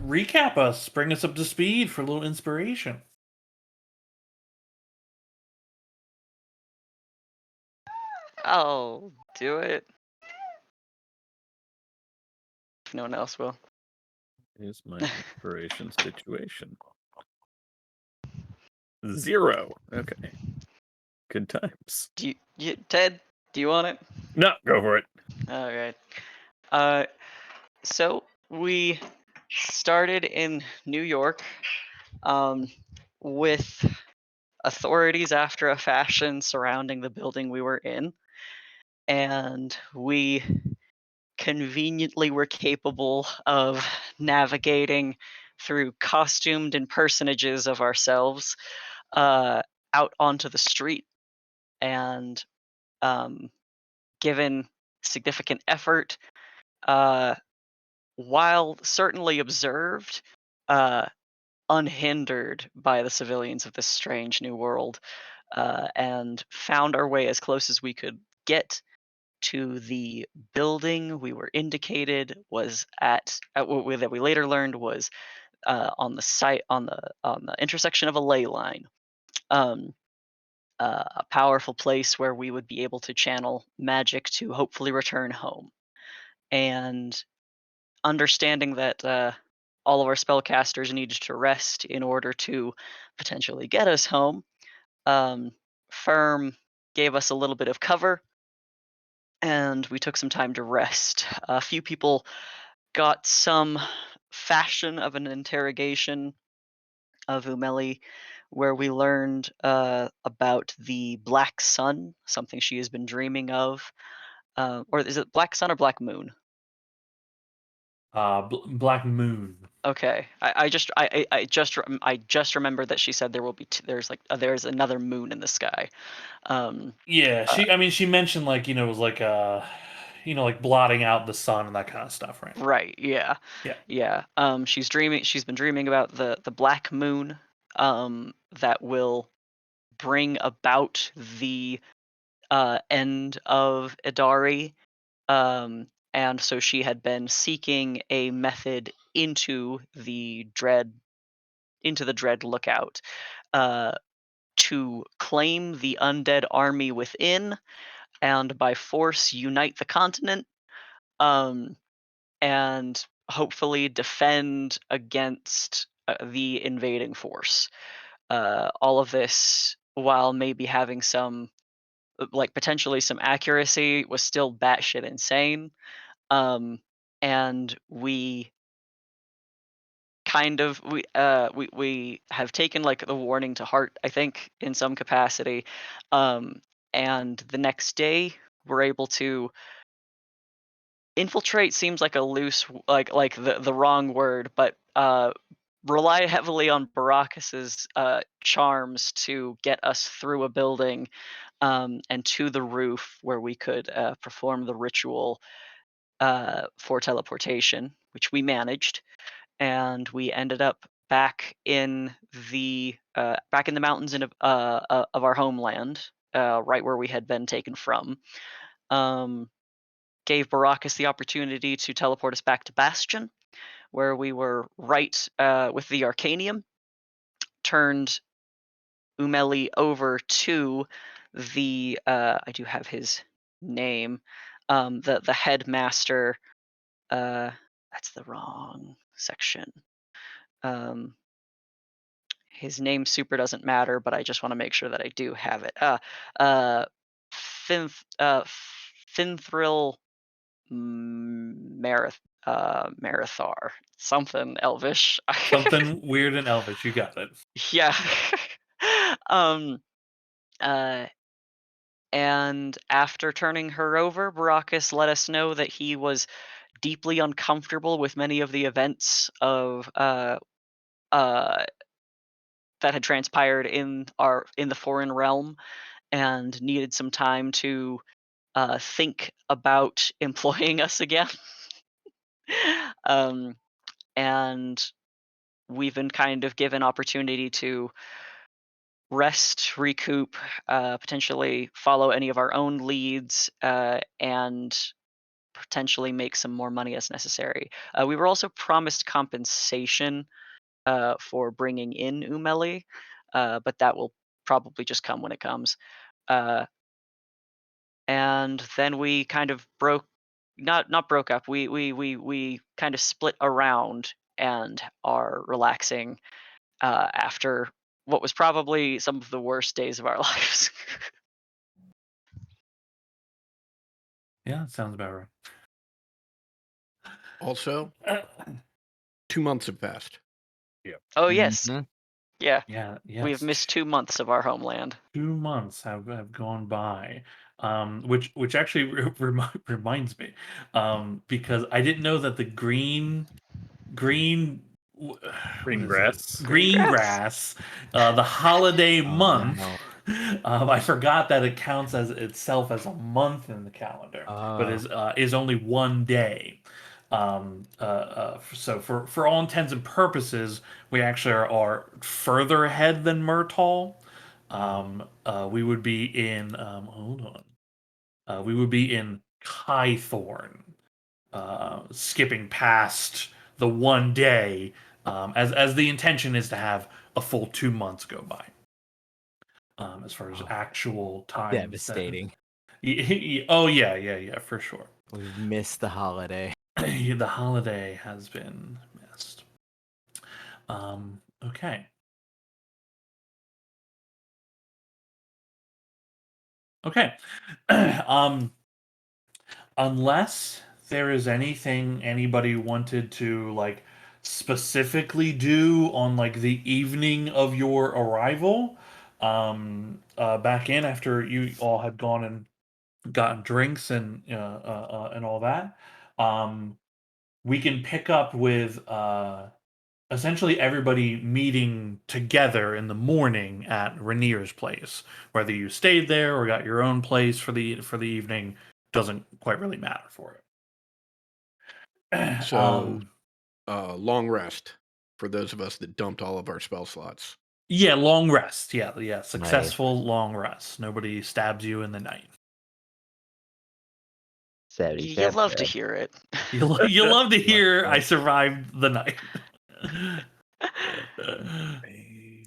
Recap us, bring us up to speed for a little inspiration. I'll do it. If no one else will. Here's my inspiration situation. 0. Okay. Good times. Ted, do you want it? No, go for it. All right. So we started in New York, with authorities after a fashion surrounding the building we were in, and we conveniently were capable of navigating through costumed impersonages of ourselves uh, out onto the street. And um, given significant effort, uh, while certainly observed, uh, unhindered by the civilians of this strange new world, and found our way as close as we could get to the building we were indicated was that we later learned was on the site on the intersection of a ley line, um, a powerful place where we would be able to channel magic to hopefully return home. And understanding that all of our spellcasters needed to rest in order to potentially get us home, um, Firm gave us a little bit of cover, and we took some time to rest. A few people got some fashion of an interrogation of Umeli, where we learned about the Black Sun, something she has been dreaming of. Or is it Black Sun or Black Moon? Black Moon. Okay, I just remembered that she said there will be there's another moon in the sky. Um, Yeah, uh, she mentioned like it was like like blotting out the sun and that kind of stuff, right? right, yeah, Yeah. yeah. She's been dreaming about the black moon, that will bring about the end of Idari. And so she had been seeking a method into the dread lookout, uh, to claim the undead army within and by force unite the continent, um, and hopefully defend against the invading force. All of this while maybe having some like potentially some accuracy was still batshit insane. And we kind of we have taken like the warning to heart, I think, in some capacity. um and the next day we're able to infiltrate, seems like a like the wrong word, but rely heavily on Baracus's charms to get us through a building, and to the roof where we could perform the ritual for teleportation, which we managed. And we ended up back in the mountains of our homeland, right where we had been taken from. Um, Gave Baracus the opportunity to teleport us back to Bastion, where we were right with the Arcanium. Turned Umeli over to the I do have his name, the headmaster. Uh, that's the wrong section. Um, his name super doesn't matter, but I just want to make sure that I do have it. Uh, Finthril Marathar, something Elvish. Something weird and elvish. You got it. Yeah. um. Uh. And after turning her over, Baracus let us know that he was deeply uncomfortable with many of the events of uh that had transpired in the foreign realm, and needed some time to think about employing us again. um, and we've been kind of given opportunity to rest, recoup, potentially follow any of our own leads, and potentially make some more money as necessary. We were also promised compensation for bringing in Umeli, but that will probably just come when it comes. Uh, and then we kind of not broke up. We kind of split around and are relaxing after what was probably some of the worst days of our lives. Yeah, that sounds about Also, right. 2 months have passed. Oh yes, Mhm. yeah. Yeah, We have yes. missed 2 months of our homeland. 2 months have gone by, which actually reminds me, because I didn't know that the green what Green is grass. it? Green Green grass. grass, the holiday Oh, month. no. I forgot that it counts as itself as a month in the calendar, but is only 1 day. So for all intents and purposes, we actually are further ahead than Murtal. We would be in hold on. We would be in Kythorn, skipping past the 1 day, as the intention is to have a full 2 months go by. As far as Oh, actual time. devastating. Oh yeah, for sure. We've missed the holiday. The holiday has been missed. Okay. Okay. Unless there is anything anybody wanted to like specifically do on like the evening of your arrival, back in after you all had gone and gotten drinks and all that, we can pick up with essentially everybody meeting together in the morning at Rainier's place. Whether you stayed there or got your own place for the evening doesn't quite really matter for it. So, long rest for those of us that dumped all of our spell slots. Yeah, long rest. Yeah, successful long rest. Nobody stabs you in the night. You love to hear it. You love to hear that. I survived the night. I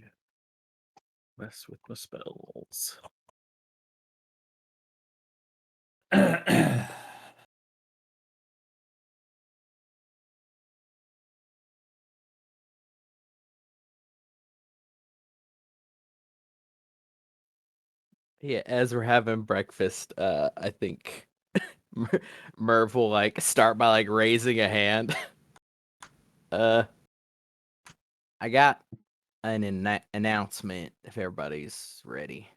mess with my spells. Yeah, as we're having breakfast, I think Merv will like start by like raising a hand. I got an announcement if everybody's ready.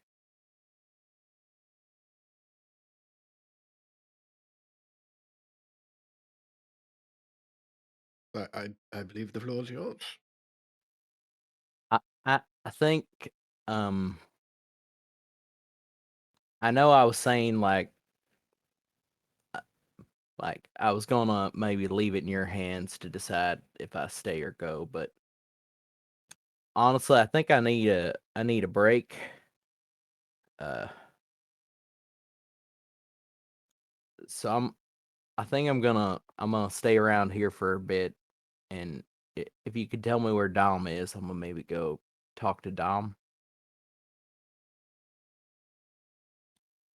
I believe the floor is yours. I think I know I was saying like I was gonna maybe leave it in your hands to decide if I stay or go, but honestly, I think I need a break. So I think I'm gonna stay around here for a bit, and if you could tell me where Dom is, I'm gonna maybe go talk to Dom.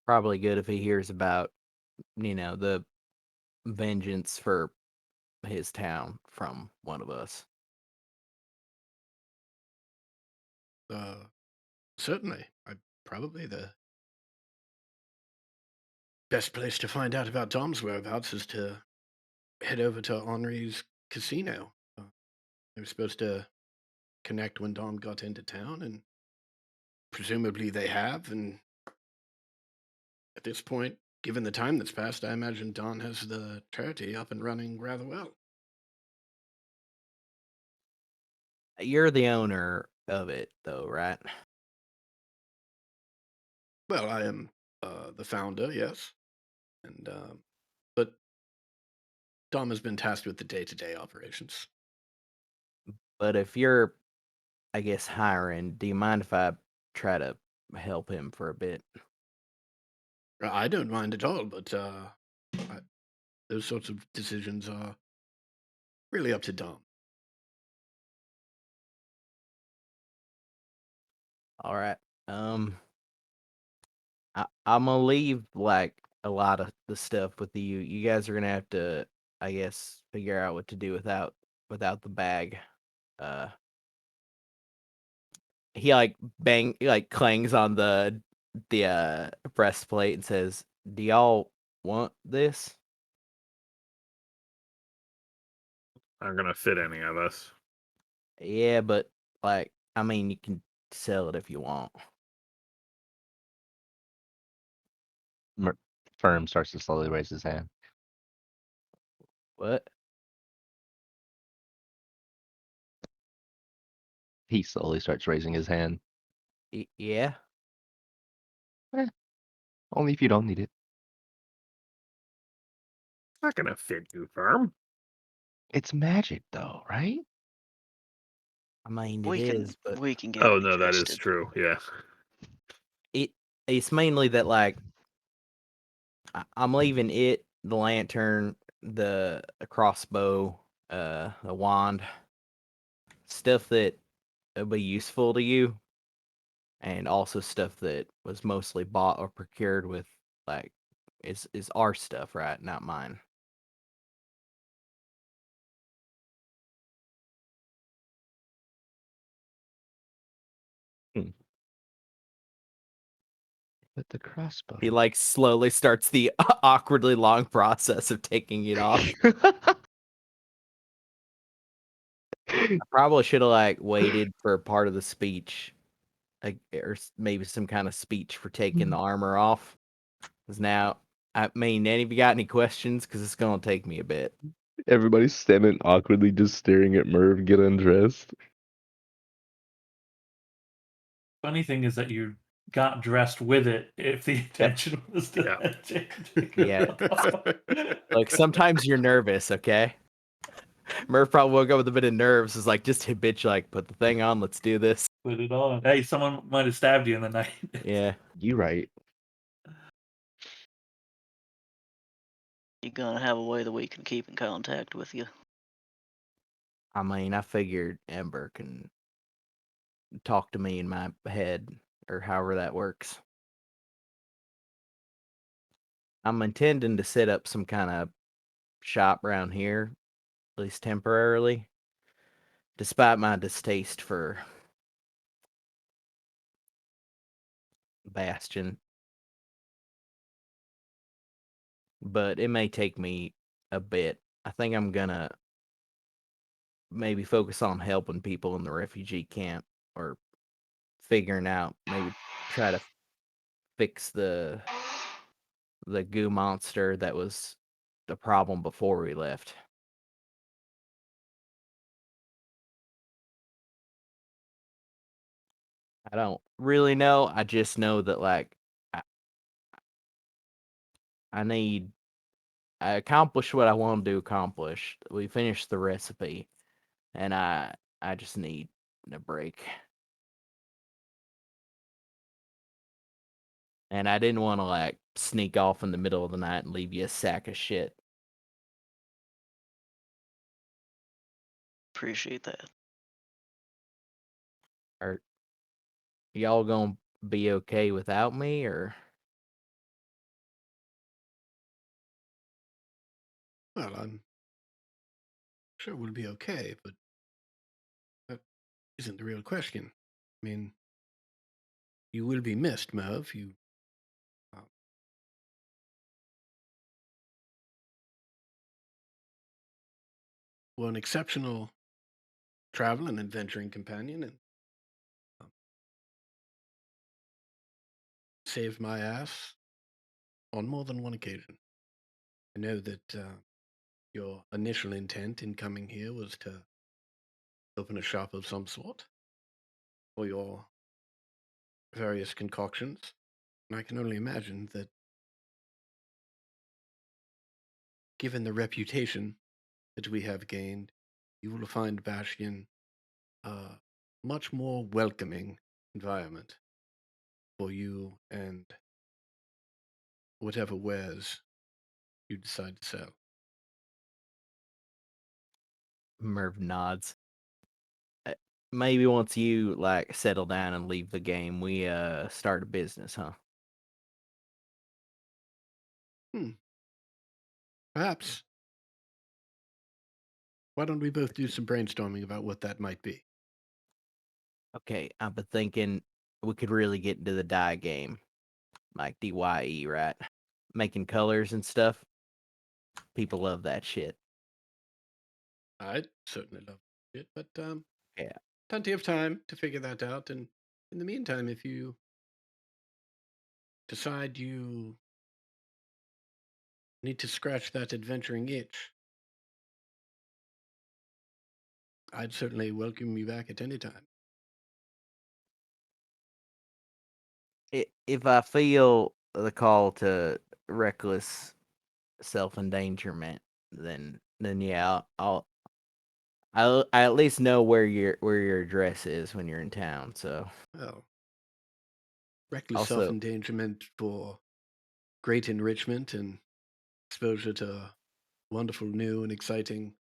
Probably good if he hears about the vengeance for his town from one of us. Certainly. Probably the best place to find out about Dom's whereabouts is to head over to Henri's casino. They were supposed to connect when Dom got into town, and presumably they have. And at this point, given the time that's passed, I imagine Don has the charity up and running rather well. You're the owner of it, though, right? Well, I am the founder, yes, and but Dom has been tasked with the day-to-day operations. But if you're, I guess, hiring, do you mind if I try to help him for a bit? I don't mind at all, but those sorts of decisions are really up to Dom. All right. I'm gonna leave like a lot of the stuff with you. You guys are gonna have to, I guess, figure out what to do without the bag. He like clangs on the breastplate and says, "Do y'all want this?" Aren't gonna fit any of us. Yeah, but like, I mean, you can sell it if you want. Firm starts to slowly raise his hand. What? He slowly starts raising his hand. Yeah. Only if you don't need it. It's not gonna fit you, Firm. It's magic, though, right? I mean, it We can is, but we can get Oh it no, that is adjusted. true. Yeah. it's mainly that like I'm leaving it, the lantern, the crossbow, the wand, stuff that will be useful to you, and also stuff that was mostly bought or procured with like is our stuff, right? Not mine. But the crossbow. He like slowly starts the awkwardly long process of taking it off. I probably should have like waited for part of the speech, like, or maybe some kind of speech for taking the armor off. Because now, I mean, any of you got any questions? Because it's gonna take me a bit. Everybody's standing awkwardly, just staring at Merv get undressed. Funny thing is that you got dressed with it if the intention was to Yeah. take it Yeah. off. Like sometimes you're nervous, okay? Murph probably woke up with a bit of nerves. Is like, just hey, bitch, like put the thing on. Let's do this. Put it on. Hey, someone might have stabbed you in the night. Yeah. You right. You're gonna have a way that we can keep in contact with you. I mean, I figured Ember can talk to me in my head or however that works. I'm intending to set up some kind of shop around here, at least temporarily, despite my distaste for Bastion. But it may take me a bit. I think I'm gonna maybe focus on helping people in the refugee camp or figuring out, maybe try to fix the goo monster that was the problem before we left. I don't really know. I just know that like I need I accomplished what I wanted to accomplish. We finished the recipe, and I just need a break. And I didn't want to like sneak off in the middle of the night and leave you a sack of shit. Appreciate that. Are y'all gonna be okay without me, or Well, I'm sure we'll be okay, but that isn't the real question. I mean, you will be missed, Merv. You were an exceptional travel and adventuring companion, and saved my ass on more than one occasion. I know that your initial intent in coming here was to open a shop of some sort for your various concoctions, and I can only imagine that, given the reputation that we have gained, you will find Bastion a much more welcoming environment for you and whatever wares you decide to sell. Merv nods. Maybe once you like settle down and leave the game, we start a business, huh? Perhaps. Why don't we both do some brainstorming about what that might be? Okay, I've been thinking we could really get into the dye game, like DYE, right? Making colors and stuff. People love that shit. I'd certainly love it, but Yeah. plenty of time to figure that out. And in the meantime, if you decide you need to scratch that adventuring itch, I'd certainly welcome you back at any time. If I feel the call to reckless self-endangerment, then yeah, I at least know where your address is when you're in town. So Well, reckless Also- self-endangerment for great enrichment and exposure to wonderful, new, and exciting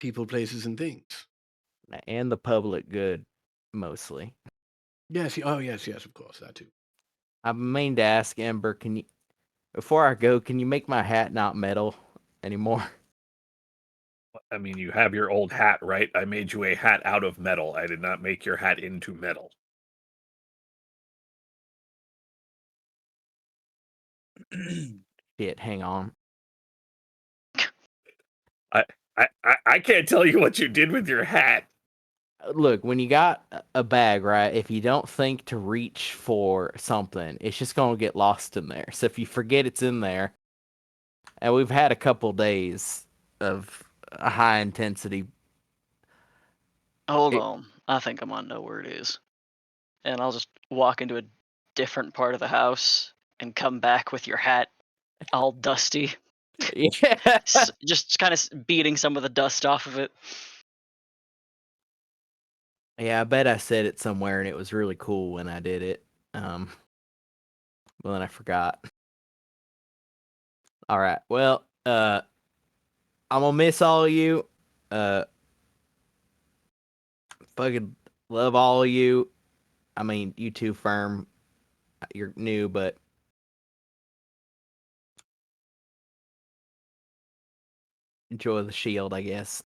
people, places, and things. and the public good mostly. Yes. Oh, yes. Of course, that too. I mean to ask Ember, can you before I go, can you make my hat not metal anymore? I mean, you have your old hat, right? I made you a hat out of metal. I did not make your hat into metal. Shit, hang on. I can't tell you what you did with your hat. Look, when you got a bag, right? If you don't think to reach for something, it's just gonna get lost in there. So if you forget it's in there, and we've had a couple days of a high intensity. Hold It- on. I think I might know where it is. And I'll just walk into a different part of the house and come back with your hat all dusty. Yeah. Just kind of beating some of the dust off of it. Yeah, I bet I said it somewhere and it was really cool when I did it. Well, then I forgot. All right. Well, I'm gonna miss all of you. Fucking love all of you. I mean, you too, Firm. You're new, but enjoy the shield, I guess.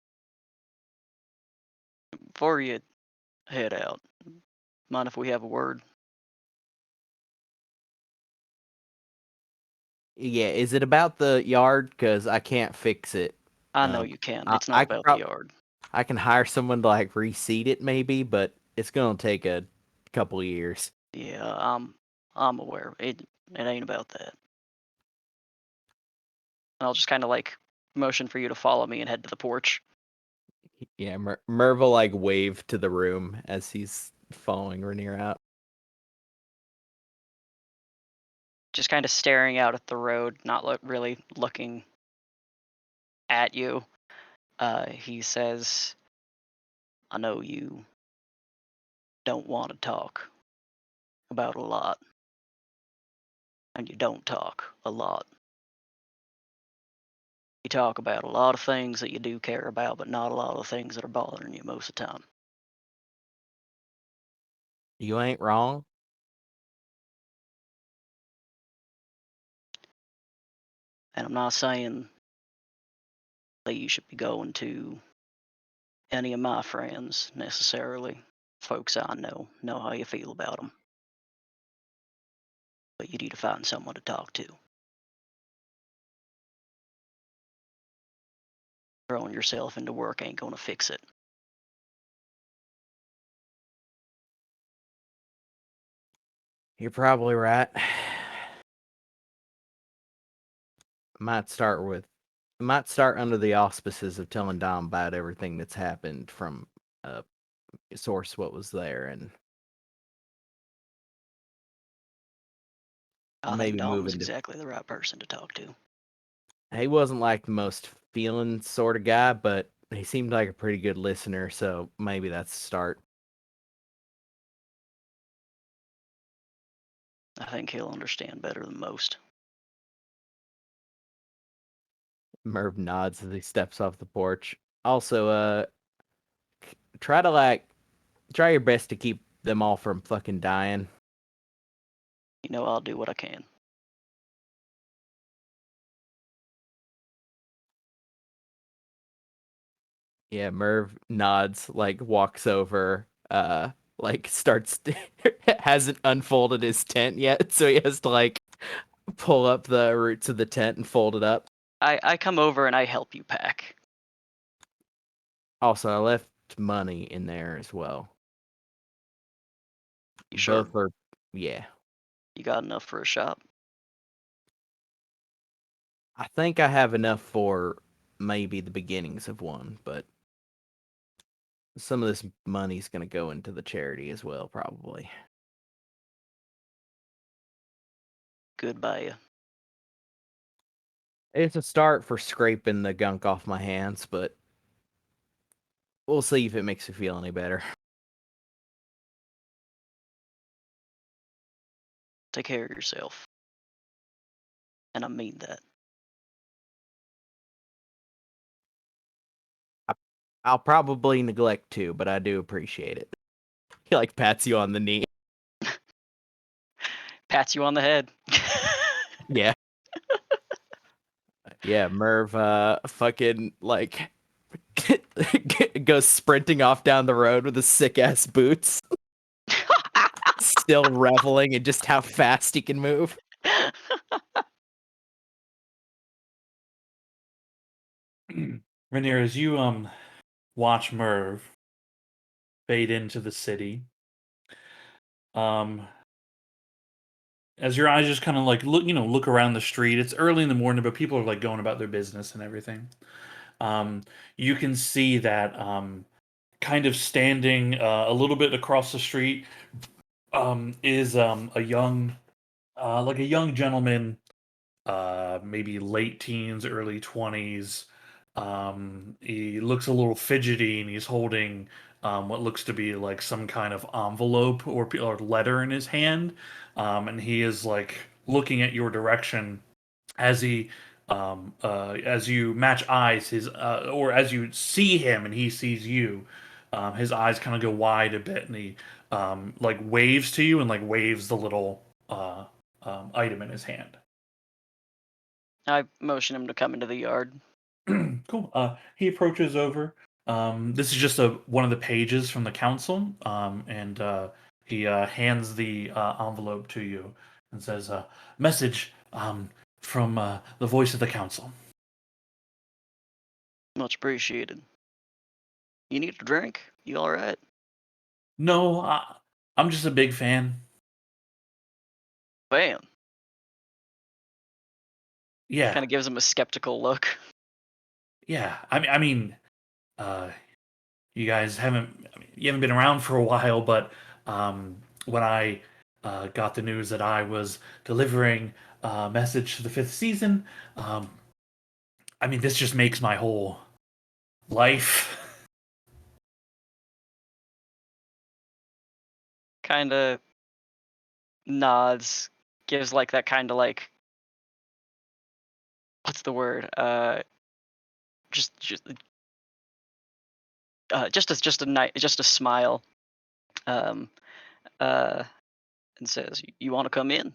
Before you head out, mind if we have a word? Yeah, is it about the yard? Because I can't fix it. I know you can. It's I not could about the yard. I can hire someone to like reseed it, maybe, but it's gonna take a couple years. Yeah, I'm aware. It ain't about that. And I'll just kind of like motion for you to follow me and head to the porch. Yeah, Merv will like wave to the room as he's following Rainier out. Just kind of staring out at the road, not really looking at you. He says, I know you don't want to talk about a lot. And you don't talk a lot. You talk about a lot of things that you do care about, but not a lot of things that are bothering you most of the time. You ain't wrong. And I'm not saying that you should be going to any of my friends necessarily. Folks I know how you feel about them. But you need to find someone to talk to. Throwing yourself into work ain't gonna fix it. You're probably right. Might start under the auspices of telling Dom about everything that's happened from source what was there, and I maybe think Dom move was into. exactly the right person to talk to. He wasn't like the most feeling sort of guy, but he seemed like a pretty good listener, so maybe that's a start. I think he'll understand better than most. Merv nods as he steps off the porch. Also, try your best to keep them all from fucking dying. You know, I'll do what I can. Yeah, Merv nods, like walks over, like starts hasn't unfolded his tent yet, so he has to like pull up the roots of the tent and fold it up. I come over and I help you pack. Also, I left money in there as well. You sure? Both are, yeah. You got enough for a shop? I think I have enough for maybe the beginnings of one, but some of this money's going to go into the charity as well, probably. Good by you. It's a start for scraping the gunk off my hands, but we'll see if it makes you feel any better. Take care of yourself. And I mean that. I'll probably neglect to, but I do appreciate it. He like pats you on the knee. Pats you on the head. Yeah. Yeah, Merv fucking like goes sprinting off down the road with his sick ass boots. Still reveling in just how fast he can move. Rainier, as you watch Merv fade into the city, as your eyes just kind of like look around the street. It's early in the morning, but people are like going about their business and everything. You can see that kind of standing a little bit across the street is a young gentleman, maybe late teens, early 20s. He looks a little fidgety, and he's holding what looks to be like some kind of envelope or letter in his hand. And he is like looking at your direction as as you match eyes, or as you see him and he sees you. His eyes kind of go wide a bit, and he like waves to you and like waves the little item in his hand. I motion him to come into the yard. Cool. He approaches over. This is just one of the pages from the council, and he hands the envelope to you and says, "Message from the voice of the council." Much appreciated. You need a drink? You alright? No, I'm just a big fan. Bam. Yeah, Kind of gives him a skeptical look. yeah. Uh, you guys you haven't been around for a while, but when I got the news that I was delivering a message to the fifth season, this just makes my whole life. Kind of nods, gives like that kind of like, what's the word? Just a smile, and says, "You want to come in?"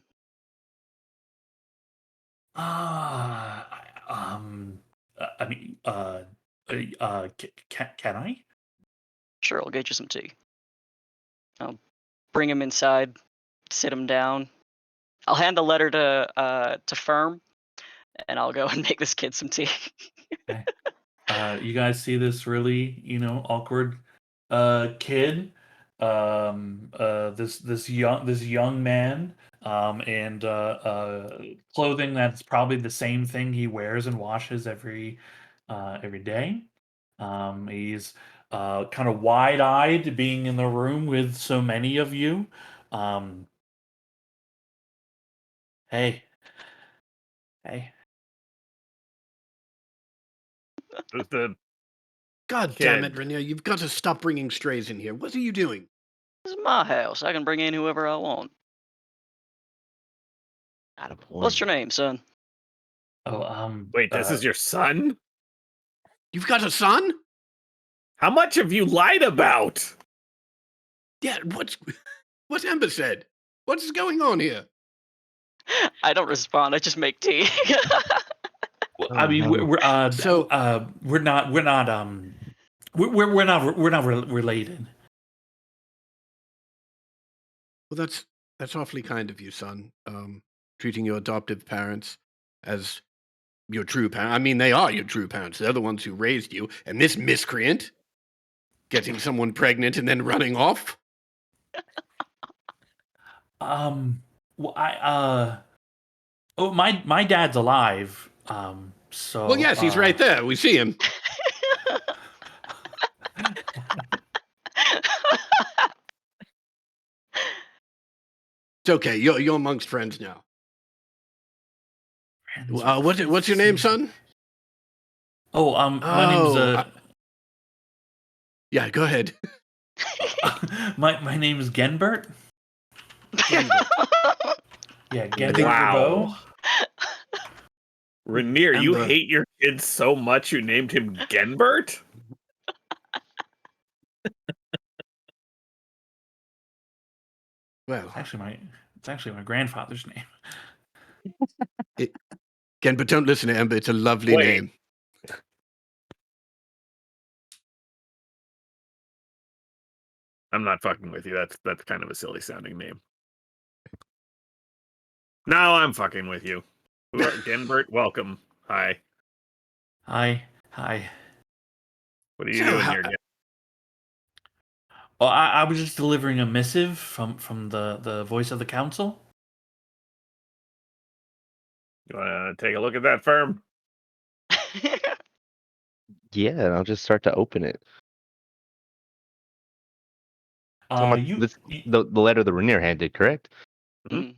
Um, can I? Sure, I'll get you some tea. I'll bring him inside, sit him down. I'll hand the letter to Firm, and I'll go and make this kid some tea. Okay. You guys see this really, awkward kid, this young man, and clothing that's probably the same thing he wears and washes every day. He's kind of wide-eyed, being in the room with so many of you. Um, hey, hey. The God damn it, Kid. Rainier, you've got to stop bringing strays in here. What are you doing? This is my house. I can bring in whoever I want. Out of What's your name, son? Oh, Wait, this is your son? You've got a son? How much have you lied about? Yeah, what's Ember said? What's going on here? I don't respond. I just make tea. Well, Oh, no. we're not related. Well, that's awfully kind of you, son. Treating your adoptive parents as your true parents. I mean, they are your true parents. They're the ones who raised you. And this miscreant, getting someone pregnant and then running off? Well, oh, my dad's alive. So. Well, yes, he's right there. We see him. It's okay. You're amongst friends now. What's your name, son? Oh, my name's Yeah, go ahead. my name is Genbert. Yeah, Genbert Wow. Verbeau. Rainier, you Ember. hate your kid so much you named him Genbert? Well, It's actually my grandfather's name. Ken, but don't listen to Ember. It's a lovely Wait. name. I'm not fucking with you. That's kind of a silly sounding name. Now I'm fucking with you. Genbert, welcome. Hi. Hi. What are you So, doing here, Gen? Oh, I was just delivering a missive from the voice of the council. You want to take a look at that firm? Yeah, and I'll just start to open it. The letter that Rainier handed, correct? Mm.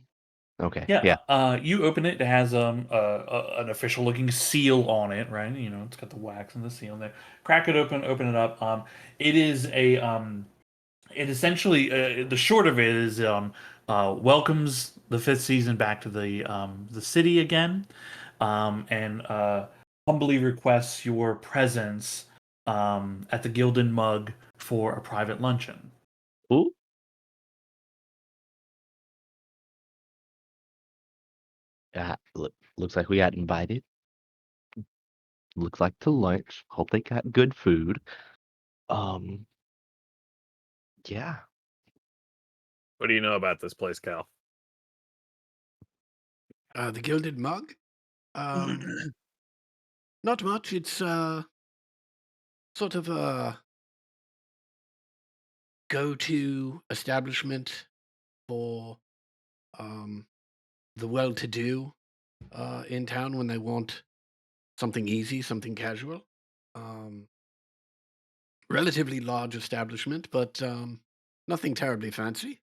Okay. Yeah. You open it. It has an official looking seal on it, right? You know, it's got the wax and the seal in there. Crack it open. Open it up. It is a It essentially the short of it is welcomes the fifth season back to the city again, and humbly requests your presence at the Gilded Mug for a private luncheon. Ooh. Looks like we got invited. Looks like to lunch. Hope they got good food. Yeah. What do you know about this place, Cal? The Gilded Mug? Not much. It's sort of a go-to establishment for the well-to-do in town when they want something easy, something casual. Relatively large establishment, but nothing terribly fancy.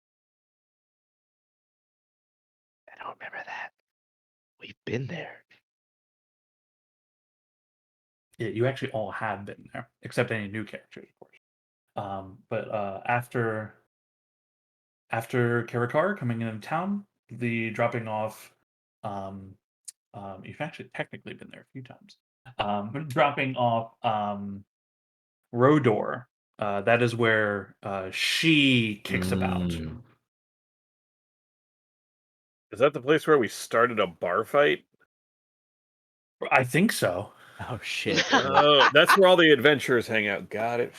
I don't remember that. We've been there. Yeah, you actually all have been there, except any new characters, of course. But after Karakar coming into town, the dropping off, you've actually technically been there a few times. But dropping off Rodor, that is where she kicks about. Is that the place where we started a bar fight? I think so. Oh shit. Oh, that's where all the adventurers hang out. Got it.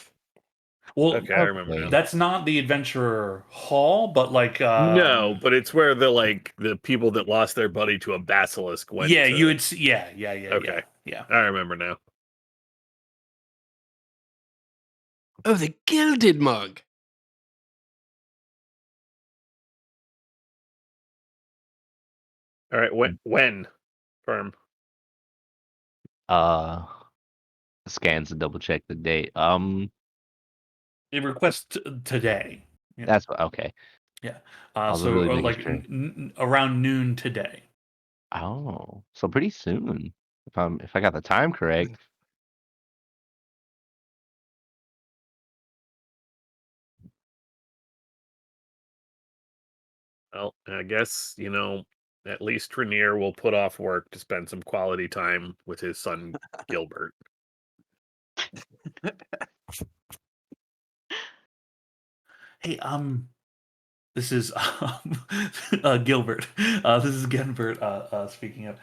Well, Okay, I remember now. that's not the adventurer hall, but like No, but it's where the people that lost their buddy to a basilisk went. Yeah, to... you would. Yeah. Okay. Yeah. I remember now. Oh, the Gilded Mug. All right. When? Firm. Scans to double check the date. They request today. Yeah. That's okay. Yeah. I was So really making like sure. around noon today. Oh, so pretty soon. If I got the time correct. Well, I guess, at least Rainier will put off work to spend some quality time with his son, Gilbert. Hey, this is Gilbert. This is Genbert speaking of.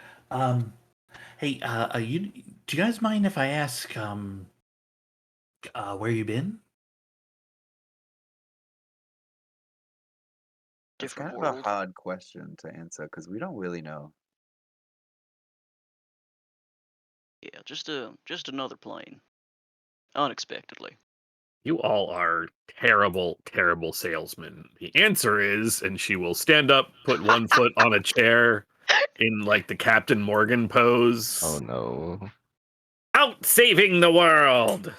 Hey, do you guys mind if I ask where you been? It's Different kind of a world. hard question to answer because we don't really know. Yeah, just another plane. Unexpectedly. You all are terrible, terrible salesmen. The answer is, and she will stand up, put one foot on a chair in like the Captain Morgan pose. Oh no. Out saving the world.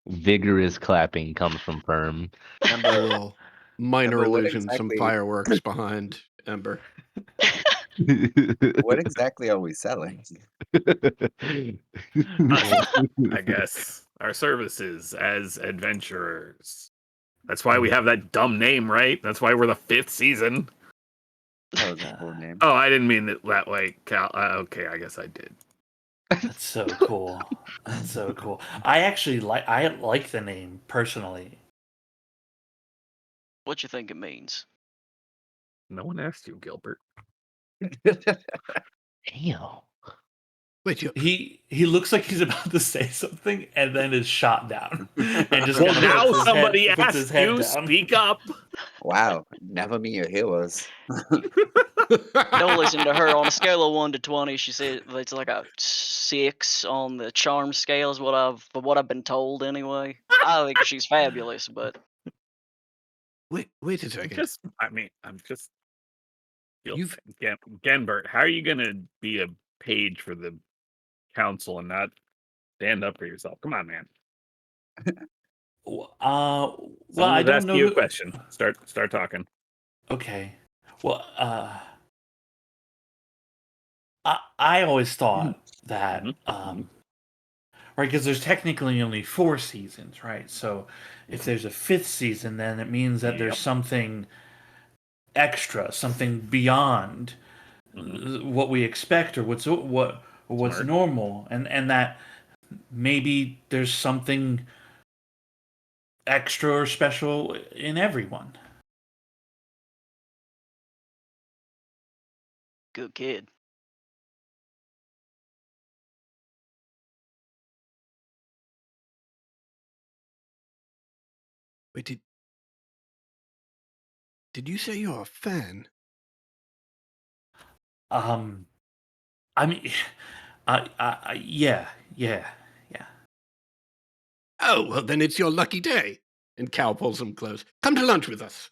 Vigorous clapping comes from Firm. A little minor Ember, what illusion, some exactly- fireworks behind Ember. What exactly are we selling? I guess our services as adventurers. That's why we have that dumb name, right? That's why we're the 5th season. That was a cool name. Oh, I didn't mean it that way, Cal. Okay, I guess I did. That's so cool. That's so cool. I like the name personally. What you think it means? No one asked you, Gilbert. Damn. Wait, you, He looks like he's about to say something and then is shot down. And just Well, kinda now puts his somebody head- puts his asked head you. down. Speak up. Wow, never meet your heroes. Don't listen to her. On a scale of 1 to 20, she said it's like a 6 on the charm scale. Is what I've been told anyway. I think she's fabulous, but wait a second. I'm just. You've- Genbert, how are you gonna be a page for the council and not stand up for yourself? Come on, man. Well, Someone I was don't asking know. you a who- question. Start talking. Okay. Well, I always thought that, right, because there's technically only 4 seasons, right? So if there's a 5th season, then it means that there's Yep. something extra, something beyond what we expect or what's Smart. normal, and that maybe there's something extra or special in everyone. good kid. Wait, did you say you're a fan? I mean, yeah. Oh, well, then it's your lucky day. And Cal pulls him close. Come to lunch with us.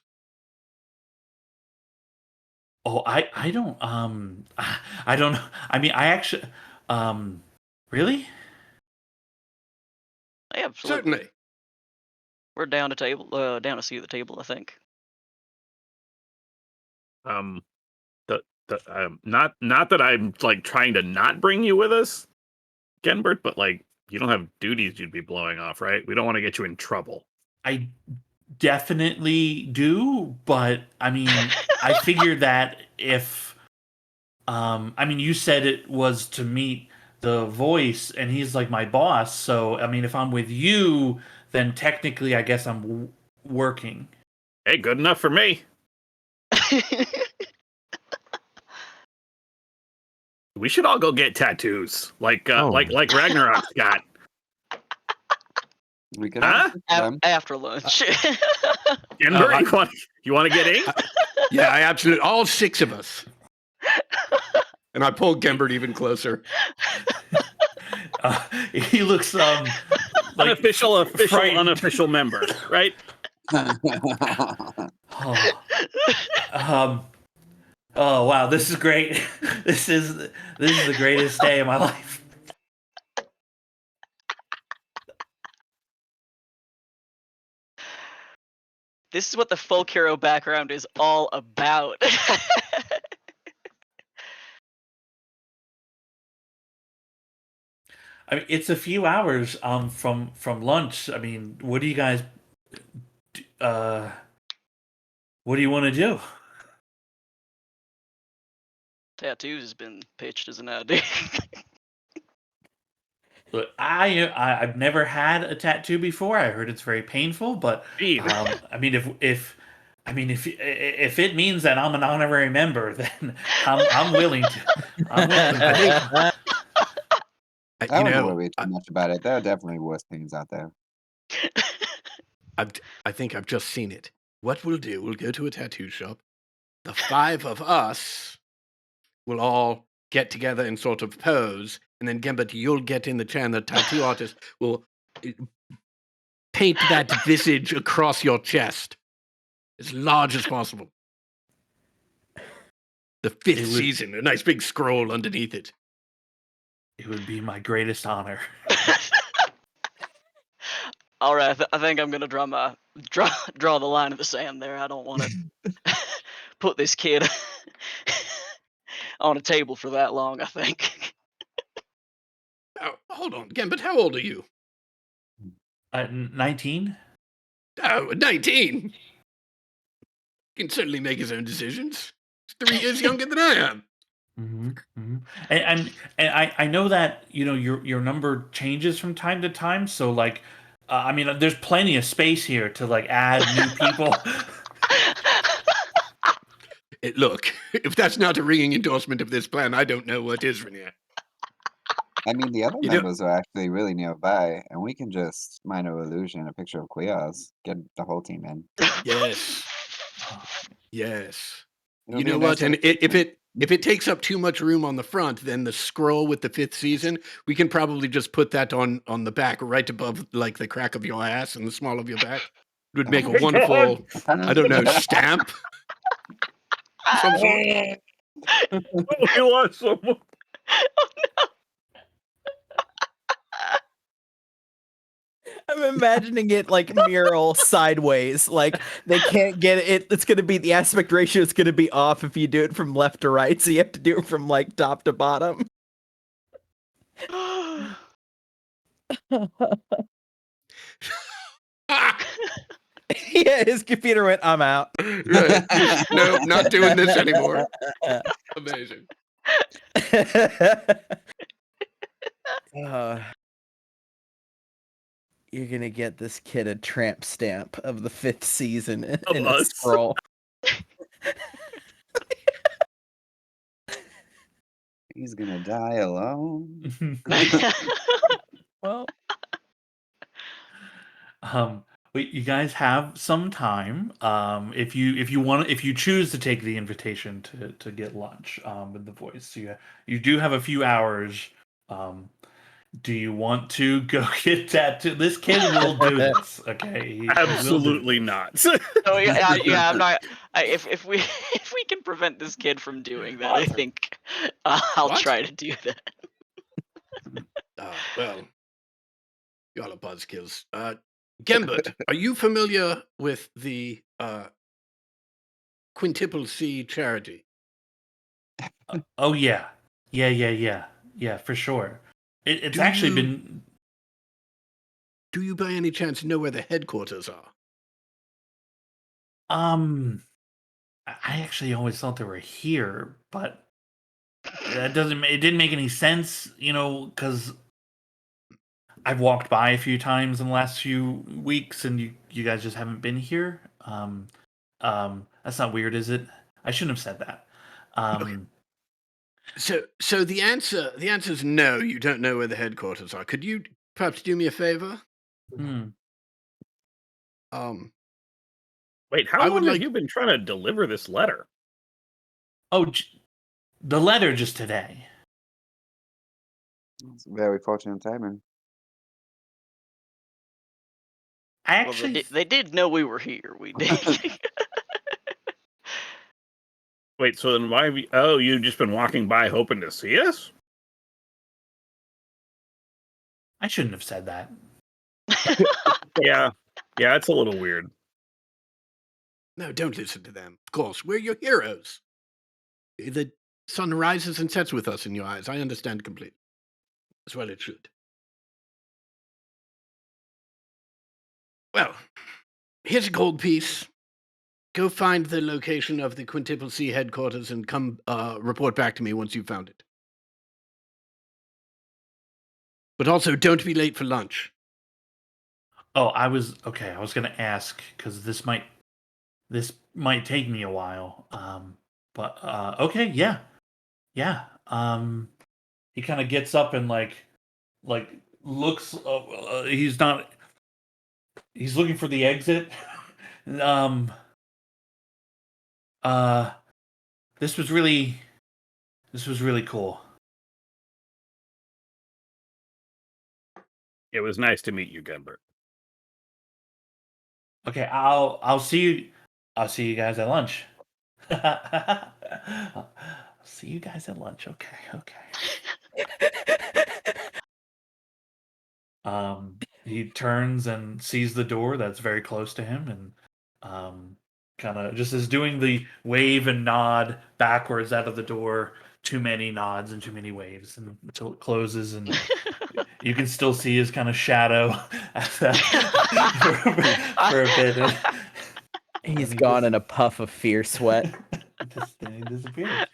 Oh, I don't I don't know. I mean, I actually really? Yeah, absolutely. Certainly. We're down a seat at the table. I think. Not that I'm like trying to not bring you with us, Genbert, but like you don't have duties you'd be blowing off, right? We don't want to get you in trouble. I definitely do, but I mean, I figured that if I mean, you said it was to meet the voice and he's like my boss, so I mean, if I'm with you, then technically I guess I'm working. Hey, good enough for me. We should all go get tattoos, like Ragnarok's got. We could Huh? After lunch. Genbert, you want to get inked? Yeah, I absolutely. All 6 of us. And I pull Gembert even closer. He looks like Unofficial, frightened. unofficial member, right? Oh. Oh wow, this is great. This is the greatest day of my life. This is what the folk hero background is all about. I mean, it's a few hours from lunch. I mean, what do you guys what do you want to do? Tattoos has been pitched as an idea. Look, I've never had a tattoo before. I heard it's very painful, but Gee, I mean, if it means that I'm an honorary member, then I'm willing to. I'm willing to. I You wouldn't know, worry too much about it. There are definitely worse things out there. I think I've just seen it. What we'll do, we'll go to a tattoo shop. The 5 of us will all get together and sort of pose, and then Gembert, you'll get in the chair, and the tattoo artist will Paint that visage across your chest. As large as possible. The fifth It would- season, a nice big scroll underneath it. It would be my greatest honor. All right, I think I'm gonna draw the line in the sand there. I don't want to put this kid on a table for that long. I think. Oh, hold on again, but how old are you? 19. Oh, 19. Can certainly make his own decisions. He's 3 years younger than I am. Mm-hmm, mm-hmm. And I know that your number changes from time to time. So like, I mean, there's plenty of space here to like add new people. Look, if that's not a ringing endorsement of this plan, I don't know what is, Rainier. I mean, the other You know- members are actually really nearby, and we can just minor illusion a picture of Queers, get the whole team in. Yes. Yes. It'll You be a know nice what? And little if it takes up too much room on the front, then the scroll with the 5th season, we can probably just put that on the back, right above like the crack of your ass and the small of your back. It would make Oh a my wonderful, God. I don't know, stamp. Some sort. We lost someone. I'm imagining it like mural sideways. Like they can't get it. It's going to be the aspect ratio is going to be off if you do it from left to right. So you have to do it from like top to bottom. Yeah, his computer went, I'm out. Right. No, not doing this anymore. Amazing. Uh, you're going to get this kid a tramp stamp of the 5th season Of in a us. scroll. He's gonna die alone. Well, You guys have some time. If you choose to take the invitation to get lunch with the voice, so you do have a few hours. Do you want to go get tattooed? This kid will do this. Okay, he will do Absolutely not. Oh yeah, I'm not. If we if we can prevent this kid from doing that, I think I'll What? try to do that. Well, y'all are buzzkills. Gambit, are you familiar with the Quintuple C charity? Oh yeah, yeah, for sure. It's Do actually you- been. Do you by any chance know where the headquarters are? I actually always thought they were here, but that doesn't. It didn't make any sense, because I've walked by a few times in the last few weeks, and you guys just haven't been here. That's not weird, is it? I shouldn't have said that. So the answer is no, you don't know where the headquarters are. Could you perhaps do me a favor? Hmm. Wait, how I long would have like- you been trying to deliver this letter? Oh, the letter just today. It's very fortunate timing. I Well, actually. they did know we were here. We did. Wait, so then why have you... Oh, you've just been walking by hoping to see us? I shouldn't have said that. Yeah, it's a little weird. No, don't listen to them. Of course, we're your heroes. The sun rises and sets with us in your eyes. I understand completely. As well it should. Well, here's a gold piece. Go find the location of the Quintuple C headquarters and come report back to me once you've found it. But also, don't be late for lunch. Oh, I was gonna ask because this might take me a while. But okay, yeah. He kind of gets up and like looks. He's looking for the exit. This was really cool. It was nice to meet you, Gunbert. Okay, I'll see you. I'll see you guys at lunch. I'll see you guys at lunch. Okay, okay. He turns and sees the door that's very close to him, and kind of just is doing the wave and nod backwards out of the door. Too many nods and too many waves, and until it closes, and you can still see his kind of shadow for a bit. He's he gone just- in a puff of fear sweat. then he disappears.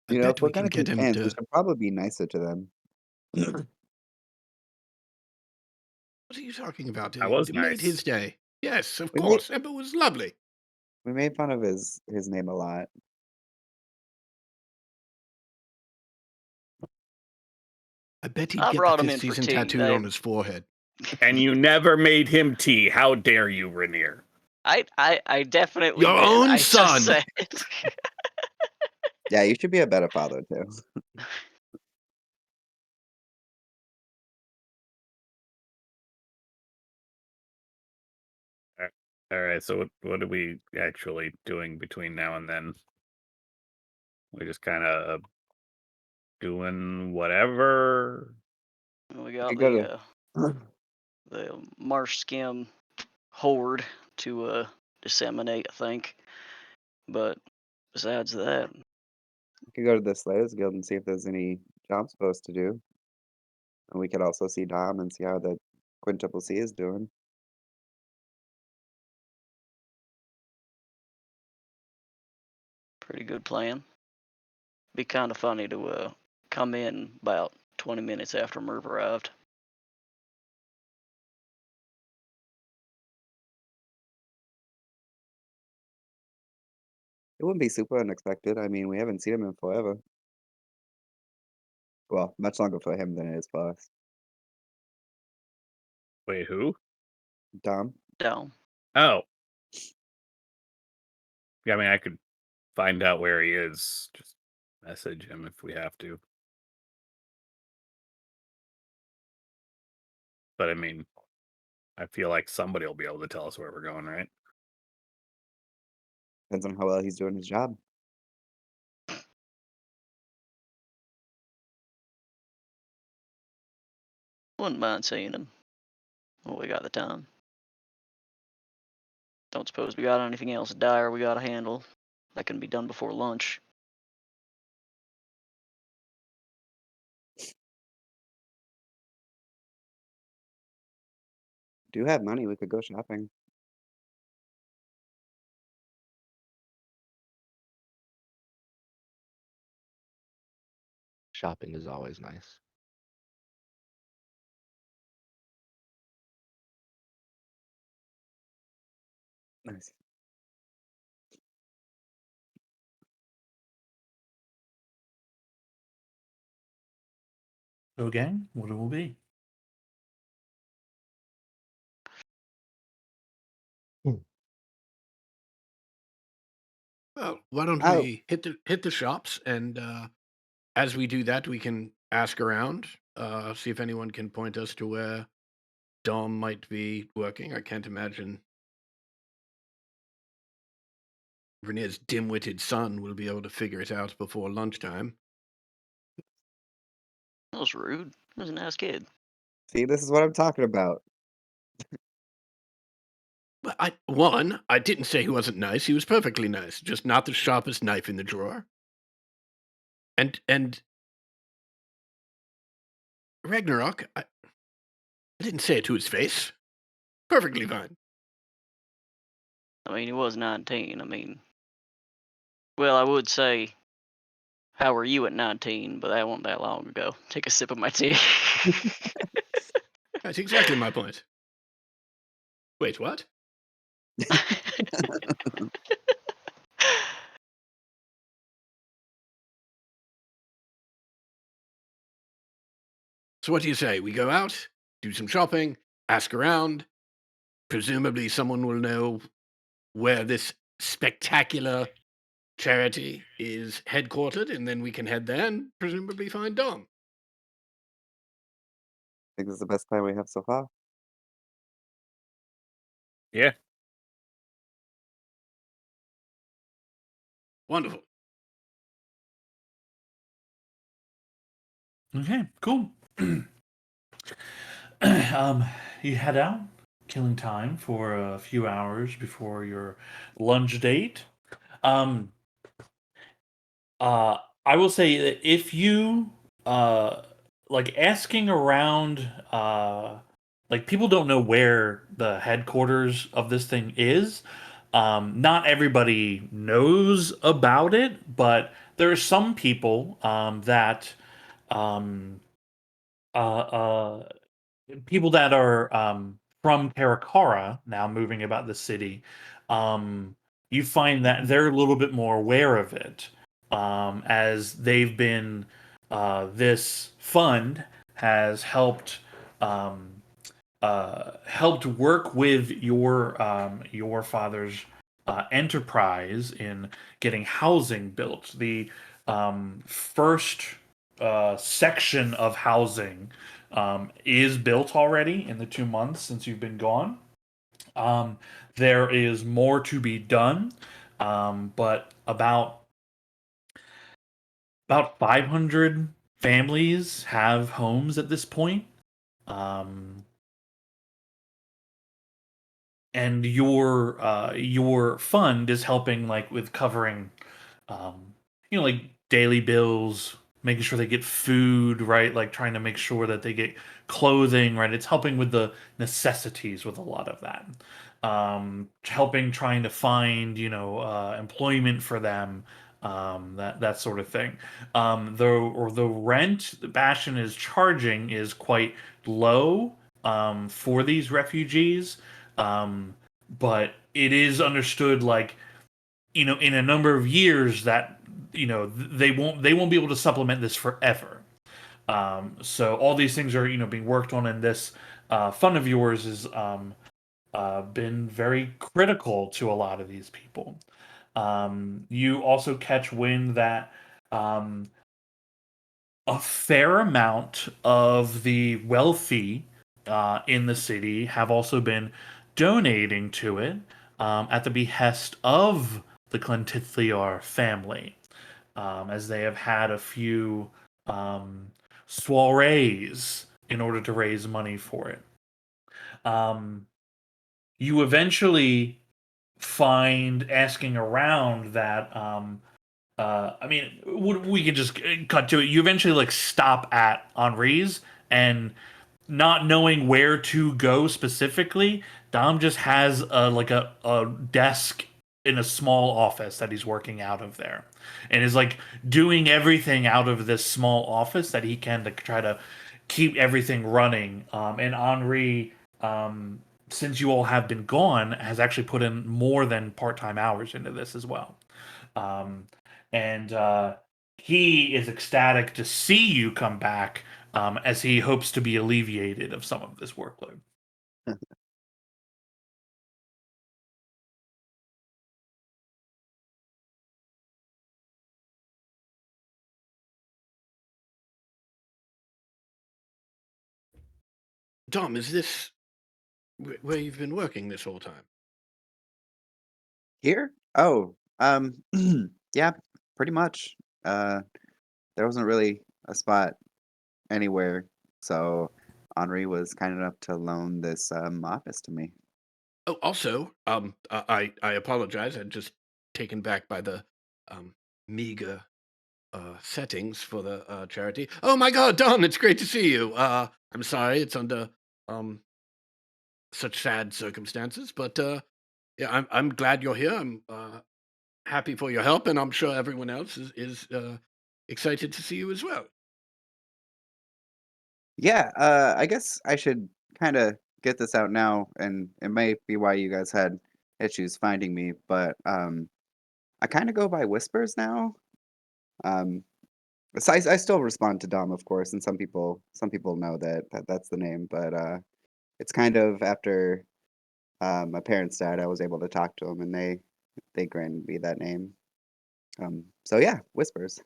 I You know, bet if we're we can gonna get keep him fans, we to. should probably be nicer to them. What are you talking about? I was It made nice. his day. Yes, of We made- course. Ember was lovely. We made fun of his name a lot. I bet he'd I get brought the him fifth in for season tea. tattooed They- on his forehead. And you never made him tea. How dare you, Rainier? I definitely Your did. own I just son. said- Yeah, you should be a better father too. All right, so what are we actually doing between now and then? We just kind of doing whatever. we got You gotta- the marsh skim horde to disseminate, I think. But besides that, We could go to the Slayers Guild and see if there's any jobs supposed to do. And we could also see Dom and see how the Quintuple C is doing. pretty good plan. Be kind of funny to come in about 20 minutes after Merv arrived. It wouldn't be super unexpected. I mean, we haven't seen him in forever. Well, much longer for him than it is for us. Wait, who? Dom? Down. Oh. Yeah, I mean, I could find out where he is. Just message him if we have to. But I mean, I feel like somebody will be able to tell us where we're going, right? Depends on how well he's doing his job. Wouldn't mind seeing him. Well, we got the time. Don't suppose we got anything else dire we gotta handle that can be done before lunch. Do you have money? We could go shopping. Shopping is always nice. Nice. So, gang, what it will be? Well, why don't Oh. we hit the shops, and as we do that, we can ask around, see if anyone can point us to where Dom might be working. I can't imagine Renier's dim-witted son will be able to figure it out before lunchtime. That was rude. He was a nice kid. See, this is what I'm talking about. But I didn't say he wasn't nice. He was perfectly nice, just not the sharpest knife in the drawer. And Ragnarok, I didn't say it to his face. Perfectly fine. I mean, he was 19. I mean, well, I would say, how were you at 19? But that wasn't that long ago. Take a sip of my tea. That's exactly my point. Wait, what? So what do you say? We go out, do some shopping, ask around. Presumably someone will know where this spectacular charity is headquartered, and then we can head there and presumably find Dom. I think this is the best plan we have so far. Yeah. Wonderful. Okay, cool. You head out, killing time for a few hours before your lunch date. Um, I will say that if you like asking around, like people don't know where the headquarters of this thing is. Not everybody knows about it, but there are some people that um, uh, people that are from Karakara now moving about the city, you find that they're a little bit more aware of it, as they've been. This fund has um, helped work with your father's enterprise in getting housing built. The first section of housing is built already in the 2 months since you've been gone. Um, there is more to be done, but about 500 families have homes at this point. Um, and your fund is helping like with covering like daily bills, making sure they get food, right, like trying to make sure that they get clothing, right. It's helping with the necessities with a lot of that, helping trying to find employment for them, that sort of thing. The rent that Bastion is charging is quite low for these refugees, but it is understood, like, in a number of years that they won't be able to supplement this forever. So all these things are being worked on, and this fund of yours has been very critical to a lot of these people. You also catch wind that um, a fair amount of the wealthy in the city have also been donating to it, at the behest of the Clintithliar family, as they have had a few soirees in order to raise money for it. You eventually find, asking around, that I mean, we can just cut to it. You eventually like stop at Henri's, and not knowing where to go specifically, Dom just has a desk in a small office that he's working out of there, and is like doing everything out of this small office that he can to try to keep everything running. And Henri, since you all have been gone, has actually put in more than part-time hours into this as well. Um, and he is ecstatic to see you come back, as he hopes to be alleviated of some of this workload. Dom, is this where you've been working this whole time? Here? Oh, yeah, pretty much. There wasn't really a spot anywhere, so Henri was kind enough to loan this office to me. Oh, also, I apologize. I'm just taken back by the meager settings for the charity. Oh my God, Don, it's great to see you. I'm sorry it's under such sad circumstances, but yeah, I'm glad you're here. I'm happy for your help, and I'm sure everyone else is excited to see you as well. Yeah, I guess I should kind of get this out now, and it may be why you guys had issues finding me, but I kind of go by whispers now. Um, so I still respond to Dom, of course, and some people know that's the name, but it's kind of after my parents died, I was able to talk to them, and they granted me that name. So yeah, Whispers.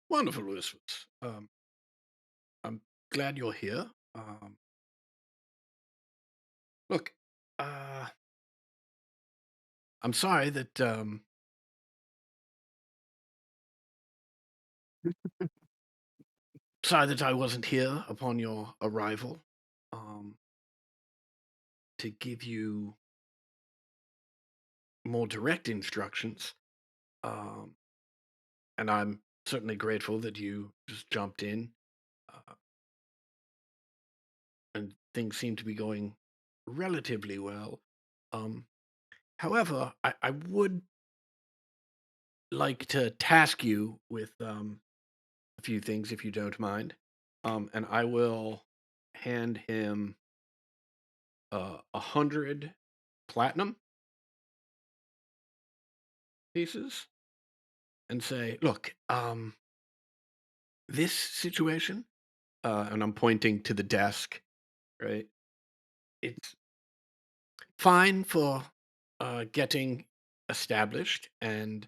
Wonderful, Whispers. I'm glad you're here. Look, I'm sorry that I wasn't here upon your arrival. To give you more direct instructions. And I'm certainly grateful that you just jumped in. And things seem to be going relatively well. However, I would like to task you with a few things, if you don't mind. And I will hand him 100 platinum pieces and say, look, this situation, and I'm pointing to the desk, right? It's fine for getting established and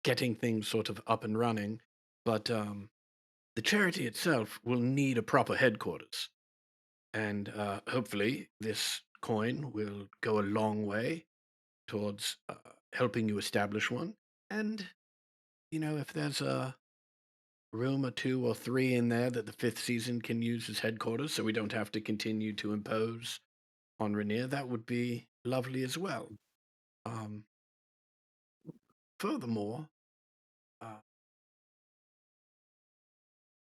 getting things sort of up and running, but the charity itself will need a proper headquarters. And hopefully, this coin will go a long way towards helping you establish one. And, if there's a room or 2 or 3 in there that the 5th season can use as headquarters so we don't have to continue to impose on Rainier, that would be lovely as well. Furthermore, uh,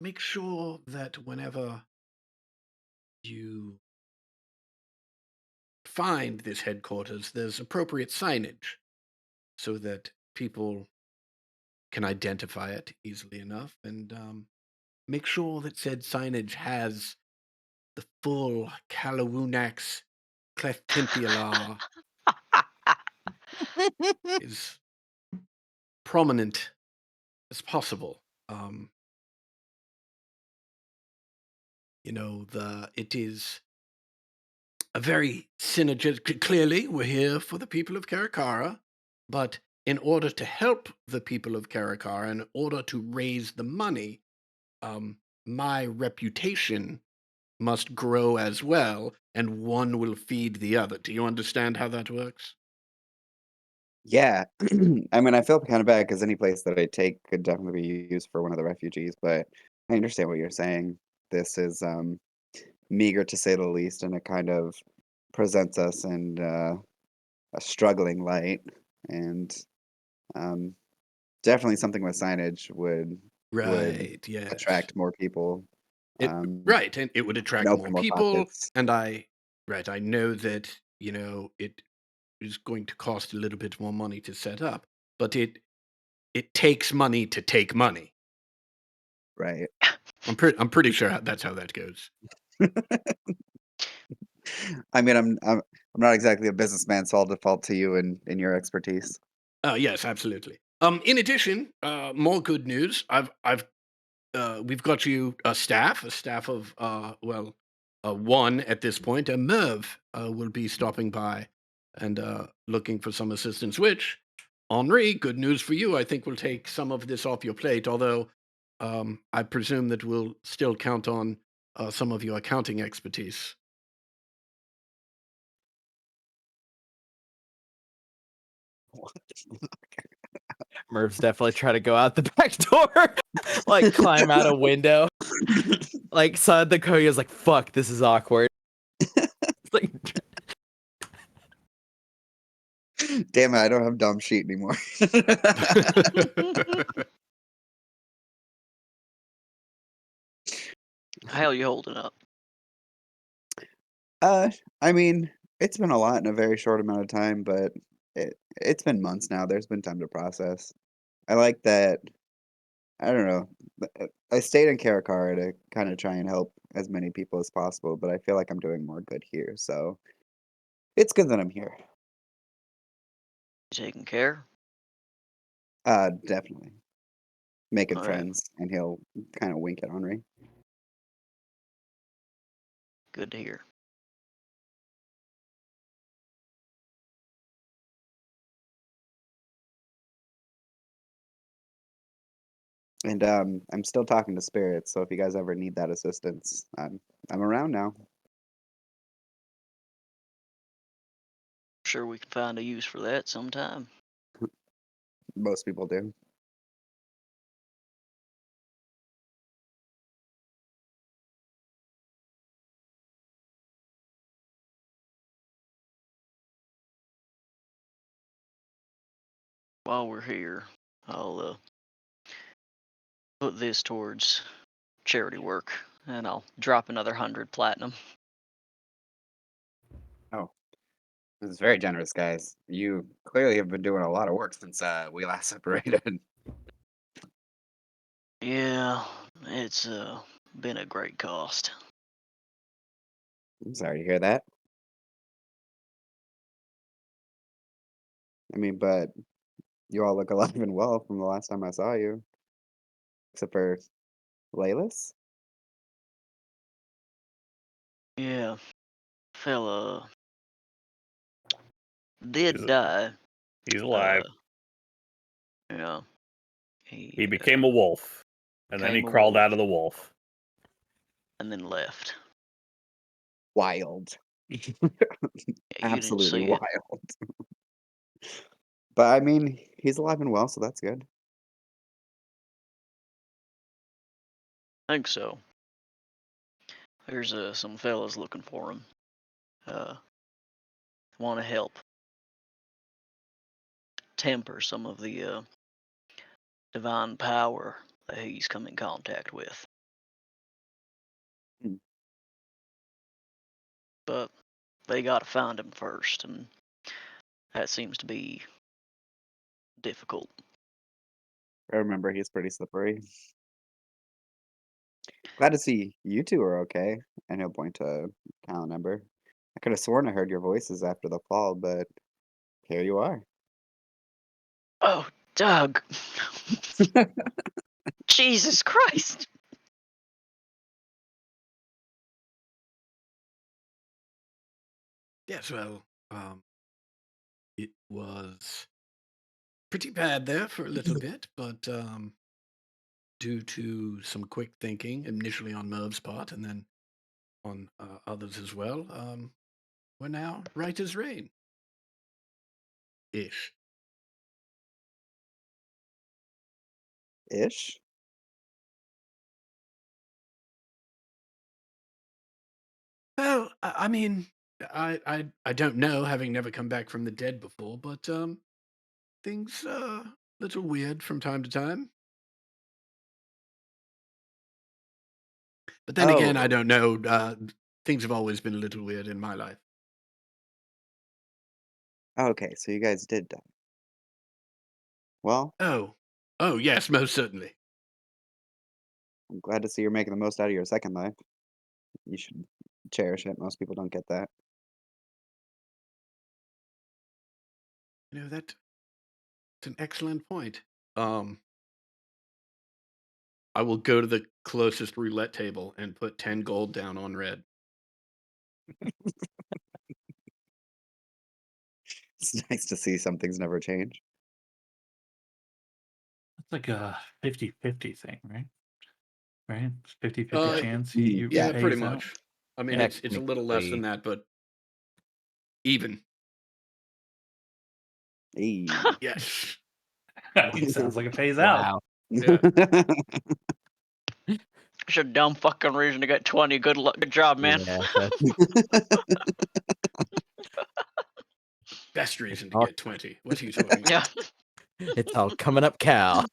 make sure that whenever you find this headquarters, there's appropriate signage so that people can identify it easily enough. And make sure that said signage has the full Kalawunax Cleftimpialar is prominent as possible. It is a very synergistic. Clearly, we're here for the people of Karakara, but in order to help the people of Karakara, in order to raise the money, my reputation must grow as well, and one will feed the other. Do you understand how that works? Yeah, I mean, I feel kind of bad because any place that I take could definitely be used for one of the refugees, but I understand what you're saying. This is meager to say the least, and it kind of presents us in a struggling light, and um, definitely something with signage would Right, yes. attract more people, Right, and it would and attract more open more people, pockets. and I know that, it is going to cost a little bit more money to set up, but it takes money to take money. Right. I'm pretty sure that's how that goes. I mean, I'm not exactly a businessman, so I'll default to you and your expertise. Yes, absolutely. In addition, more good news. We've got you a staff of one at this point. Merv will be stopping by and looking for some assistance. Which, Henri, good news for you. I think will take some of this off your plate. Although I presume that we'll still count on some of your accounting expertise. Merv's definitely trying to go out the back door, like climb out a window. Like Side the Koya's like, fuck, this is awkward. It's like Damn it, I don't have dumb sheet anymore. How you holding up? I mean, it's been a lot in a very short amount of time, but it's been months now. There's been time to process. I like that. I don't know. I stayed in Karakara to kind of try and help as many people as possible, but I feel like I'm doing more good here. So it's good that I'm here. You taking care? Definitely making All right. friends, and he'll kind of wink at Henri. Good to hear. And I'm still talking to spirits, so if you guys ever need that assistance, I'm around now. Sure, we can find a use for that sometime. Most people do. While we're here, I'll put this towards charity work, and I'll drop another 100 platinum. Oh, this is very generous, guys. You clearly have been doing a lot of work since we last separated. Yeah, it's been a great cost. I'm sorry to hear that. I mean, but you all look alive and well from the last time I saw you. Except for Laylis? Yeah, fella did He's, die. he's alive. Yeah, He became a wolf, and then he became a crawled wolf. out of the wolf. And then left. Wild. Yeah, you Absolutely didn't see it. wild. But I mean, he's alive and well, so that's good. I think so. There's some fellas looking for him. Want to help temper some of the divine power that he's come in contact with. Hmm. But they got to find him first, and that seems to be difficult. I remember he's pretty slippery. Glad to see you two are okay. And he'll point to Cal and Ember. I could have sworn I heard your voices after the fall, but here you are. Oh, Doug! Jesus Christ! Yes, well, it was pretty bad there for a little bit, but due to some quick thinking, initially on Merv's part and then on others as well, we're now right as rain. Ish. Ish? Well, I mean, I don't know, having never come back from the dead before, but things little weird from time to time. But then again, I Oh, don't know. Things have always been a little weird in my life. okay, so you guys did die. Well, Oh, yes, most certainly. I'm glad to see you're making the most out of your second life. You should cherish it. Most people don't get that. You know, that's an excellent point. I will go to the closest roulette table and put 10 gold down on red. It's nice to see some things never change. It's like a 50-50 thing, right? Right? 50-50 Uh, chance he yeah, Yeah, pretty pays out. much. I mean, Yeah, it's a little less than that, but even. Hey. Yes. It sounds like it pays out. Wow. Yeah. It's a dumb fucking reason to get 20. Good luck. Good job, man. Yeah, that's Best reason to all- get 20. What are you talking about? Yeah. it's all coming up, Cal.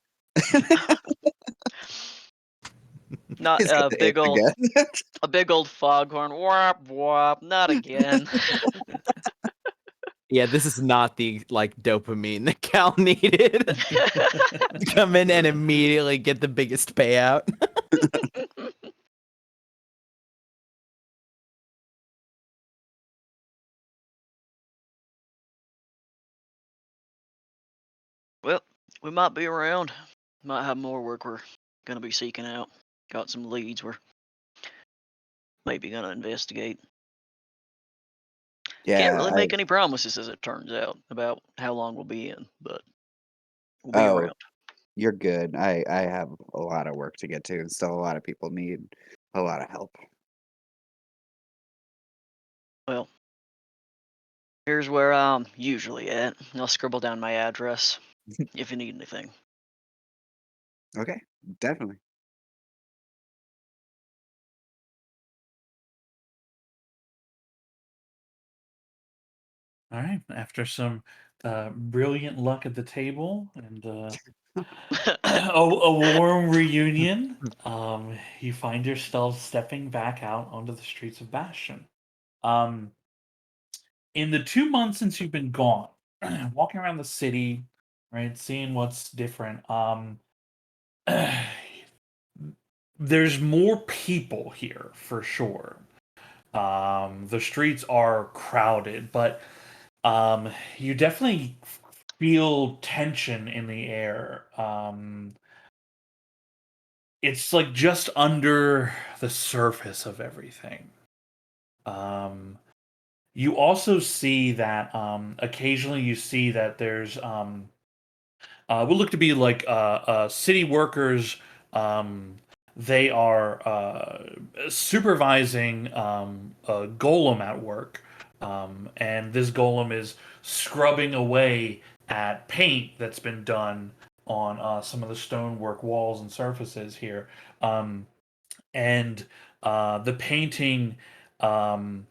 Not He's got a the big itch old again. a big old foghorn. Whop whop. Not again. Yeah, this is not the like dopamine that Cal needed. Come in and immediately get the biggest payout. Well, we might be around. Might have more work we're gonna be seeking out. Got some leads we're maybe gonna investigate. Can't Yeah, really make any promises as it turns out about how long we'll be in, but we'll be oh, around. You're good. I have a lot of work to get to, and still a lot of people need a lot of help. Well, here's where I'm usually at. I'll scribble down my address if you need anything. Okay, definitely. All right. After some brilliant luck at the table and a warm reunion, you find yourself stepping back out onto the streets of Bastion. Um, in the 2 months since you've been gone, walking around the city, right, seeing what's different. There's more people here for sure. The streets are crowded, but you definitely feel tension in the air. It's like just under the surface of everything. Um, you also see that occasionally you see that there's would look to be like city workers. Um, they are supervising a golem at work, and this golem is scrubbing away at paint that's been done on some of the stonework walls and surfaces here. Um, and the painting. Um,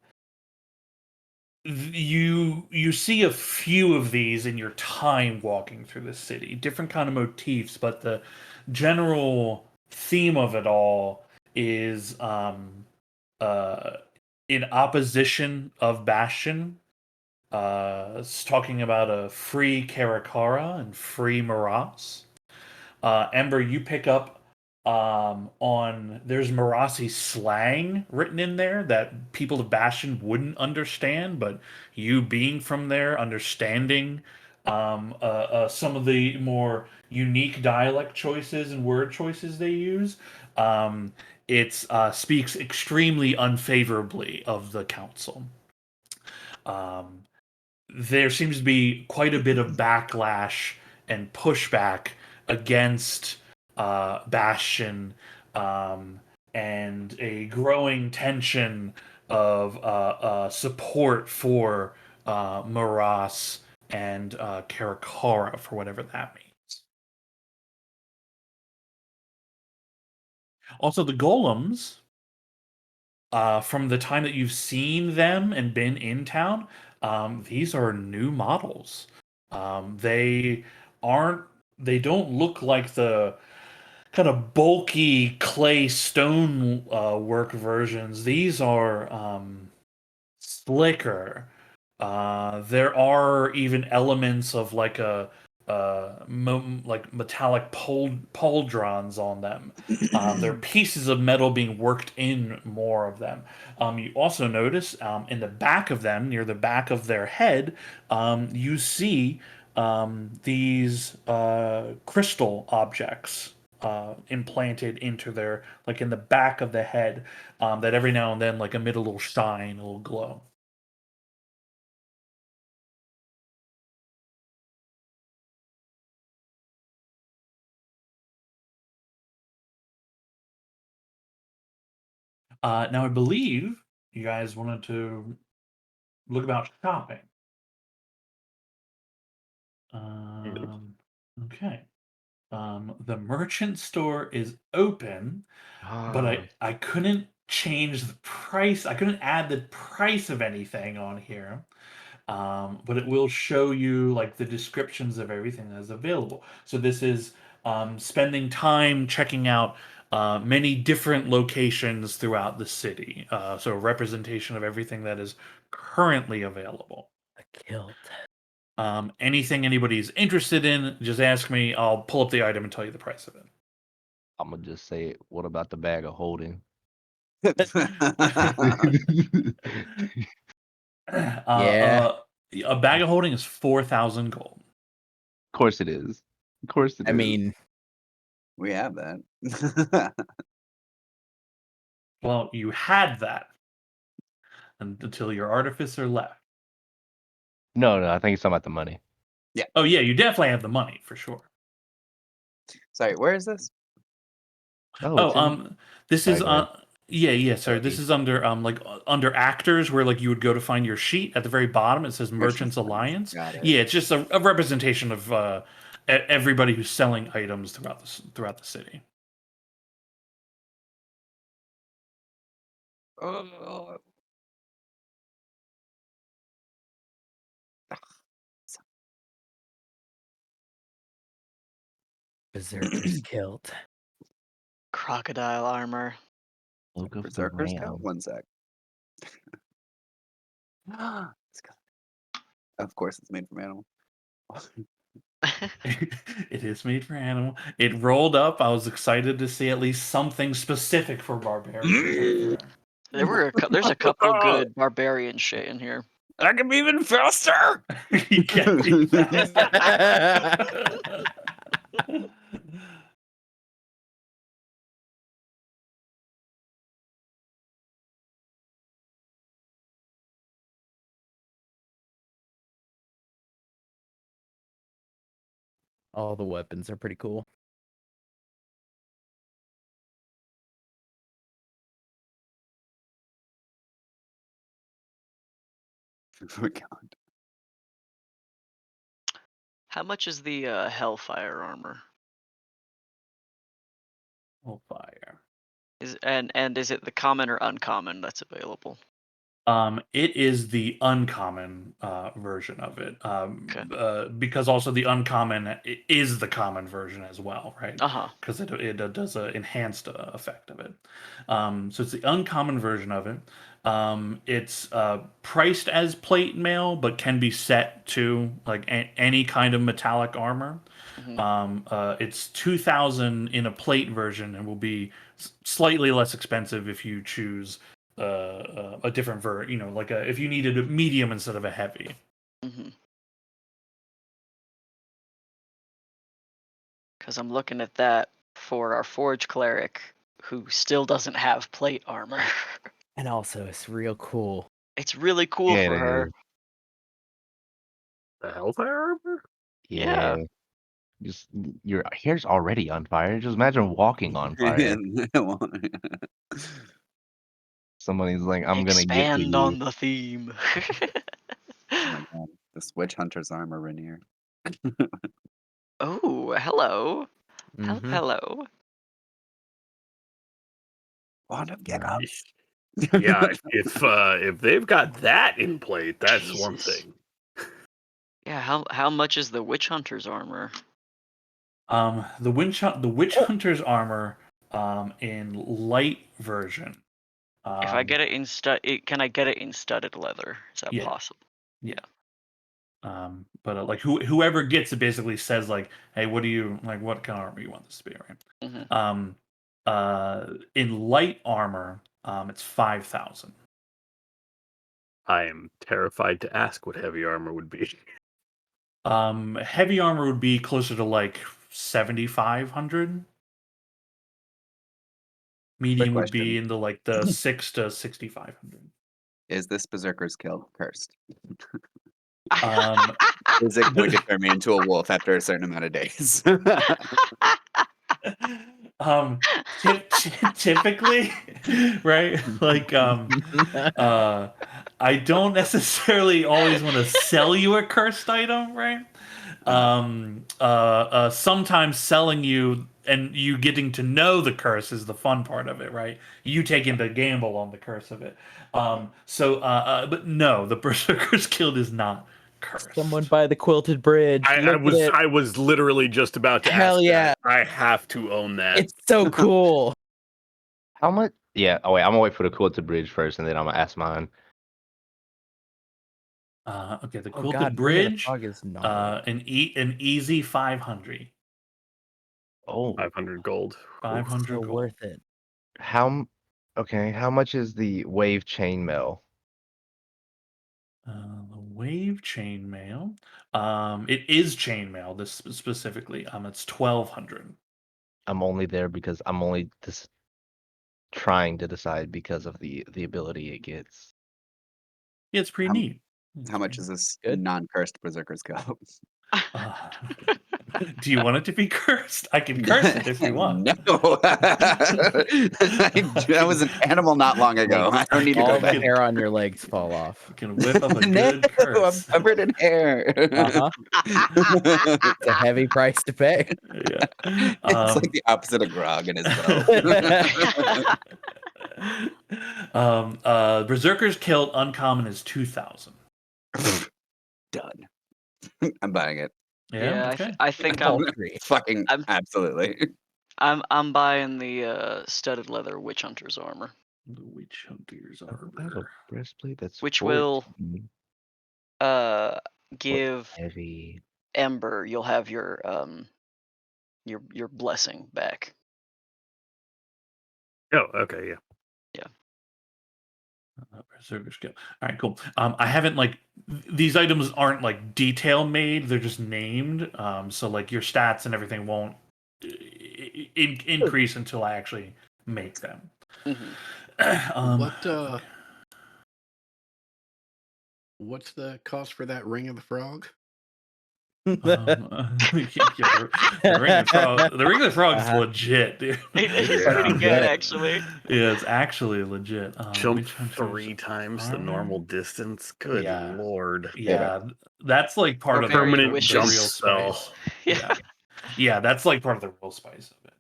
you see a few of these in your time walking through the city, different kind of motifs, but the general theme of it all is uh in opposition of Bastion. It's talking about a free Karakara and free Maras. Ember, you pick up on there's Marasi slang written in there that people of Bastion wouldn't understand, but you being from there, understanding some of the more unique dialect choices and word choices they use. It speaks extremely unfavorably of the council. Um, there seems to be quite a bit of backlash and pushback against Bastion, um, and a growing tension of support for Maras and Karakara for whatever that means. Also, the golems, from the time that you've seen them and been in town, these are new models. They aren't. They don't look like the kind of bulky clay stone work versions. These are slicker. There are even elements of like a like metallic pauldrons on them. There are pieces of metal being worked in more of them. You also notice in the back of them, near the back of their head, you see these crystal objects implanted into their, like in the back of the head, that every now and then like emit a little shine, a little glow. Now, I believe you guys wanted to look about shopping. Okay. The merchant store is open, but I couldn't change the price. I couldn't add the price of anything on here. But it will show you like the descriptions of everything that is available. So this is spending time checking out many different locations throughout the city. So a representation of everything that is currently available. A kilt. Anything anybody's interested in, just ask me. I'll pull up the item and tell you the price of it. I'm gonna just say it. What about the bag of holding? Yeah. A bag of holding is 4,000 gold. Of course it is. Of course it is. I mean, We have that. Well, you had that until your artificer left. no, I think it's talking about the money. Oh yeah, you definitely have the money for sure. Sorry, where is this? Oh, Oh, it's in this is diagram. yeah. Sorry, this Sorry. is under under actors, where like you would go to find your sheet at the very bottom. It says Merchants Alliance. Got it. Yeah, it's just a representation of everybody who's selling items throughout the city. Oh. Berserkers killed. Crocodile armor. Look of the Berserker's Cut? Ram. One sec. It's got- Of course, it's made from animal. It is made for animal. It rolled up. I was excited to see at least something specific for barbarians. There's a couple good barbarian shit in here. I can be even faster. You can't be fast. All the weapons are pretty cool. Oh my God. How much is the Hellfire armor? Oh, fire. Is it the common or uncommon that's available? It is the uncommon version of it. Okay. Because also the uncommon is the common version as well, right? Uh-huh. Because it does an enhanced effect of it. So it's the uncommon version of it. It's priced as plate mail, but can be set to like any kind of metallic armor. Mhm. It's 2,000 in a plate version, and will be slightly less expensive if you choose a different like if you needed a medium instead of a heavy. Because I'm looking at that for our Forge Cleric, who still doesn't have plate armor. And also, it's real cool. It's really cool Yeah, for it her. is. The Hellfire armor? Yeah. Just your hair's already on fire. Just imagine walking on fire. Somebody's like, I'm gonna get to Expand you. on the theme. Oh my God. This witch hunter's armor, Rainier. Oh, hello. Mhm. Hello. Wand of Yeah. Gecko. Yeah, if they've got that in plate, that's one Jesus. thing. Yeah, how much is the Witch Hunter's armor? The witch hunter's armor in light version. If I get it in can I get it in studded leather? Is that Yeah. possible? Yeah. But like whoever gets it basically says like, hey, what kind of armor you want this to be, right? Mhm. In light armor, it's 5,000. I am terrified to ask what heavy armor would be. Heavy armor would be closer to like 7,500. Medium would be question. in the 6 to 6,500. Is this Berserker's Kill cursed? Um, Is it going to turn me into a wolf after a certain amount of days? Typically, right? Like, I don't necessarily always want to sell you a cursed item, right? Sometimes selling you and you getting to know the curse is the fun part of it, right? You taking the gamble on the curse of it. But no, the Berserker's Guild is not cursed. Someone by the quilted bridge. Look at it. I was literally just about to Hell ask yeah. that. I have to own that. It's so cool. How much? Yeah. Oh wait, I'm gonna wait for the quilted bridge first, and then I'm gonna ask mine. Okay, the Oh Quilted God, Bring of the Bridge, Frog is gnarly. an easy 500. Oh, 500 gold. 500 So gold. worth it. Okay, how much is the wave chainmail? The Wave chainmail. It is chainmail. This specifically. It's 1,200. I'm only there because I'm only just trying to decide because of the ability it gets. Yeah, it's pretty How- neat. How much is this Good. non-cursed Berserker's Kill? Uh, Do you want it to be cursed? I can curse it if you want. No. I was an animal not long ago. I don't need to All go the back. hair on your legs fall off. You can whip up a No, good I'm curse. covered in hair. Uh-huh. It's a heavy price to pay. Yeah. It's like the opposite of Grog and his bow. Berserker's Kilt uncommon is 2,000. Done. I'm buying it. Yeah. I, Okay. I think All I'm three. Fucking I'm- absolutely. I'm buying the studded leather witch hunter's armor, The Witch Hunter's I have a Armor. breastplate that's which will 14, give heavy. Ember. You'll have your blessing back. Oh, okay, yeah. Berserker's Kilt. All right, cool. I haven't these items aren't like detail made; they're just named. So like your stats and everything won't increase until I actually make them. Mhm. What's the cost for that Ring of the Frog? Yeah, the Ring of the Frog is legit, dude. It's Yeah. pretty good, actually. Yeah, it's actually legit. Jump Witch Hunter's 3 times the Armor? normal distance. Good Yeah. lord. Yeah, that's like part Or of very the Permanent wishes. jump real spell. spice. Yeah. Yeah, that's like part of the real spice of it.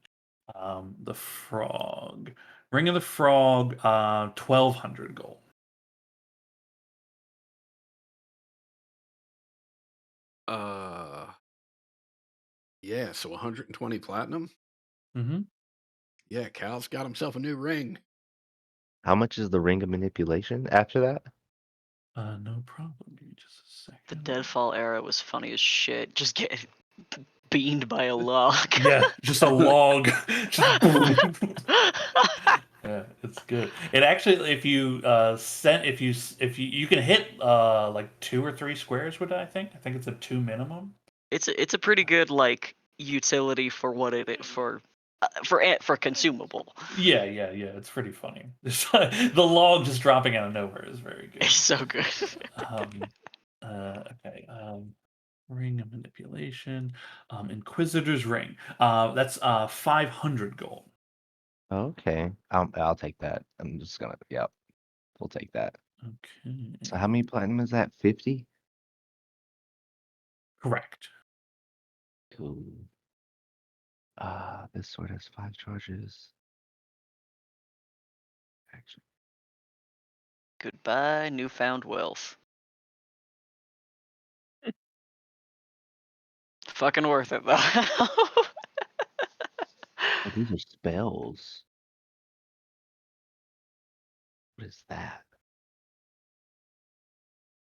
The frog, Ring of the Frog, 1,200 gold. Yeah, so 120 platinum. Mm-hmm. Yeah, Cal's got himself a new ring. How much is the ring of manipulation after that? No problem. Give me just a second. The Deadfall era was funny as shit. Just getting beamed by a log. Yeah, just a log. Just boom. Yeah, it's good. It actually, if you you can hit like 2 or 3 squares with it. I think it's a 2 minimum. It's a pretty good utility for what it for consumable. Yeah. It's pretty funny. The log just dropping out of nowhere is very good. It's so good. Okay. Ring of manipulation. Inquisitor's ring. That's 500 gold. Okay, I'll take that. I'm just gonna. Yep, we'll take that. Okay. So how many platinum is that? 50. Correct. Cool. This sword has 5 charges. Action. Goodbye, newfound wealth. Fucking worth it though. Oh, these are spells. What is that?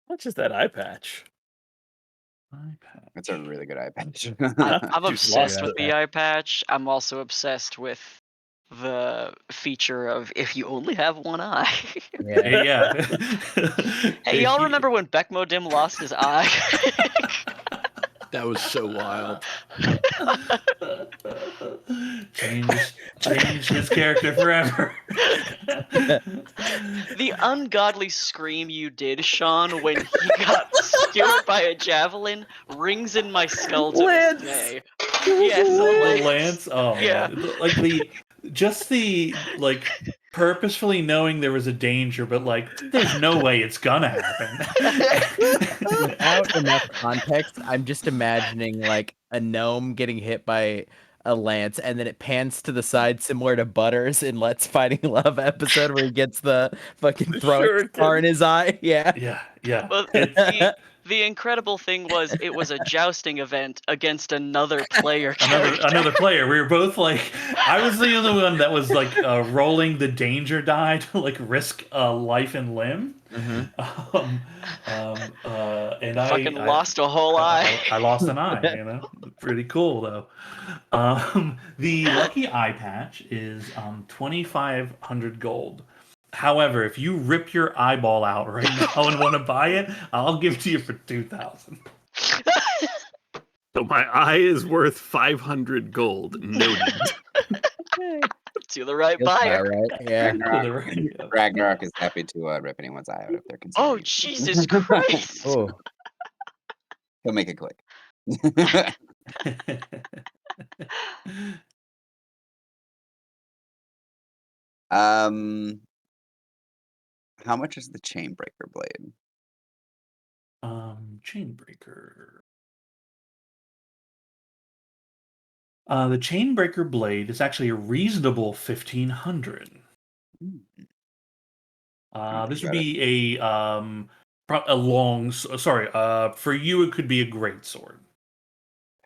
How much is that eye patch? iPad. It's a really good eye patch. I'm Dude, obsessed lost with it. the eye patch. I'm also obsessed with the feature of if you only have one eye. Yeah. Yeah. Hey, y'all remember when Beckmodim lost his eye? That was so wild. Change his character forever. The ungodly scream you did, Sean, when he got skewered by a javelin rings in my skull to Lance! this day. Yes, The Lance. lance. Oh Yeah. man. Like the purposefully knowing there was a danger, but there's no way it's gonna happen. Without enough context, I'm just imagining a gnome getting hit by a lance, and then it pans to the side, similar to Butters in Let's Fighting Love episode, where he gets the fucking throwing star in his eye. Yeah. Yeah. Well, the incredible thing was it was a jousting event against another player. Another player. We were both I was the only one that was rolling the danger die to risk life and limb. Mm-hmm. And Fucking I lost a whole eye. I lost an eye. Pretty cool though. The lucky eye patch is 2,500 gold. However, if you rip your eyeball out right now and want to buy it, I'll give it to you for 2,000. So my eye is worth 500 gold. Noted. To the right Feels about buyer. right. Yeah. Ragnarok is happy to rip anyone's eye out if they're Oh, considering. Jesus Christ. Oh. He'll make it quick. Um, how much is the Chainbreaker blade? Chainbreaker. The Chainbreaker blade is actually a reasonable 1,500. Hmm, This would got it. be a long. Sorry. For you, it could be a great sword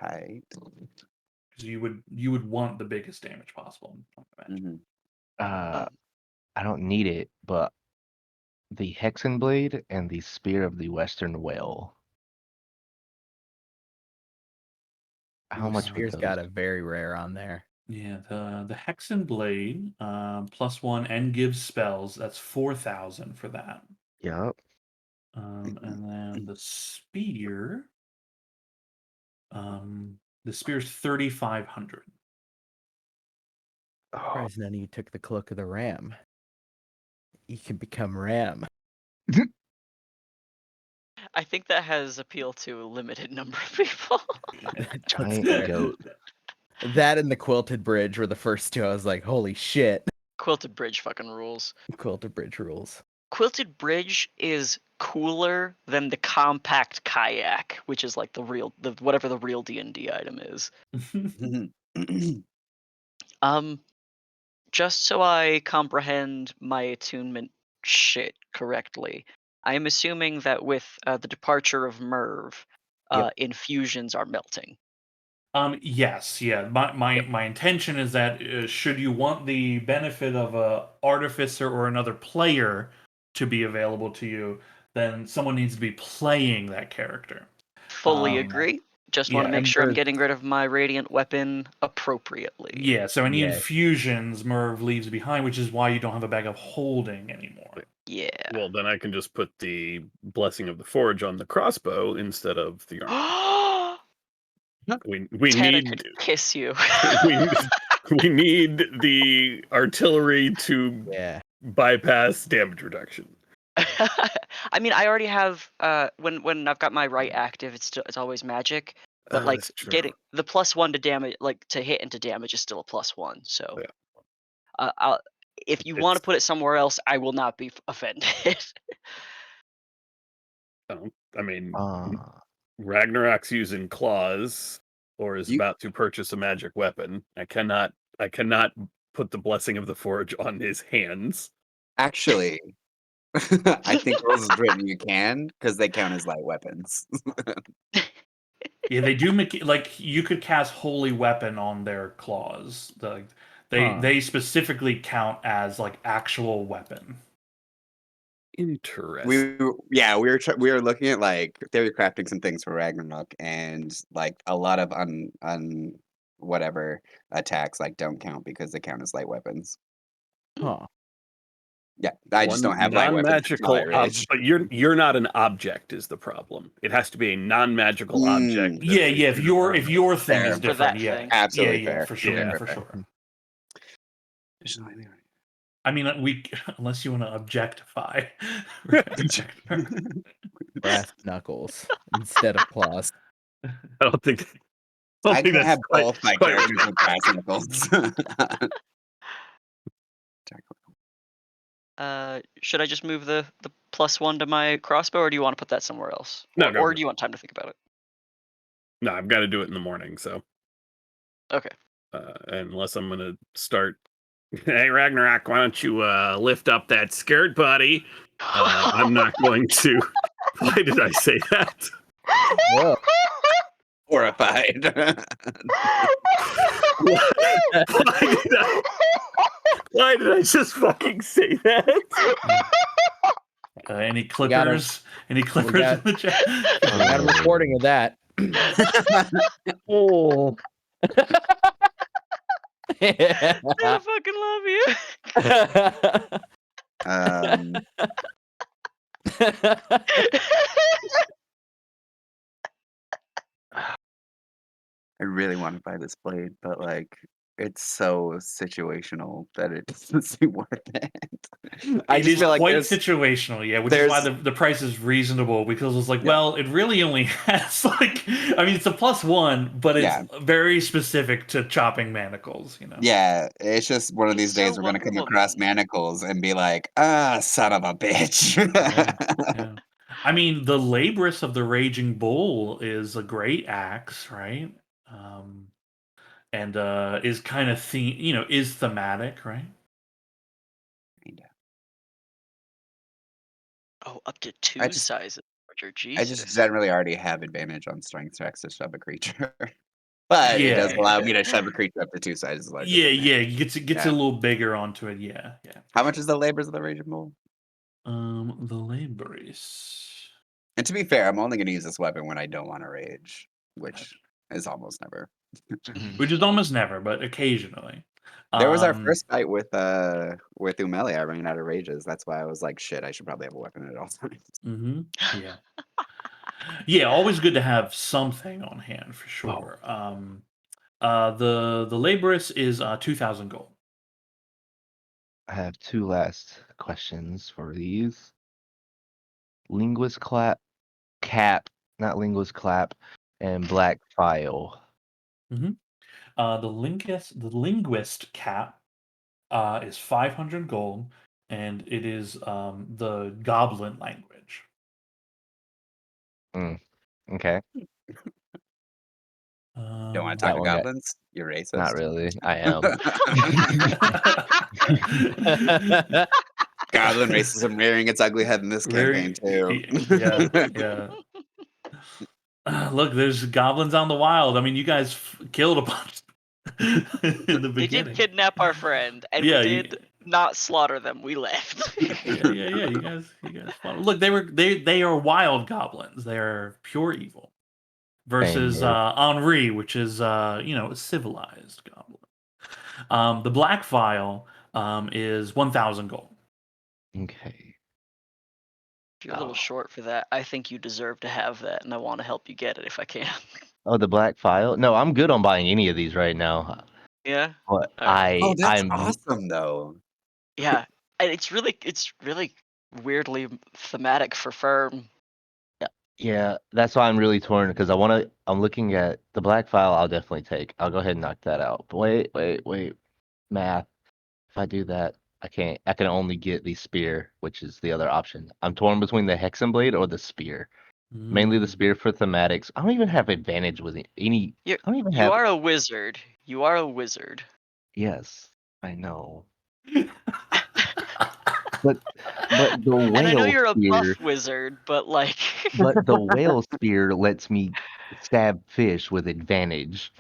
Tight. because you would want the biggest damage possible. I imagine. Uh, Um, I don't need it, but the Hexen Blade and the Spear of the Western Whale. How Ooh, much would Spear's those? got a very rare on there. Yeah, the Hexen blade, +1 and gives spells. That's 4,000 for that. Yup. And then the spear. The spear's 3,500. Oh, Surprised none of you took the Cloak of the Ram. You can become Ram. I think that has appeal to a limited number of people. That's giant fair. goat. That and the Quilted Bridge were the first two. I was like, holy shit. Quilted Bridge fucking rules. Quilted Bridge rules. Quilted Bridge is cooler than the compact kayak, which is like whatever the real D&D item is. Just so I comprehend my attunement shit correctly, I am assuming that with the departure of Merv, Yep. infusions are melting. Yes, yeah. My intention is that should you want the benefit of a artificer or another player to be available to you, then someone needs to be playing that character. Fully agree. Just want to yeah, make sure I'm Merv- getting rid of my radiant weapon appropriately. Yeah, so any Yeah. infusions Merv leaves behind, which is why you don't have a bag of holding anymore. Yeah. Well, then I can just put the Blessing of the Forge on the crossbow instead of the armor. We Tanner need could kiss you. we we need the artillery to Yeah. bypass damage reduction. I mean, I already have when I've got my right active, it's always magic. But like That's true. getting the +1 to damage, like to hit and to damage, is still a +1. So, if you want to It's- put it somewhere else, I will not be offended. I mean, Ah. Ragnarok's using claws or is You- about to purchase a magic weapon. I cannot put the Blessing of the Forge on his hands. Actually, I think rules is written you can because they count as light weapons. Yeah, they do make like you could cast Holy Weapon on their claws. They specifically count as like actual weapon. Interesting. we were looking at like theory crafting some things for Ragnarok, and like a lot of whatever attacks like don't count because they count as light weapons. Huh. Yeah, I just don't have light weapons. It's not non-magical light rage. but you're not an object is the problem. It has to be a non-magical object. that Yeah, is yeah. If your thing Fair. is For different, that yeah, thing. Absolutely yeah, fair. for sure, Yeah. for sure. I mean, we unless you want to objectify. Brass knuckles instead of claws. I don't think I can that's have quite- both my quite characters with brass knuckles. Should I just move the +1 to my crossbow, or do you want to put that somewhere else? No, or, go or for do you want time to think about it? No, I've got to do it in the morning, so Okay. unless I'm gonna start. Hey Ragnarok, why don't you lift up that skirt, buddy? I'm not going to. Why did I say that? Whoa. Horrified. Why did I just fucking say that? Any clippers? Any clippers got- in the chat? I got a recording of that. Oh. I fucking love you. I really want to buy this blade, but like it's so situational that it doesn't seem worth it. I It just is feel like quite there's situational, yeah, which is why there's the price is reasonable because it's like, yeah. well, it really only has like, I mean, it's a +1, but it's Yeah. very specific to chopping manacles, you know. Yeah, it's just one of It's these days so we're gonna Wonder come across Woman. manacles and be like, "Ah, son of a bitch." Yeah, yeah. I mean, the Labrys of the Raging Bull is a great axe, right? Um, and is kind of is thematic, right? Oh, up to I 2 just sizes larger. I just Jesus. generally already have advantage on strength checks to shove a creature. But it does Yeah, allow me to shove a creature up to 2 sizes larger yeah, than it. yeah. Gets a Yeah. little bigger onto it. Yeah, yeah, for How much sure. is the labors of the Raging Bull? The Labrys. And to be fair, I'm only gonna use this weapon when I don't wanna rage, Uh, which is almost never. which is almost never, but occasionally. There was our Um, first fight with Umeli, I ran out of rages, that's why I was like, "Shit, I should probably have a weapon at all times." yeah, yeah. Always good to have something on hand for Oh, sure. The Labrys is 2,000 gold. I have two last questions for these. Linguist clap, cap, not linguist clap, and black file. The linguist cap is 500 gold, and it is the Goblin language. Okay, Don't wanna Um, talk that to one got goblins? You're not racist? really. I am. Goblin racism rearing its ugly head in this campaign too. yeah, yeah. Look, there's goblins on the wild. I mean, you guys killed a bunch in the They did beginning. kidnap our friend, and we Yeah, did not slaughter them. We left. yeah. You guys fought. Look, they are wild goblins. They are pure evil. Same Versus here. Henri, which is a civilized goblin. The black vial is 1,000 gold. Okay. You're a little Oh. short for that. I think you deserve to have that, and I want to help you get it if I can. Oh, the black file? No, I'm good on buying any of these right now. Yeah. But All right. Oh, that's I'm awesome though. Yeah. And it's really weirdly thematic for Firm. yeah, that's why I'm really torn because I'm looking at the black file I'll definitely take. I'll go ahead and knock that out. But wait. Math. If I do that, I can only get the spear, which is the other option. I'm torn between the Hexenblade or the spear. Mainly the Mm. spear for thematics. I don't even have advantage with any You I don't even you have are a wizard. You are a wizard. yes, I know. But the And I know whale you're a spear buff wizard, but like but the whale spear lets me stab fish with advantage.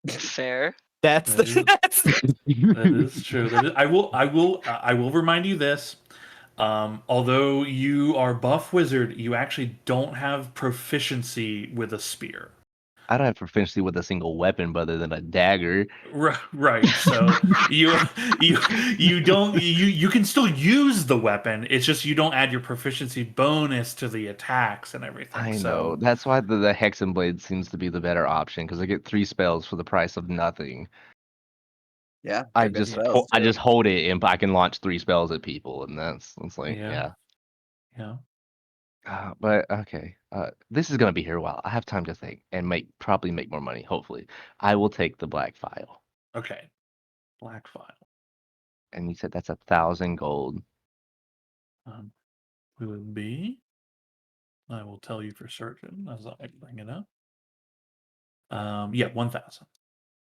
fair. That's That is that's that is true. I will remind you this. Although you are buff wizard, you actually don't have proficiency with a spear. I don't have proficiency with a single weapon other than a dagger. Right. So you you you can still use the weapon. It's just you don't add your proficiency bonus to the attacks and everything. I know. So That's why the Hexenblade seems to be the better option because I get 3 spells for the price of nothing. Yeah, I they're good just yeah, spells I too. just hold it and I can launch 3 spells at people and that's like yeah, yeah. yeah. But okay. This is gonna be here a while. I have time to think and probably make more money. Hopefully, I will take the black file. Okay. Black file. And you said that's 1,000 gold. Um, will it be? I will tell you for certain as I bring it up. Yeah, 1,000.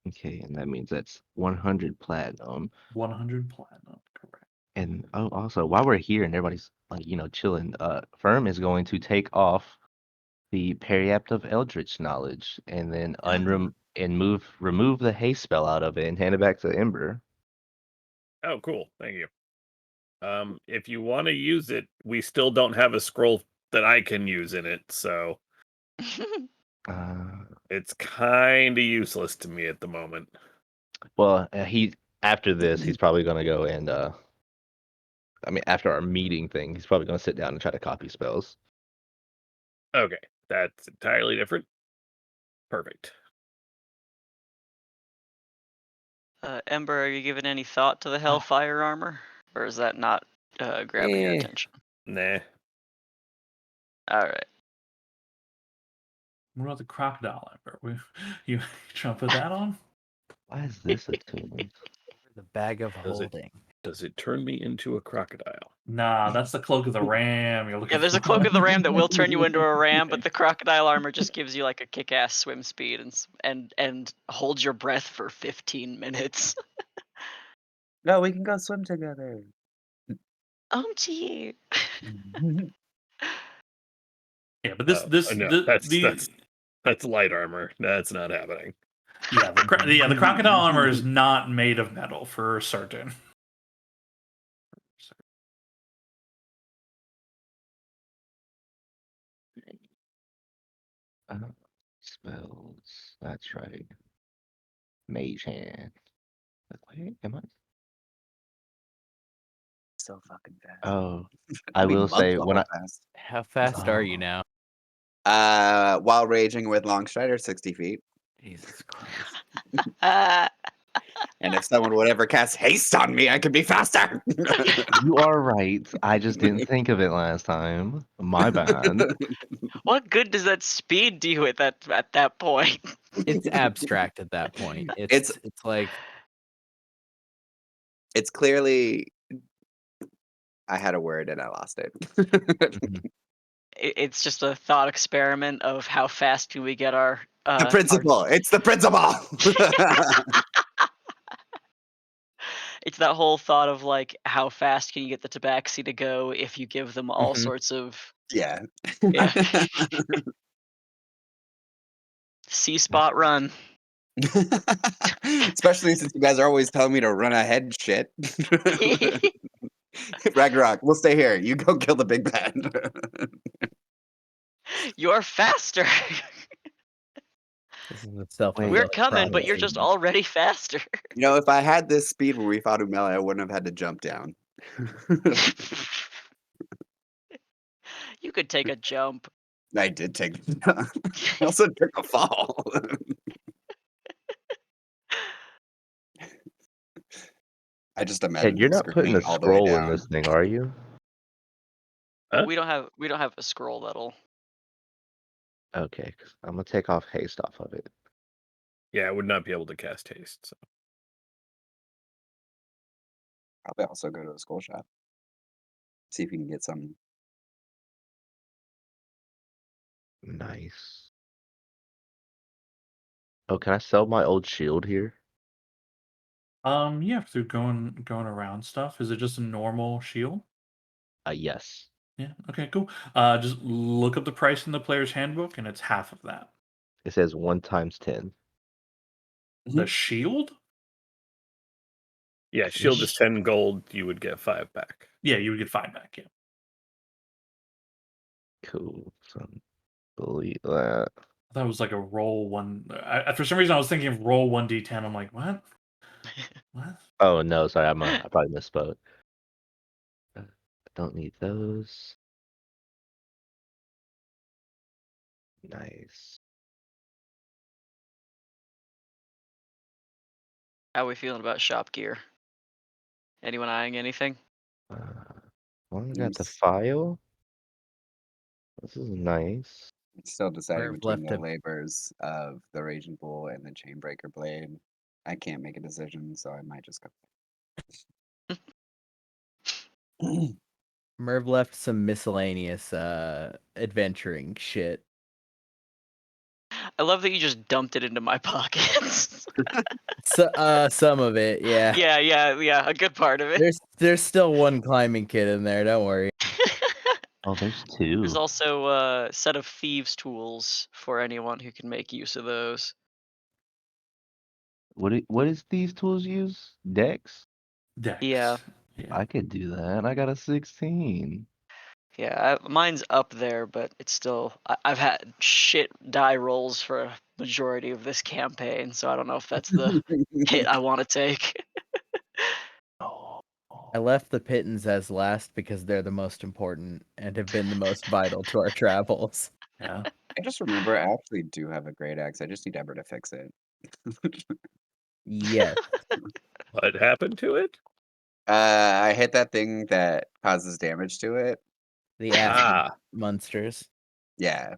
Okay, and that means that's 100 platinum. 100 platinum. Correct. And oh, also while we're here and everybody's like chilling, Firm is going to take off the Periapt of Eldritch knowledge and then remove the haste spell out of it and hand it back to Ember. Oh, cool. Thank you. If you want to use it, we still don't have a scroll that I can use in it, so Uh, it's kind of useless to me at the moment. well, after this, he's probably gonna go and I mean, after our meeting thing, he's probably gonna sit down and try to copy spells. Okay, that's entirely different. Perfect. Ember, are you giving any thought to the Hellfire armor, or is that not grabbing your Eh. attention? Nah. All right. What about the crocodile ember? You trying to put that on? Why is this attuned? The bag of Does it- holding. Does it turn me into a crocodile? Nah, that's the cloak of the ram. You're looking Yeah, there's a for. cloak of the ram that will turn you into a ram, but the crocodile armor just gives you like a kick-ass swim speed and holds your breath for 15 minutes. No, we can go swim together. To you. Yeah, but this Oh, this no, the that's light armor. That's not happening. yeah the crocodile armor is not made of metal for certain. Spells. That's right. Mage hand. Wait, am I? So fucking fast. Oh, I We will mug say the when whole I fast. How fast are you now? While raging with Longstrider, 60 feet. Jesus Christ. And if someone would ever cast haste on me, I could be faster. you are right. I just didn't think of it last time. My bad. What good does that speed do you at that point? It's abstract at that point. It's- It's like It's clearly. I had a word and I lost it. It's just a thought experiment of how fast can we get our The principle. It's the principle. It's that whole thought of like how fast can you get the tabaxi to go if you give them all Mhm. sorts of Yeah. Yeah. C-spot run. Especially since you guys are always telling me to run ahead shit. Ragnarok, we'll stay here. You go kill the big bad. You're faster. this is a self-fulfilling We're coming, but you're prophecy. just already faster. You know, if I had this speed when we fought Umela, I wouldn't have had to jump down. You could take a jump. I did take. I also took a fall. I just imagine. Hey, you're him not putting a screaming all the way scroll in down. this thing, are you? Huh? We don't have a scroll that'll. Okay, 'cause I'm gonna take off haste off of it. Yeah, I would not be able to cast haste. So. Probably also go to a skull shop. See if we can get some. Nice. Oh, can I sell my old shield here? Yeah, through going around stuff. Is it just a normal shield? Yes. Yeah. Okay. Cool. Just look up the price in the player's handbook, and it's half of that. It says 1 times 10. The shield? Yeah, shield is 10 gold. You would get 5 back. Yeah, you would get 5 back. Yeah. Cool. So delete that. I thought it was like a roll one. For some reason, I was thinking of roll 1d10. I'm like, what? What? Oh no, sorry, I probably misspoke. I don't need those. Nice. How are we feeling about shop gear? Anyone eyeing anything? Well, I got the Seems- file. This is nice. Still deciding Merv between left the a- labors of the Raging Bull and the Chainbreaker Blade. I can't make a decision, so I might just go. Merv left some miscellaneous adventuring shit. I love that you just dumped it into my pockets. So, some of it, yeah. yeah, a good part of it. There's still one climbing kit in there. Don't worry. Oh, there's 2. There's also a set of thieves' tools for anyone who can make use of those. What is these tools use? Dex? Dex. Yeah. I could do that. I got a 16. Yeah, mine's up there, but it's still. I've had shit die rolls for a majority of this campaign, so I don't know if that's the hit I want to take. Oh. I left the pittons as last because they're the most important and have been the most vital to our travels. Yeah. I just remember I actually do have a great axe. I just need Ember to fix it. Yes. What happened to it? I hit that thing that causes damage to it. The acid Ah, monsters. Yeah,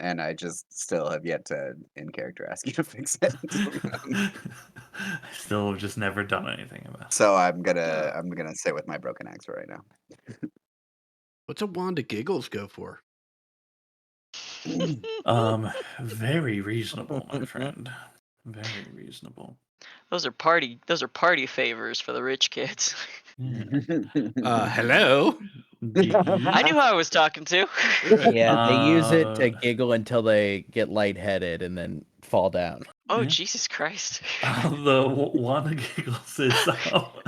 and I just still have yet to in character ask you to fix it. I still have just never done anything about it. So I'm gonna sit with my broken axe for right now. What's a wand of giggles go for? Very reasonable, my friend. Very reasonable. Those are party favors for the rich kids. Yeah. Hello. I knew who I was talking to. Yeah, they use it to Uh, giggle until they get lightheaded and then fall down. Oh, Yeah. Jesus Christ. The Wanda Giggles is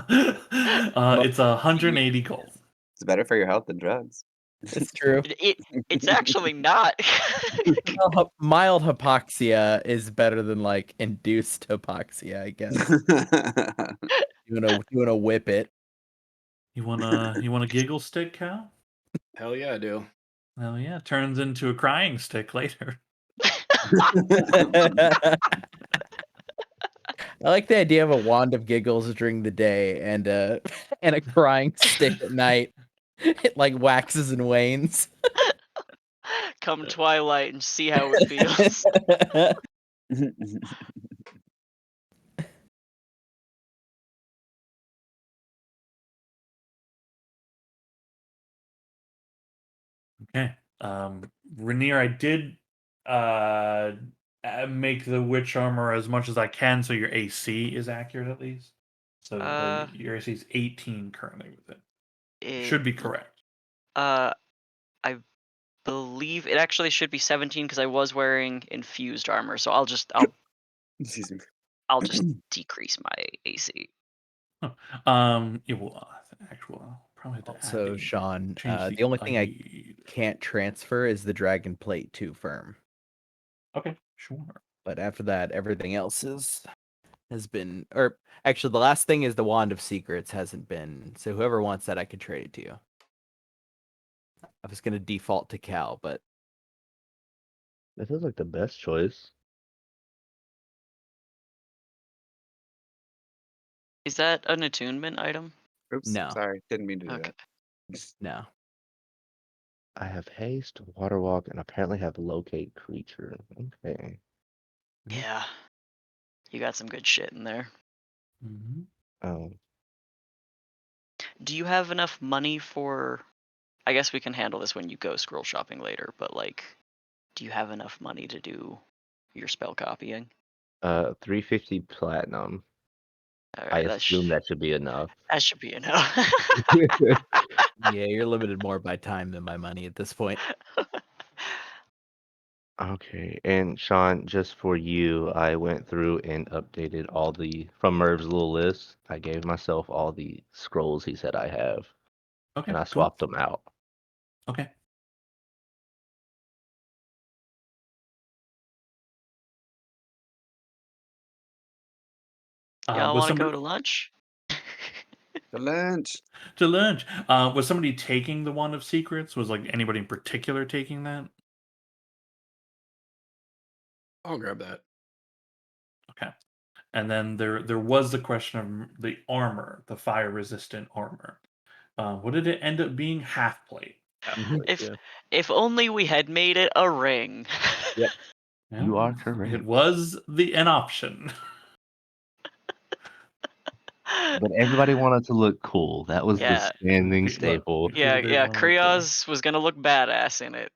it's 180 gold. It's better for your health than drugs. It's true. It's actually not. Mild hypoxia is better than like induced hypoxia, I guess. You wanna whip it. You wanna giggle stick, Cal? Hell yeah, I do. Hell yeah, turns into a crying stick later. I like the idea of a wand of giggles during the day and and a crying stick at night. It like waxes and wanes. Come twilight and see how it feels. Okay. Rainier, I did make the witch armor as much as I can so your AC is accurate at least. So your AC is 18 currently with it. Should be correct. I believe it actually should be 17 because I was wearing infused armor, so I'll just Excuse me. decrease my AC. It will actual probably have to add So the- Sean, change the only thing I ID. can't transfer is the Dragon Plate 2 firm. Okay, sure. But after that, everything else has been, or actually the last thing is the Wand of Secrets hasn't been. So whoever wants that, I could trade it to you. I was gonna default to Cal, but That feels like the best choice. Is that an attunement item? Oops. No. Sorry, didn't mean to do Okay. that. no. I have haste, water walk, and apparently have locate creature. Okay. Yeah. You got some good shit in there. Mhm. Oh, Do you have enough money for? I guess we can handle this when you go scroll shopping later, but like, do you have enough money to do your spell copying? 350 platinum. I Alright, assume that should be enough. that should be enough. Yeah, you're limited more by time than by money at this point. Okay, and Sean, just for you, I went through and updated all from Merv's little list. I gave myself all the scrolls he said I have, Okay. and I cool. swapped them out. Okay. Y'all Was want to go somebody to lunch? The lunch. to lunch? Was somebody taking the Wand of Secrets? Was like anybody in particular taking that? I'll grab that. Okay. And then there was the question of the armor, the fire resistant armor. What did it end up being? Half plate. If only we had made it a ring. Yep. Yeah, You are It correct. was an option. But everybody wanted to look cool. That was Yeah. the standing Look- staple. Yeah, They yeah. wanted to- Krios was gonna look badass in it.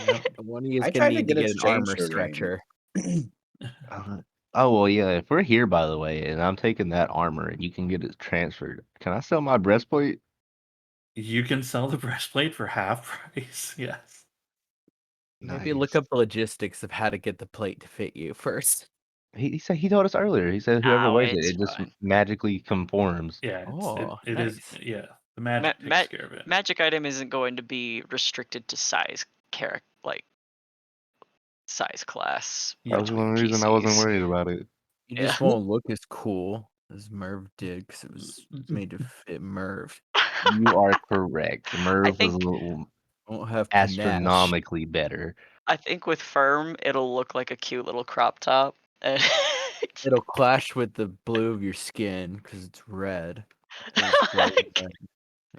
Yep. One of you is I gonna tried to need to get get us an changed armor to ring. stretcher. Oh well, yeah. If we're here, by the way, and I'm taking that armor, and you can get it transferred. Can I sell my breastplate? You can sell the breastplate for half price. Yes. Maybe look Nice. up the logistics of how to get the plate to fit you first. He said he told us earlier. He said whoever Oh, wears it, it's it just fine. magically conforms. Yeah. Oh, it is. nice. Yeah. The magic takes care of it. Magic item isn't going to be restricted to size size class. Yeah. That was one reason I wasn't PCs. worried about it. You Yeah. just won't look as cool as Merv did because it was made to fit Merv. You are correct. Merv was think- a little Won't have panache. astronomically better. I think with firm, it'll look like a cute little crop top. And It'll clash with the blue of your skin because it's red. It's bright red.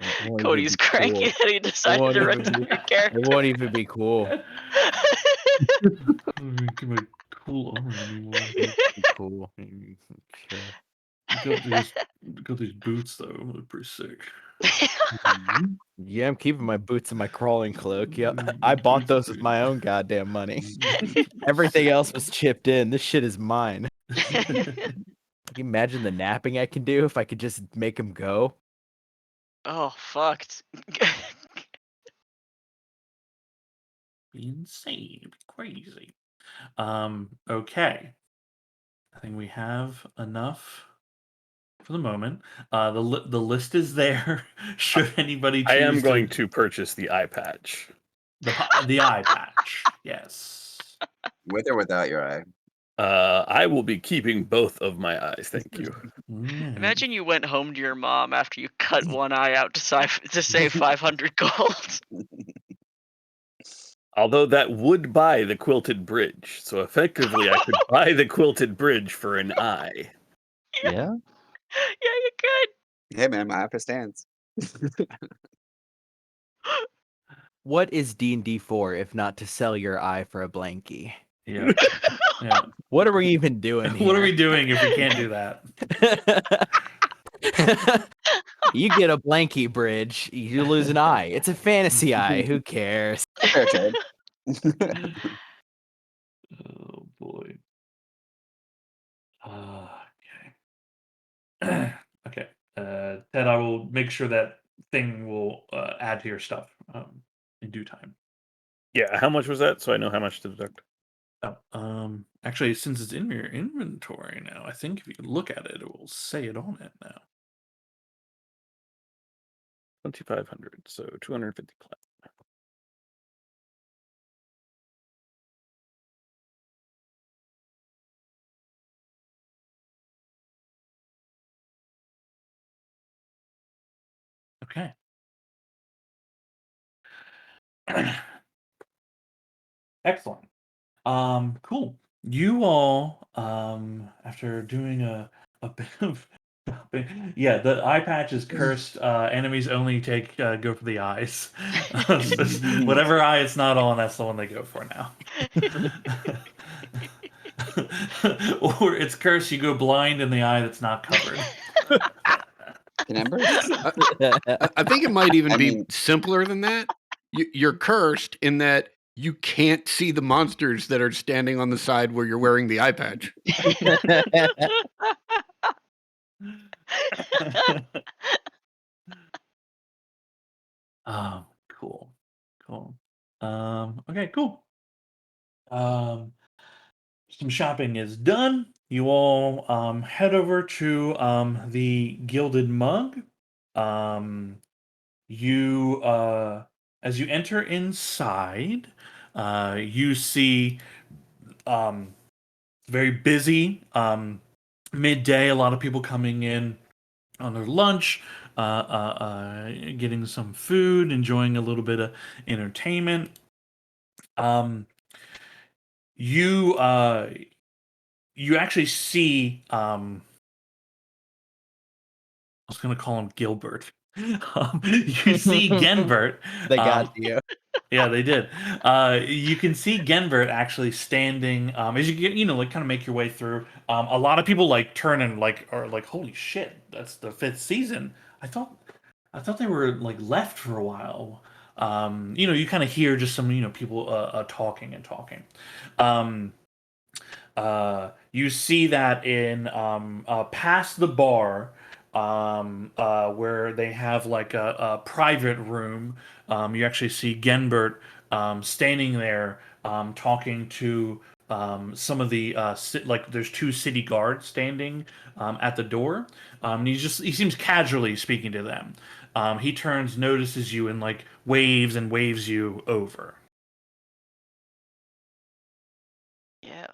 It won't even Cody's be cranky cool. that he decided won't to even register be- your It character. won't even be cool. I don't even get my cool armor anymore. Cool. Sure. Got these boots though. They're pretty sick. Yeah, I'm keeping my boots and my crawling cloak. Yep. I bought those with my own goddamn money. Everything else was chipped in. This shit is mine. Can you imagine the napping I can do if I could just make them go? Oh, fucked. Be insane. It'd be crazy. Okay. I think we have enough for the moment. The list is there. Should anybody choose I am going to purchase the eye patch. the eye patch. Yes. With or without your eye. I will be keeping both of my eyes. Thank you. Mm. Imagine you went home to your mom after you cut one eye out to save 500 gold. Although that would buy the quilted bridge, so effectively I could buy the quilted bridge for an eye. Yeah. Yeah, you could. Hey man, my eye stands. What is D&D for if not to sell your eye for a blankie? Yeah. Yeah. What are we even doing here? What are we doing if we can't do that? You get a blankie bridge, you lose an eye. It's a fantasy eye. Who cares? Fair trade. Oh boy. Okay. Okay. Ted, I will make sure that thing will add to your stuff in due time. Yeah, how much was that? So I know how much to deduct. Oh, actually, since it's in your inventory now, I think if you look at it, it will say it on it now. 2,500, so 250 plat. Okay. Excellent. Cool. You all, after doing a bit of yeah, the eye patch is cursed. Enemies only take go for the eyes. Whatever eye it's not on, that's the one they go for now. Or it's cursed. You go blind in the eye that's not covered. Can Ember? I think it might even I be mean- simpler than that. You're cursed in that you can't see the monsters that are standing on the side where you're wearing the eye patch. Cool. Cool. Okay, cool. Some shopping is done. You all head over to the Gilded Mug. You as you enter inside, you see very busy midday. A lot of people coming in on their lunch, getting some food, enjoying a little bit of entertainment. You you actually see I was gonna call him Gilbert. You see Genbert. They got you. Yeah, they did. You can see Genbert actually standing as you get, like kind of make your way through. A lot of people like turn and like are like, "Holy shit, that's the 5th season." I thought they were like left for a while. You kind of hear just some people talking and talking. You see that in past the bar, where they have like a private room. You actually see Genbert standing there talking to some of the like there's 2 city guards standing at the door. And he seems casually speaking to them. He turns, notices you, and like waves and waves you over. Yeah.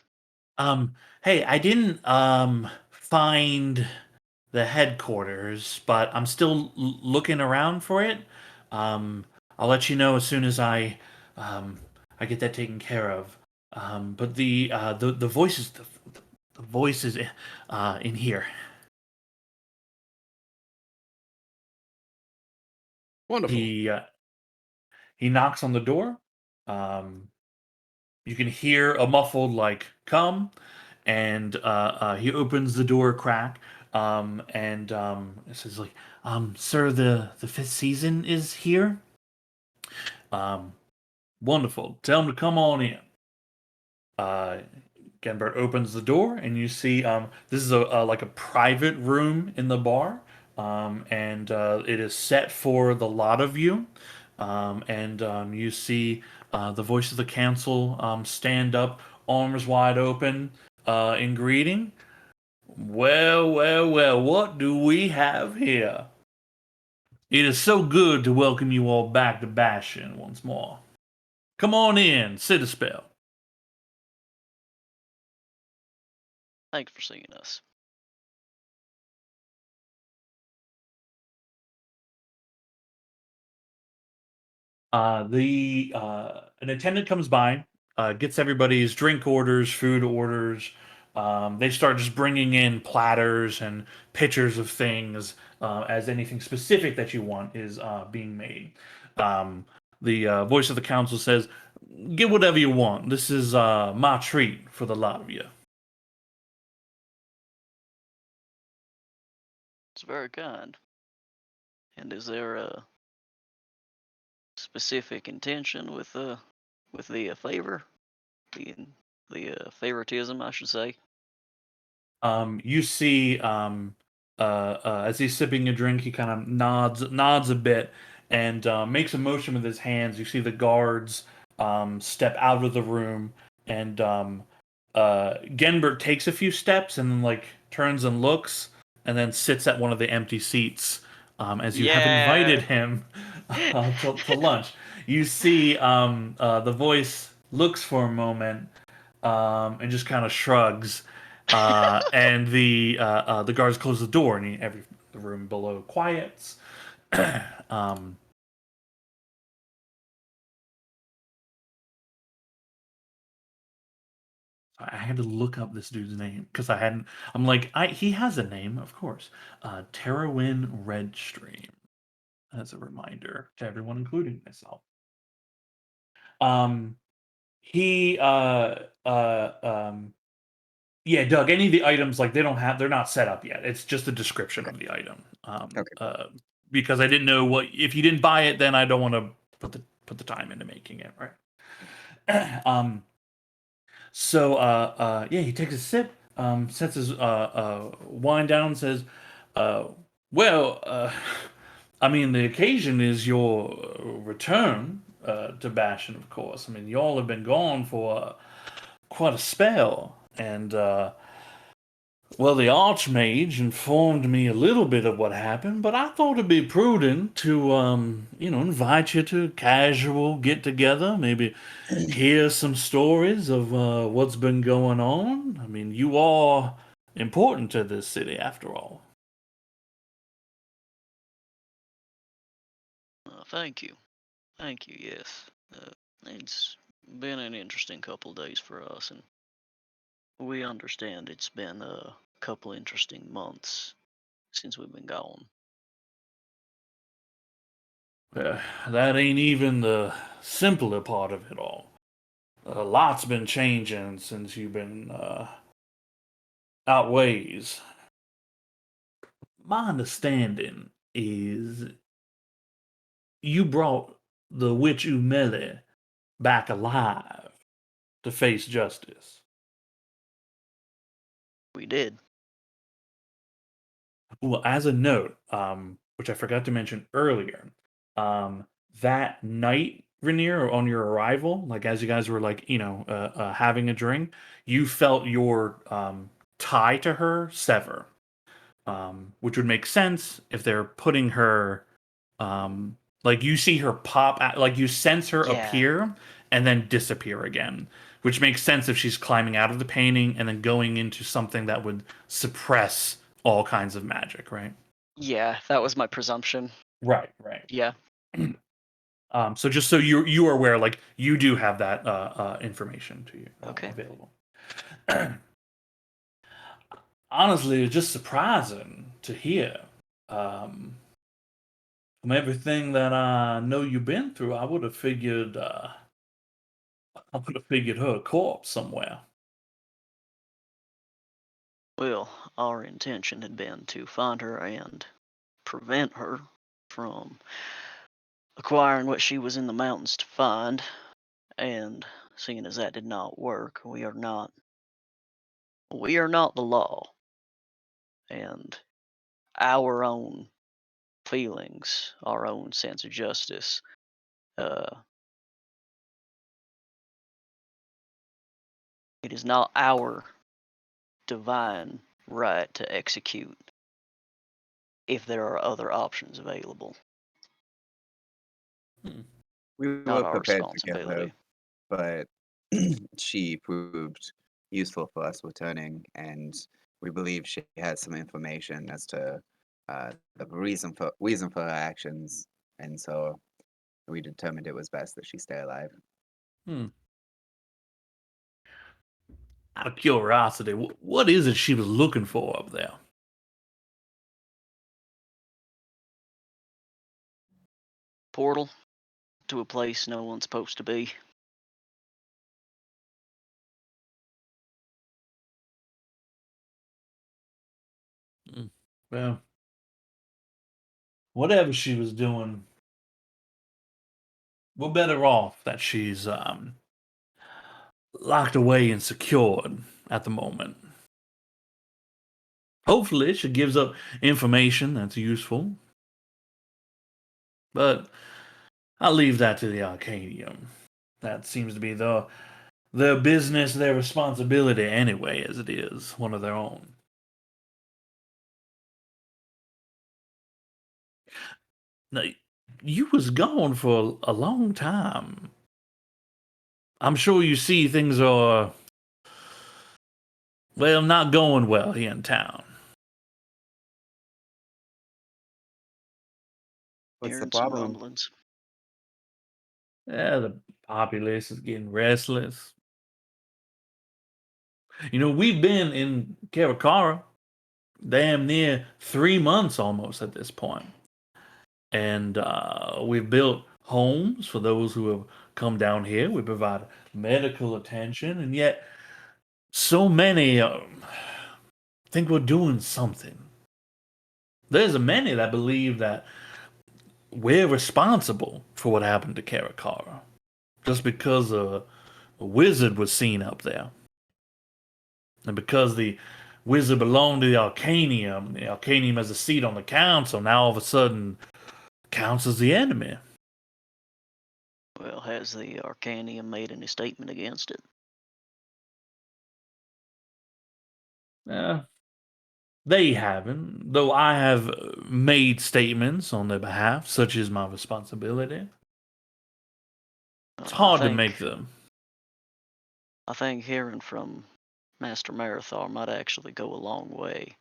Hey, I didn't find the headquarters, but I'm still looking around for it. I'll let you know as soon as I get that taken care of. But the voices, voice is in here. Wonderful. He knocks on the door. You can hear a muffled like "come," and he opens the door a crack. And it says like, "Sir, the fifth season is here. Wonderful. Tell him to come on in." Genbert opens the door, and you see this is a like a private room in the bar, and it is set for the lot of you. And you see the voice of the council stand up, arms wide open, in greeting. Well, well, well, what do we have here? It is so good to welcome you all back to Bastion once more. Come on in, sit a spell. Thanks for seeing us. An attendant comes by, gets everybody's drink orders, food orders. They start just bringing in platters and pitchers of things as anything specific that you want is being made. The voice of the council says, "Get whatever you want. This is my treat for the lot of you." It's very kind. And is there a specific intention with the favor, the favoritism, I should say? You see, as he's sipping a drink, he kind of nods a bit, and makes a motion with his hands. You see the guards step out of the room, and Genbert takes a few steps, and then like turns and looks, and then sits at one of the empty seats. As you have invited him to lunch, you see the voice looks for a moment and just kind of shrugs. And the guards close the door, and the room below quiets. I had to look up this dude's name because I hadn't. I'm like, he has a name, of course. Terrawin Redstream. As a reminder to everyone, including myself. He Yeah, Doug, any of the items, like, they're not set up yet. It's just a description of the item. Okay. Because I didn't know if you didn't buy it, then I don't want to put the time into making it, right? Yeah, he takes a sip, sets his wine down, and says, well, I mean, the occasion is your return to Bastion, of course. I mean, y'all have been gone for quite a spell, and well, the Archmage informed me a little bit of what happened, but I thought it'd be prudent to, invite you to a casual get together, maybe hear some stories of what's been going on. I mean, you are important to this city, after all. Thank you. Thank you, yes. It's been an interesting couple days for us, and we understand it's been a couple interesting months since we've been gone. That ain't even the simpler part of it all. A lot's been changing since you've been out ways. My understanding is you brought the witch Umele back alive to face justice. We did. Well, as a note, which I forgot to mention earlier, that night, Rainier, on your arrival, like as you guys were like, having a drink, you felt your tie to her sever, which would make sense if they're putting her, like you see her pop, like you sense her Yeah. appear and then disappear again, which makes sense if she's climbing out of the painting and then going into something that would suppress all kinds of magic, right? Yeah, that was my presumption. Right. Yeah. So just so you are aware, like you do have that information to you Okay. available. honestly, it's just surprising to hear. Um, from everything that I know you've been through, I would have figured her a corpse somewhere. Well, our intention had been to find her and prevent her from acquiring what she was in the mountains to find. And seeing as that did not work, we are not the law. And our own feelings, our own sense of justice, it is not our divine right to execute if there are other options available. We Not were our prepared to kill her, responsibility. but she proved useful for us returning, and we believe she had some information as to the reason for her actions, and so we determined it was best that she stay alive. Hmm. Out of curiosity, what is it she was looking for up there? Portal to a place no one's supposed to be. Well, whatever she was doing, we're better off that she's locked away and secured at the moment. Hopefully, she gives up information that's useful. But I'll leave that to the Arcanium. That seems to be their business, their responsibility anyway, as it is one of their own. Now, you was gone for a long time. I'm sure you see things are, well, not going well here in town. What's the Hearing some problem? rumblings. Yeah, the populace is getting restless. You know, we've been in Karakara damn near 3 months almost at this point. And we've built homes for those who have come down here. We provide medical attention, and yet so many think we're doing something. There's many that believe that we're responsible for what happened to Karakara just because a wizard was seen up there. And because the wizard belonged to the Arcanium has a seat on the council, now all of a sudden counts as the enemy. Well, has the Arcanium made any statement against it? Yeah, they haven't, though I have made statements on their behalf, such as my responsibility. It's hard to make them. I think hearing from Master Marathar might actually go a long way.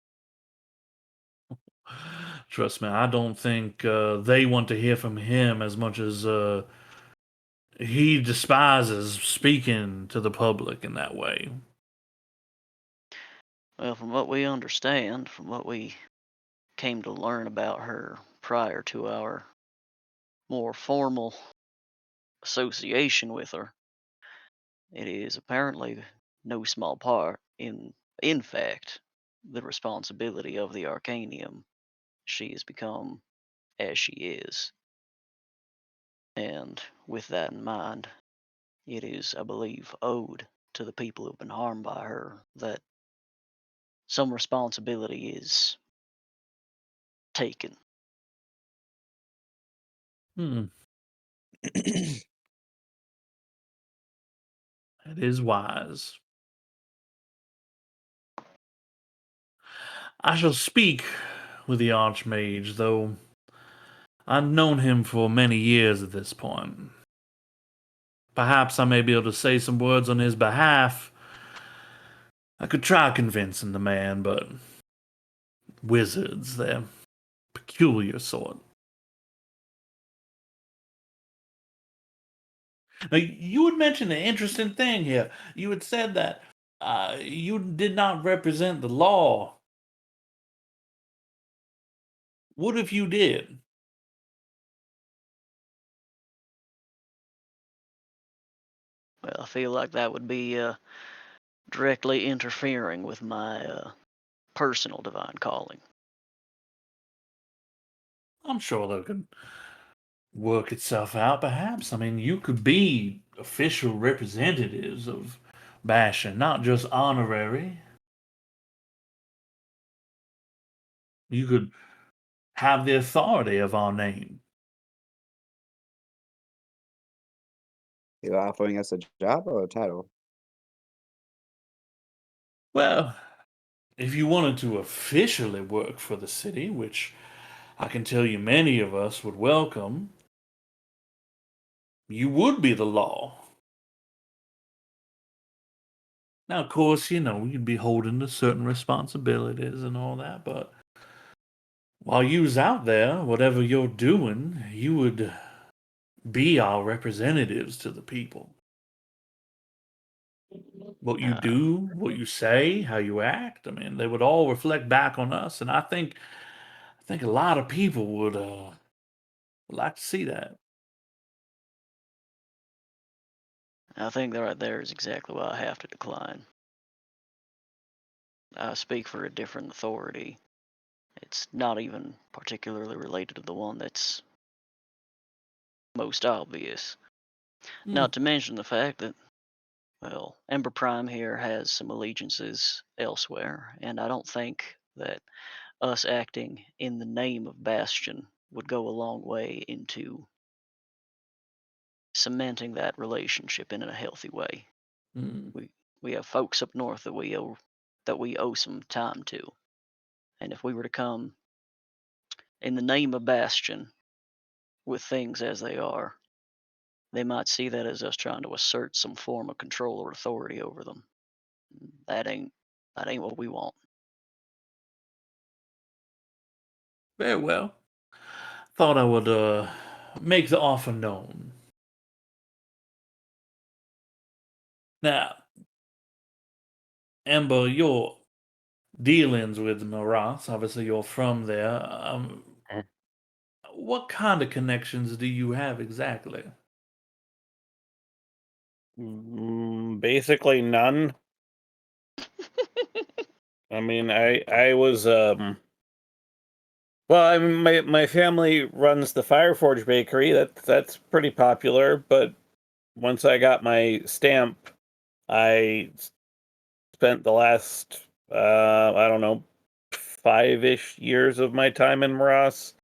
Trust me, I don't think they want to hear from him as much as he despises speaking to the public in that way. Well, from what we understand, from what we came to learn about her prior to our more formal association with her, it is apparently no small part, in fact, the responsibility of the Arcanium. She has become as she is. And with that in mind, it is, I believe, owed to the people who've been harmed by her that some responsibility is taken. Hmm. It is wise. I shall speak with the Archmage, though I've known him for many years at this point. Perhaps I may be able to say some words on his behalf. I could try convincing the man, but wizards, they're peculiar sort. Now, you had mentioned an interesting thing here. You had said that you did not represent the law What if you did? Well, I feel like that would be directly interfering with my personal divine calling. I'm sure that could work itself out, perhaps. I mean, you could be official representatives of Bastion, not just honorary. You could have the authority of our name. You offering us a job or a title? Well, if you wanted to officially work for the city, which I can tell you many of us would welcome, you would be the law. Now, of course, you'd be holding to certain responsibilities and all that, but while you was out there, whatever you're doing, you would be our representatives to the people. What you Uh, do, what you say, how you act, I mean, they would all reflect back on us, and I think a lot of people would like to see that. I think that right there is exactly why I have to decline. I speak for a different authority. It's not even particularly related to the one that's most obvious. Hmm. Not to mention the fact that, well, Ember Prime here has some allegiances elsewhere, and I don't think that us acting in the name of Bastion would go a long way into cementing that relationship in a healthy way. Hmm. We have folks up north that we owe some time to, and if we were to come in the name of Bastion with things as they are, they might see that as us trying to assert some form of control or authority over them. That ain't that ain't what we want. Very well. Thought I would make the offer known. Now, Ember, your dealings with Maras, obviously you're from there. Eh. What kind of connections do you have exactly? Basically none. I mean, I was well, I mean, my family runs the Fireforge Bakery. That's pretty popular. But once I got my stamp, I spent the last I don't know 5-ish years of my time in Maras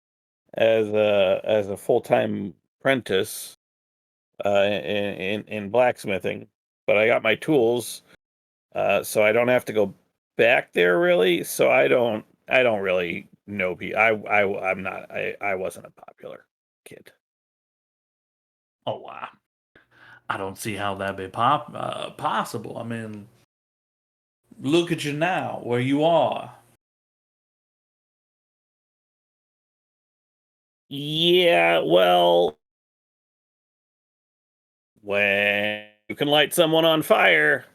as a full time apprentice in blacksmithing. But I got my tools, so I don't have to go back there really. So I don't really know people. I'm not I wasn't a popular kid. Oh, wow. I don't see how that'd be possible. I mean, look at you now, where you are. Yeah, well, when you can light someone on fire,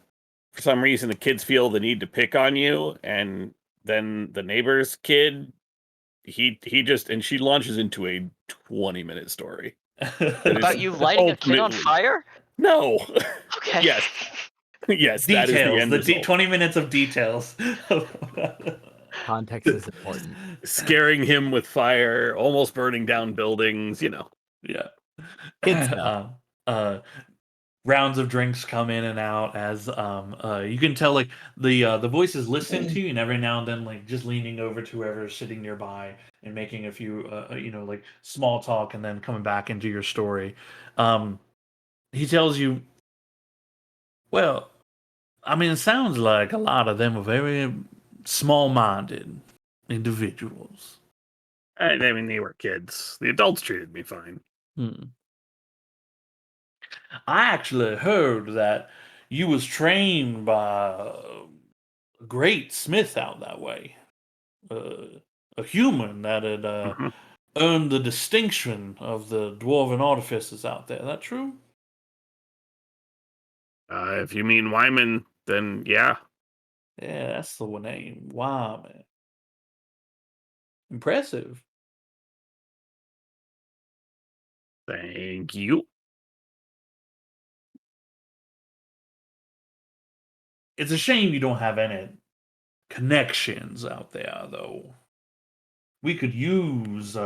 for some reason the kids feel the need to pick on you, and then the neighbor's kid, he just and she launches into a 20-minute story. That is About you lighting a kid on ultimately fire? no. Okay. Yes. Yes, that is the Details, end the result. 20 minutes of details. Context is important. Scaring him with fire, almost burning down buildings. Yeah. Kid stuff. Rounds of drinks come in and out as you can tell like the voice is listening to you and every now and then like just leaning over to whoever's sitting nearby and making a few like small talk and then coming back into your story. He tells you, well, I mean, it sounds like a lot of them are very small-minded individuals. I mean, they were kids. The adults treated me fine. Hmm. I actually heard that you was trained by a great smith out that way. A human that had Mhm. earned the distinction of the dwarven artificers out there. That true? If you mean Wyman, then yeah. Yeah, that's the name. Wow, man. Impressive. Thank you. It's a shame you don't have any connections out there, though. We could use,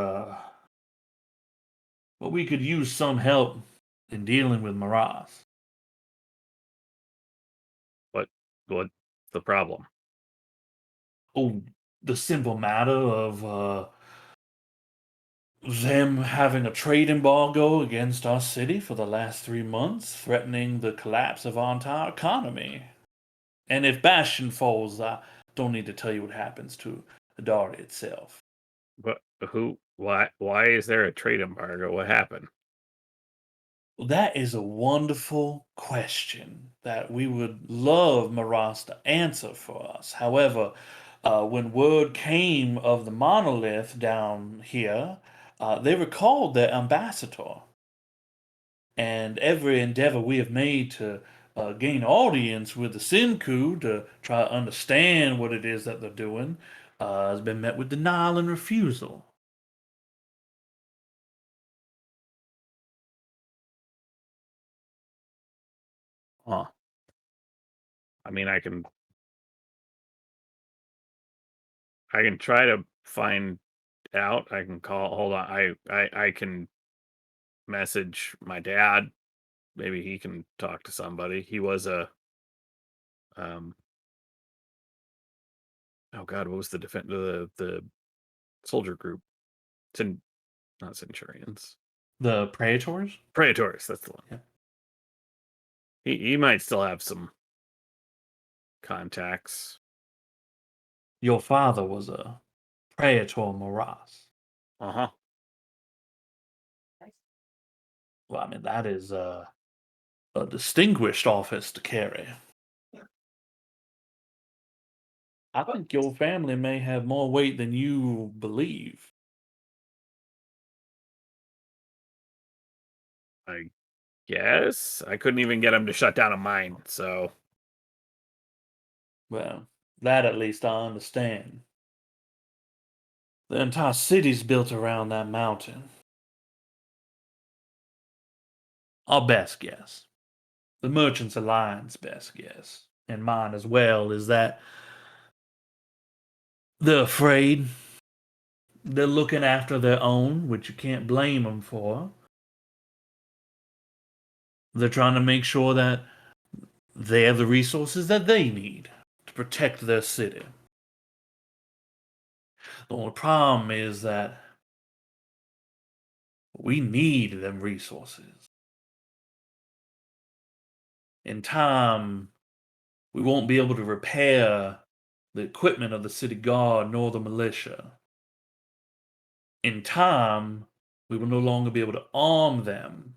we could use some help in dealing with Maras. What's the problem? Oh, the simple matter of them having a trade embargo against our city for the last 3 months, threatening the collapse of our entire economy. And if Bastion falls, I don't need to tell you what happens to Adari itself. But why is there a trade embargo? What happened? Well, that is a wonderful question that we would love Maras to answer for us. However, when word came of the monolith down here, they recalled their ambassador. And every endeavor we have made to gain audience with the Senku to try to understand what it is that they're doing has been met with denial and refusal. Huh. I mean, I can try to find out. I can call. Hold on. I can message my dad. Maybe he can talk to somebody. He was a oh god, what was the the soldier group? Not Centurions. The Praetors? Praetors, that's the one. Yeah. He might still have some contacts. Your father was a Praetor Maras. Uh-huh. Well, I mean, that is a distinguished office to carry. I think your family may have more weight than you believe. I guess. I couldn't even get him to shut down a mine, so Well, that at least I understand. The entire city's built around that mountain. Our best guess, the Merchants Alliance best guess, and mine as well, is that they're afraid. They're looking after their own, which you can't blame them for. They're trying to make sure that they have the resources that they need to protect their city. The only problem is that we need them resources. In time, we won't be able to repair the equipment of the city guard nor the militia. In time, we will no longer be able to arm them.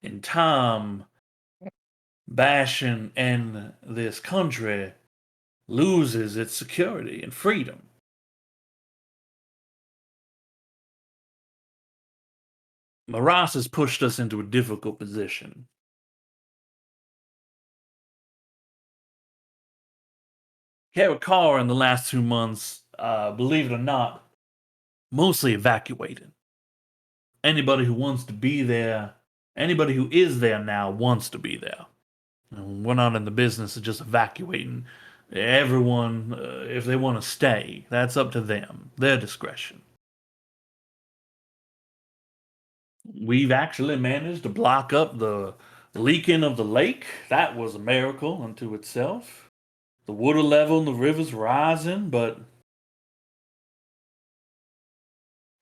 In time, Bastion and this country loses its security and freedom. Maras has pushed us into a difficult position. Karakar in the last 2 months, believe it or not, mostly evacuated. Anybody who wants to be there, anybody who is there now wants to be there. And we're not in the business of just evacuating everyone. If they want to stay, that's up to them, their discretion. We've actually managed to block up the leaking of the lake. That was a miracle unto itself. The water level in the river's rising, but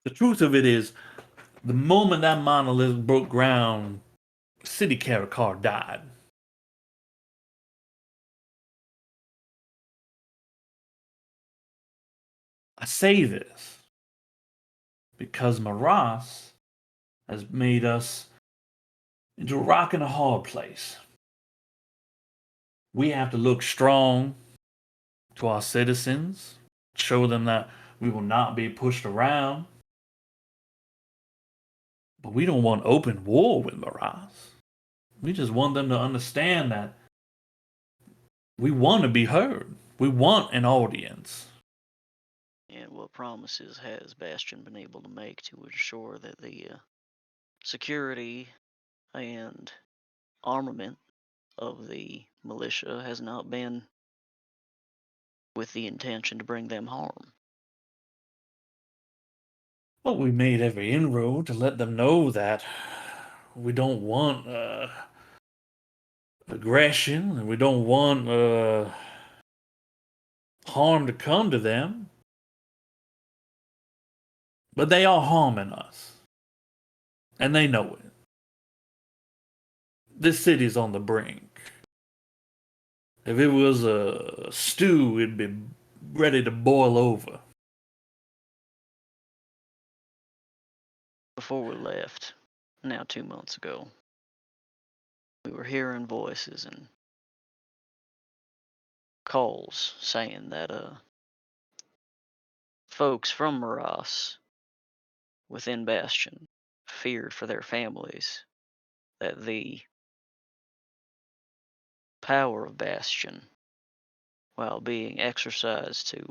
the truth of it is, the moment that monolith broke ground, City Karakar died. I say this because Maras has made us into a rock and a hard place. We have to look strong to our citizens, show them that we will not be pushed around. But we don't want open war with Maras. We just want them to understand that we want to be heard. We want an audience. And what promises has Bastion been able to make to ensure that the security and armament of the militia has not been with the intention to bring them harm. Well, we made every inroad to let them know that we don't want aggression and we don't want harm to come to them. But they are harming us. And they know it. This city's on the brink. If it was a stew, it'd be ready to boil over. Before we left, now 2 months ago, we were hearing voices and calls saying that folks from Maras within Bastion feared for their families, that the power of Bastion, while being exercised to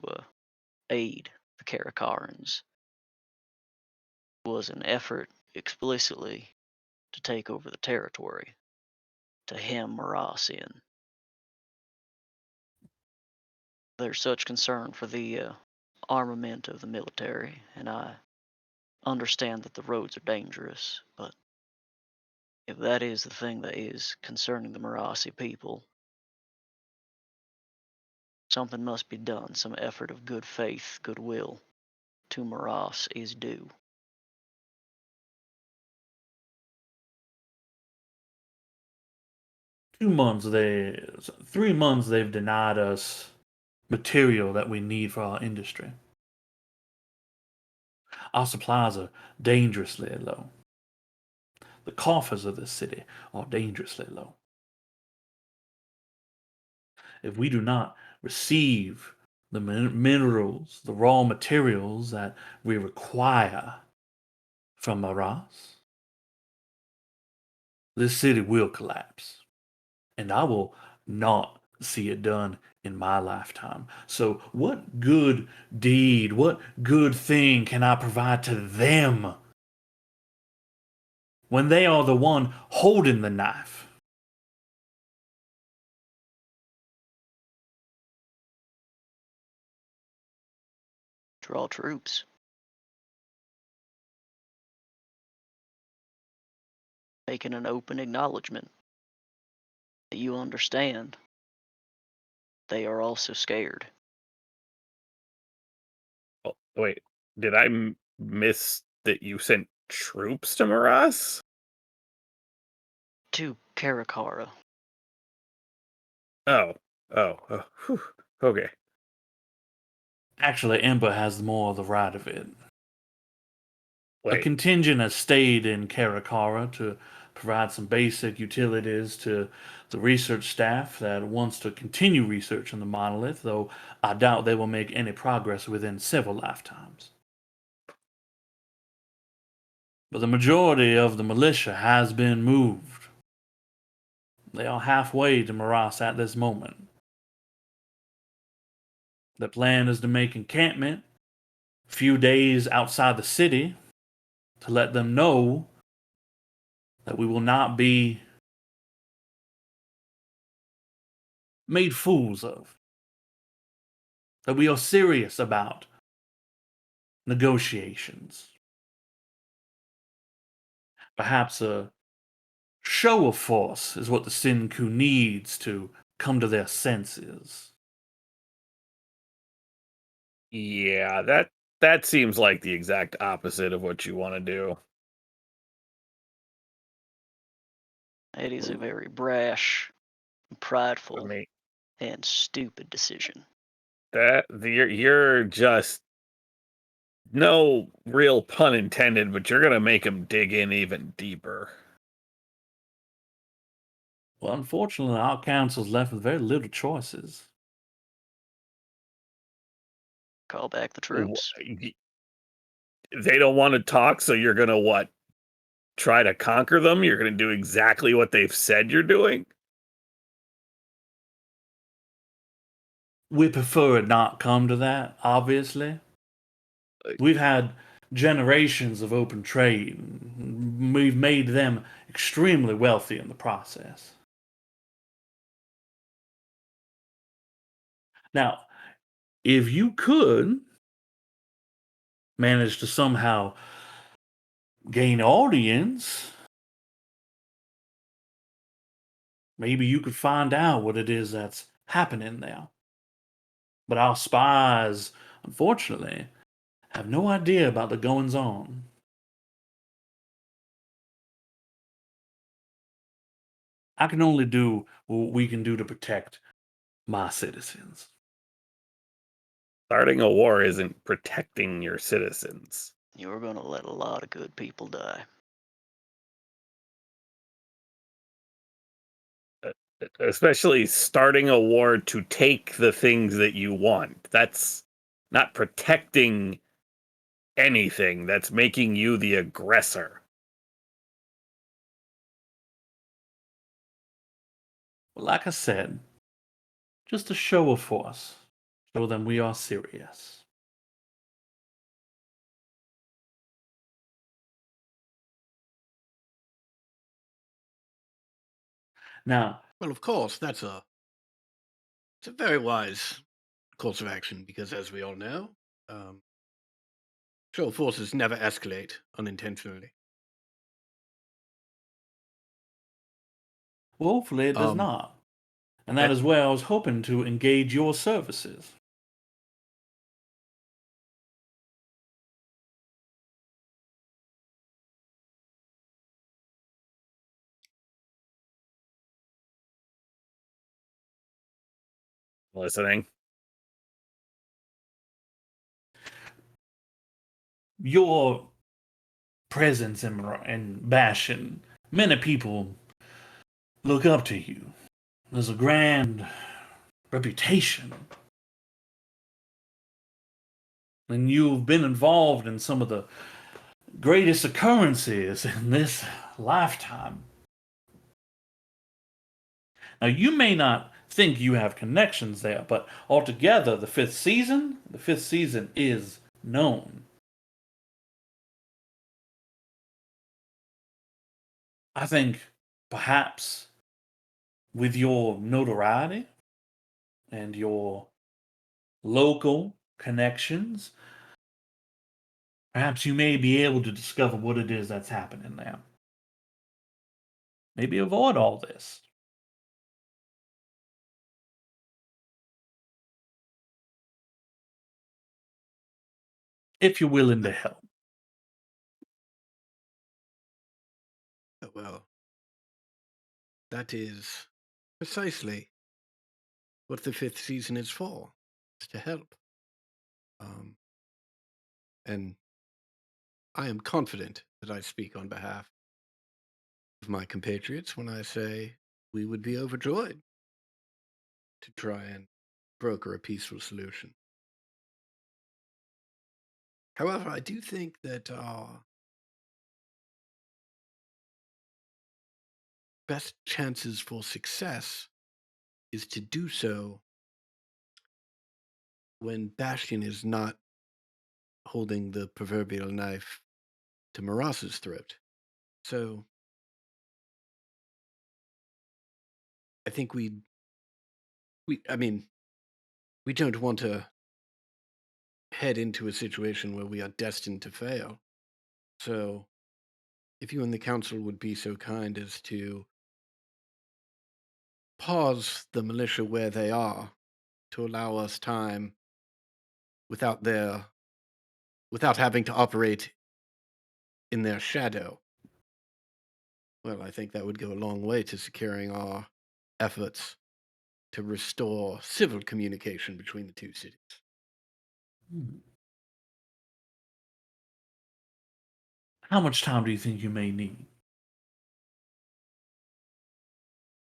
aid the Karakarans, was an effort explicitly to take over the territory, to hem Maras in. There's such concern for the armament of the military, and I understand that the roads are dangerous, but if that is the thing that is concerning the Marasi people, something must be done. Some effort of good faith, goodwill to Maras is due. Three months they've denied us material that we need for our industry. Our supplies are dangerously low. The coffers of this city are dangerously low. If we do not receive the minerals, the raw materials that we require from Maras, this city will collapse. And I will not see it done in my lifetime. So, what good deed, what good thing can I provide to them when they are the one holding the knife? Draw troops. Making an open acknowledgement that you understand they are also scared. Oh, wait, did I miss that you sent troops to Maras? To Karakara. Oh, whew, okay. Actually, Ember has more of the right of it. A Wait, contingent has stayed in Karakara to provide some basic utilities to the research staff that wants to continue research on the monolith, though I doubt they will make any progress within several lifetimes. But the majority of the militia has been moved. They are halfway to Maras at this moment. The plan is to make encampment a few days outside the city to let them know that we will not be made fools of. That we are serious about negotiations. Perhaps a show of force is what the Senku needs to come to their senses. yeah, that seems like the exact opposite of what you want to do. It is a very brash, prideful, I mean, and stupid decision. you're just, no real pun intended, but you're gonna make them dig in even deeper. Well, unfortunately, our council's left with very little choices. Call back the Wh- troops. They don't want to talk, so you're gonna what? Try to conquer them? You're gonna do exactly what they've said you're doing? We prefer it not come to that, obviously. We've had generations of open trade. We've made them extremely wealthy in the process. Now, if you could manage to somehow gain audience, maybe you could find out what it is that's happening there. But our spies, unfortunately, have no idea about the goings on. I can only do what we can do to protect my citizens. Starting a war isn't protecting your citizens. You're going to let a lot of good people die. Especially starting a war to take the things that you want. That's not protecting anything. That's making you the aggressor. Well, like I said, just a show of force. Show them we are serious. Now, Well, of course, it's a very wise course of action because, as we all know, show forces never escalate unintentionally. well, hopefully it does Um, not. And that is where I was hoping to engage your services. Listening. Your presence in Bastion, many people look up to you. There's a grand reputation. And you've been involved in some of the greatest occurrences in this lifetime. Now, you may not think you have connections there, but altogether, the fifth season is known. I think perhaps with your notoriety and your local connections, perhaps you may be able to discover what it is that's happening there. Maybe avoid all this. If you're willing to help. well, that is precisely what the fifth season is for, is to help. And I am confident that I speak on behalf of my compatriots when I say we would be overjoyed to try and broker a peaceful solution. However, I do think that our best chances for success is to do so when Bastion is not holding the proverbial knife to Maras's throat. So I think I mean, we don't want to head into a situation where we are destined to fail. So if you and the council would be so kind as to pause the militia where they are to allow us time without having to operate in their shadow. Well, I think that would go a long way to securing our efforts to restore civil communication between the two cities. How much time do you think you may need?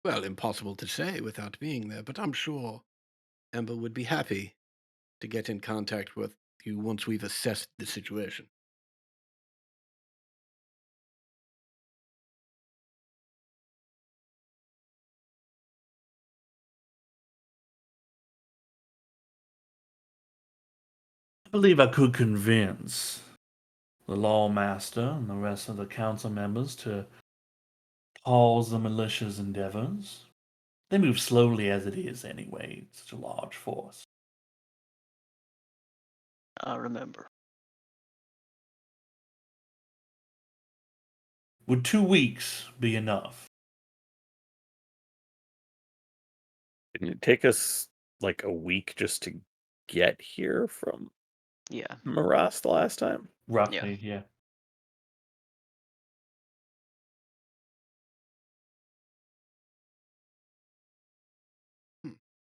Well, impossible to say without being there, but I'm sure Ember would be happy to get in contact with you once we've assessed the situation. I believe I could convince the lawmaster and the rest of the council members to pause the militia's endeavors. They move slowly as it is anyway, it's such a large force. I remember. Would 2 weeks be enough? Didn't it take us like a week just to get here from Yeah. Maras the last time? Roughly, yeah.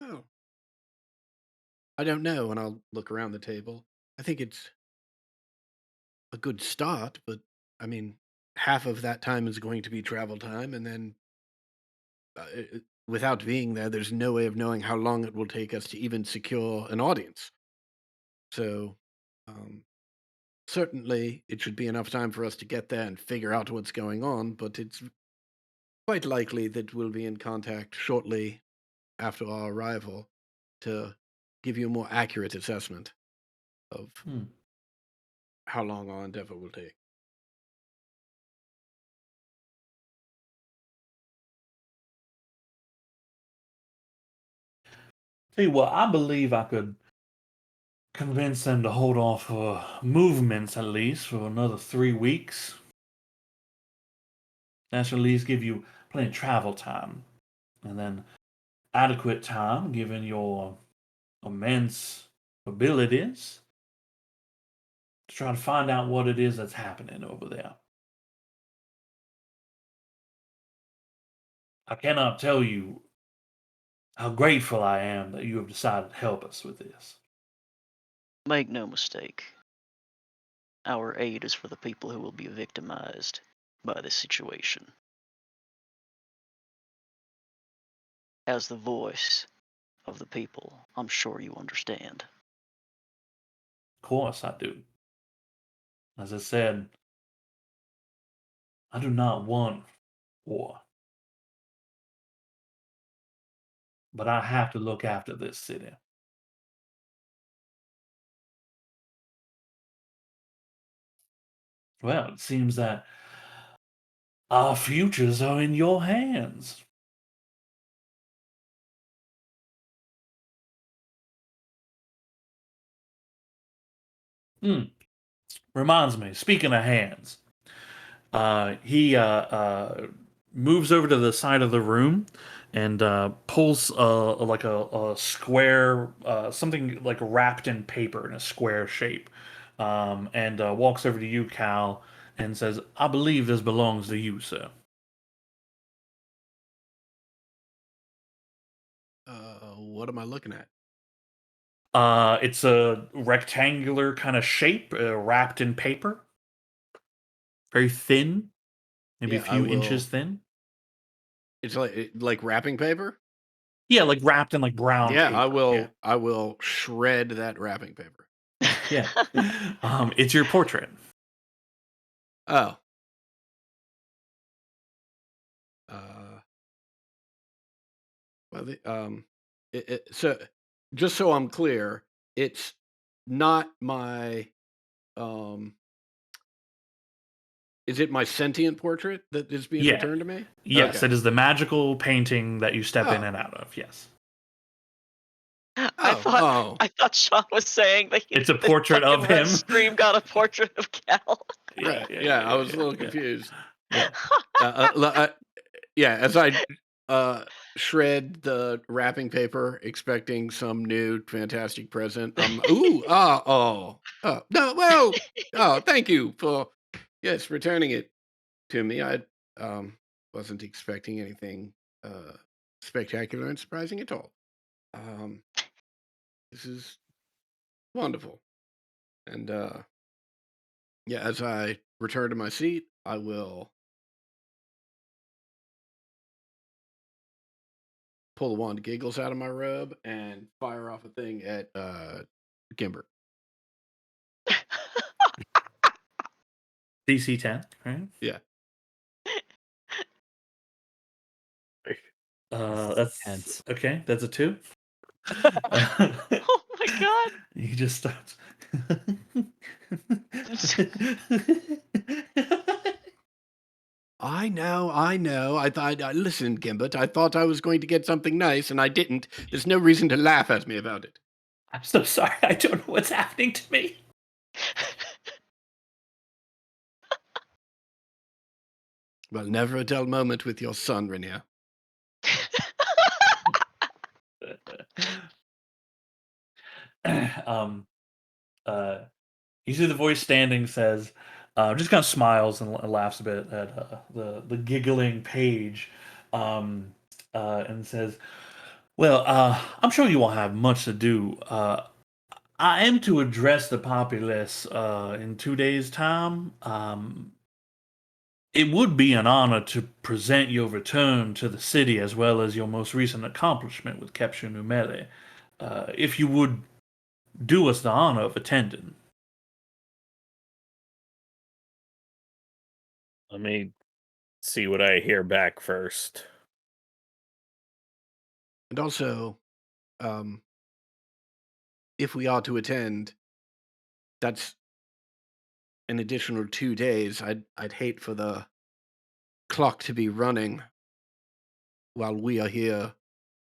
Oh. I don't know, and I'll look around the table. I think it's a good start, but I mean, half of that time is going to be travel time, and then without being there, there's no way of knowing how long it will take us to even secure an audience. So, certainly, it should be enough time for us to get there and figure out what's going on, but it's quite likely that we'll be in contact shortly after our arrival to give you a more accurate assessment of how long our endeavor will take. Tell you what, I believe I could convince them to hold off for movements at least for another 3 weeks. That should at least give you plenty of travel time. And then adequate time, given your immense abilities, to try to find out what it is that's happening over there. I cannot tell you how grateful I am that you have decided to help us with this. Make no mistake. Our aid is for the people who will be victimized by this situation. As the voice of the people, I'm sure you understand. Of course I do. As I said, I do not want war. But I have to look after this city. Well, it seems that our futures are in your hands. Reminds me, speaking of hands, he moves over to the side of the room and pulls like a square, something like wrapped in paper in a square shape, and walks over to you, Cal, and says, "I believe this belongs to you, sir." What am I looking at? It's a rectangular kind of shape, wrapped in paper, very thin, maybe a Yeah, I few inches will- thin. It's like wrapping paper. Yeah, like wrapped in like brown. Yeah, paper. I will. Yeah. I will shred that wrapping paper. Yeah. It's your portrait. Oh. Well, so just so I'm clear, it's not my. Is it my sentient portrait that is being Yeah. returned to me? Yes, Okay. it is the magical painting that you step in Oh. and out of. Yes. I thought Sean was saying that It's a that portrait of fucking Red him. Stream got a portrait of Cal. Right. Yeah, I was a little yeah. confused. Yeah. Yeah, as I shred the wrapping paper, expecting some new fantastic present. No, well, thank you for returning it to me. I wasn't expecting anything spectacular and surprising at all. This is wonderful, and as I return to my seat, I will pull the wand of giggles out of my robe and fire off a thing at Gimber. DC 10, right? Yeah. That's Tense. okay. That's a 2. Oh my god. He just starts. know. I thought, listen, Gimbert, I thought I was going to get something nice, and I didn't. There's no reason to laugh at me about it. I'm so sorry. I don't know what's happening to me. Well, never a dull moment with your son, Rainier. um, you see the voice standing says, just kind of smiles and laughs a bit at the giggling page, and says, "Well, I'm sure you won't have much to do. I am to address the populace in 2 days' time. It would be an honor to present your return to the city as well as your most recent accomplishment with Capture Numele. If you would do us the honor of attending." Let me see what I hear back first. And also, if we are to attend, that's an additional 2 days. I'd hate for the clock to be running while we are here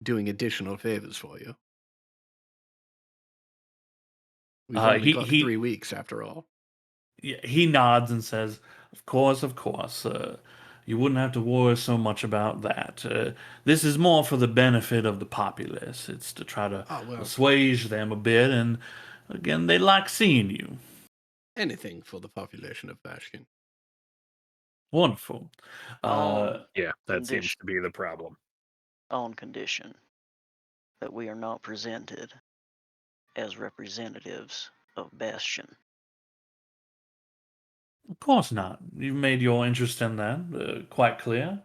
doing additional favors for you. We've only He got he 3 weeks after all. Yeah, he nods and says, "Of course, of course. You wouldn't have to worry so much about that. This is more for the benefit of the populace. It's to try to Oh, well, assuage them a bit, and again, they like seeing you. anything for the population of Bashkin. Wonderful. On Yeah, that seems Condition. to be the problem. on condition that we are not presented as representatives of Bastion. Of course not. You've made your interest in that quite clear.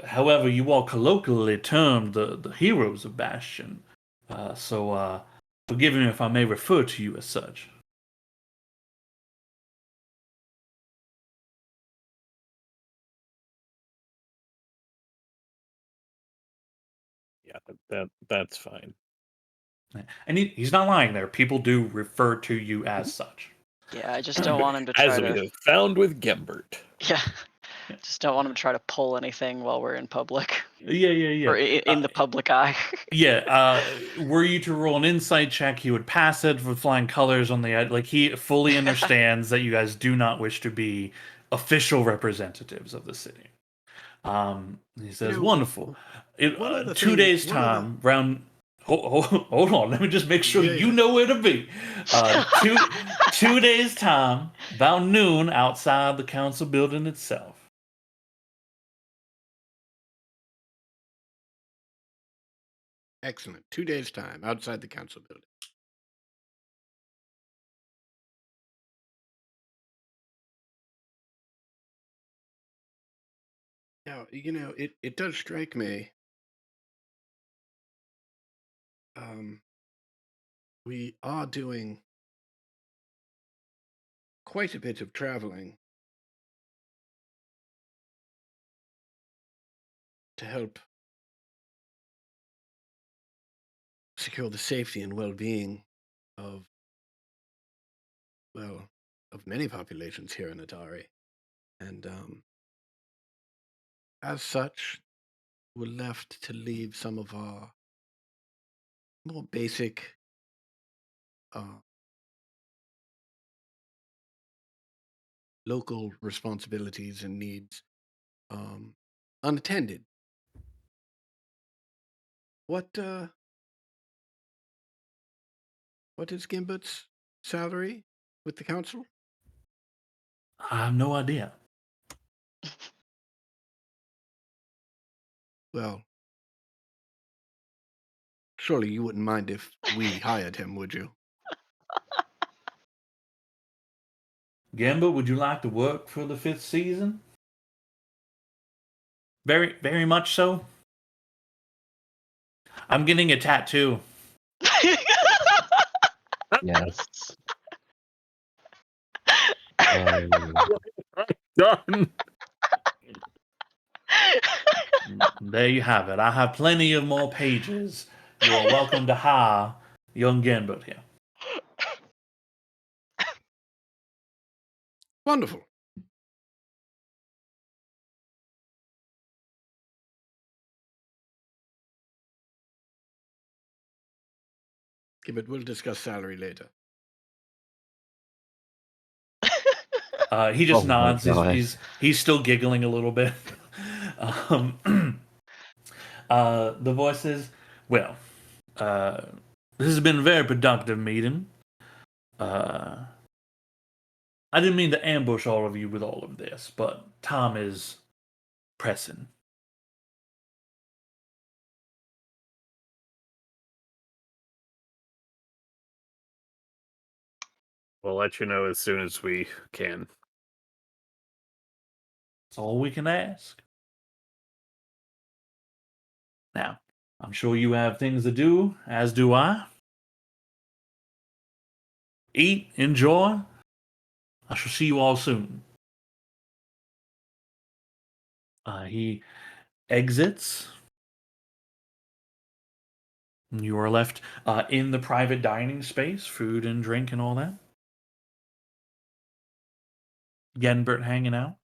However, you are colloquially termed the heroes of Bastion. So forgive me if I may refer to you as such." Yeah, that's fine. And he's not lying there. People do refer to you as such. Yeah, I just don't want him to try As we to. have found with Gembert. Yeah, Yeah. just don't want him to try to pull anything while we're in public Yeah. or in the public eye. Yeah. Were you to roll an insight check, he would pass it with flying colors on the edge. Like, he fully understands that you guys do not wish to be official representatives of the city. He says, know, wonderful. one other 2 thing- days' one other- time, round. Hold on, let me just make sure Yeah, you yeah. know where to be. 2 days' time, about noon, outside the council building itself. Excellent. 2 days' time outside the council building. Now, it does strike me. We are doing quite a bit of traveling to help secure the safety and well-being of, well, of many populations here in Atari. And as such, we're left to leave some of our more basic local responsibilities and needs unattended. What is Gimbert's salary with the council? I have no idea. Well, surely you wouldn't mind if we hired him, would you? Gamba, would you like to work for the 5th season? Very, very much so. I'm getting a tattoo. Yes. Um, Done. There you have it. I have plenty of more pages. You are welcome to hire young Gambit here. Wonderful. Okay, but we'll discuss salary later. He just Oh my nods. God. He's still giggling a little bit. The voice says, "Well, this has been a very productive meeting. I didn't mean to ambush all of you with all of this, but time is pressing." We'll let you know as soon as we can. That's all we can ask. Now, I'm sure you have things to do, as do I. Eat, enjoy. I shall see you all soon. He exits. You are left in the private dining space, food and drink and all that. Genbert hanging out.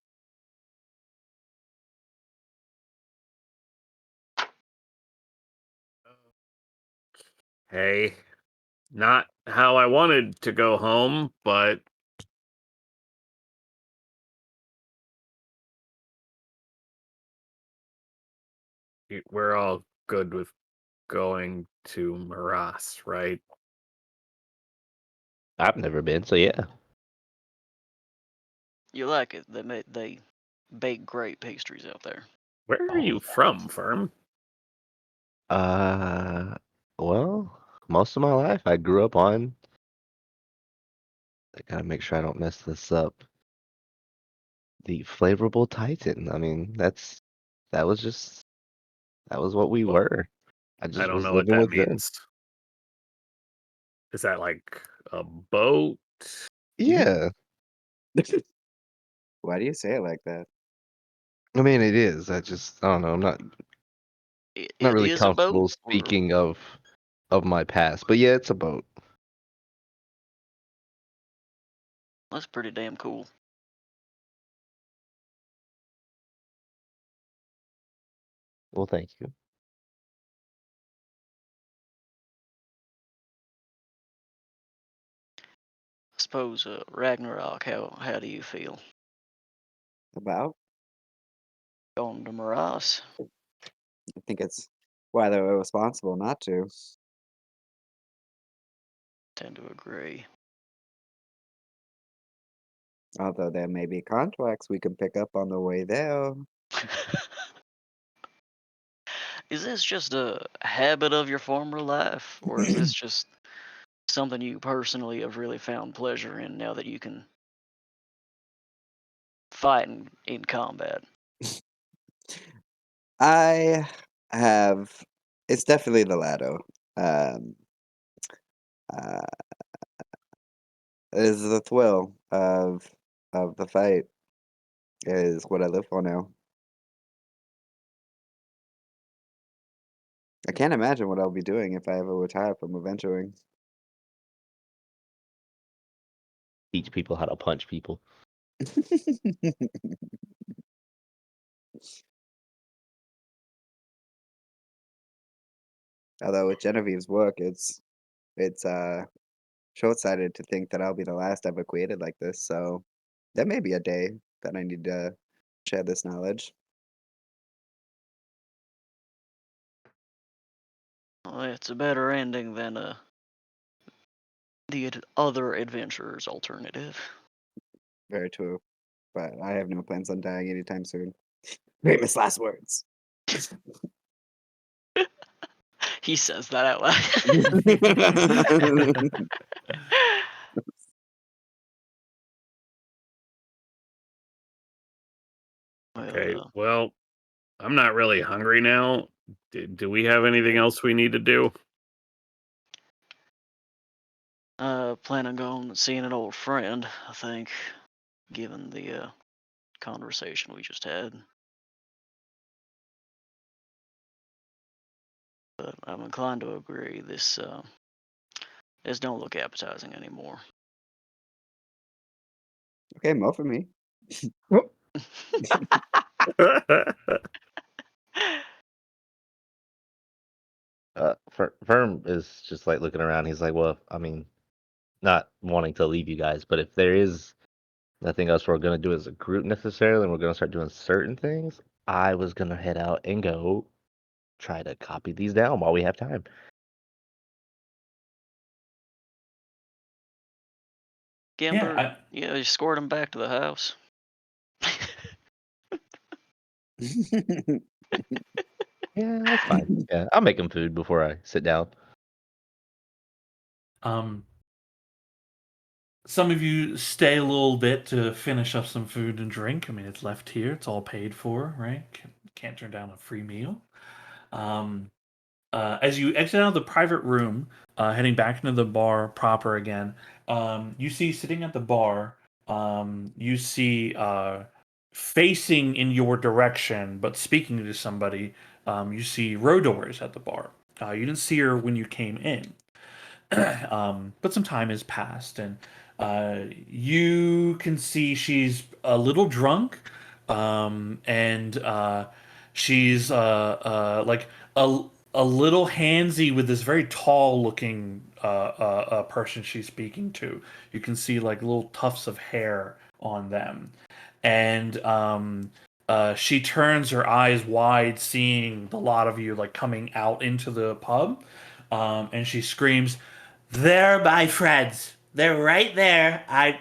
Hey, not how I wanted to go home, but we're all good with going to Maras, right? I've never been, so yeah. You like it? They bake great pastries out there. Where are Oh, you from, Firm? Well, most of my life I grew up on. I gotta make sure I don't mess this up. The Flavorable Titan. I mean, that was what we Well, were. I I just don't was know what living that with them. means. Is that like a boat? Yeah, Why do you say it like that? I mean it is. I don't know. I'm not It really is a boat. comfortable speaking of my past, but yeah, it's a boat. That's pretty damn cool. Well, thank you. I suppose Ragnarok. How do you feel? About? Going to Maras? I think it's why they're irresponsible not to. Tend to agree. Although there may be contracts we can pick up on the way there. Is this just a habit of your former life, or is this just something you personally have really found pleasure in now that you can fight in combat? I have. It's definitely the latter. Um, uh, is the thrill of the fight is what I live for now. I can't imagine what I'll be doing if I ever retire from adventuring. Teach people how to punch people. Although with Genevieve's work, it's short-sighted to think that I'll be the last ever created like this. So there may be a day that I need to share this knowledge. Well, it's a better ending than the other adventurer's alternative. Very true, but I have no plans on dying anytime soon. Famous last words. He says that out loud. Okay, Well, well, I'm not really hungry now. Do we have anything else we need to do? plan on going and seeing an old friend, I think, given the conversation we just had. But I'm inclined to agree. This don't look appetizing anymore. Okay, more for me. Firm is just like looking around. He's like, well, I mean, not wanting to leave you guys, but if there is nothing else we're gonna do as a group necessarily, and we're gonna start doing certain things, I was gonna head out and go try to copy these down while we have time. Gambler, yeah, you scored him back to the house. Yeah, that's fine. Yeah, I'll make him food before I sit down. Some of you stay a little bit to finish up some food and drink. I mean, it's left here. It's all paid for, right? Can't turn down a free meal. As you exit out of the private room, heading back into the bar proper again, you see sitting at the bar, you see facing in your direction, but speaking to somebody, you see Rodors at the bar. You didn't see her when you came in. But some time has passed, and you can see she's a little drunk, and she's like a little handsy with this very tall looking person she's speaking to. You can see like little tufts of hair on them, and she turns her eyes wide, seeing the lot of you like coming out into the pub, and she screams, "They're my friends. They're right there. I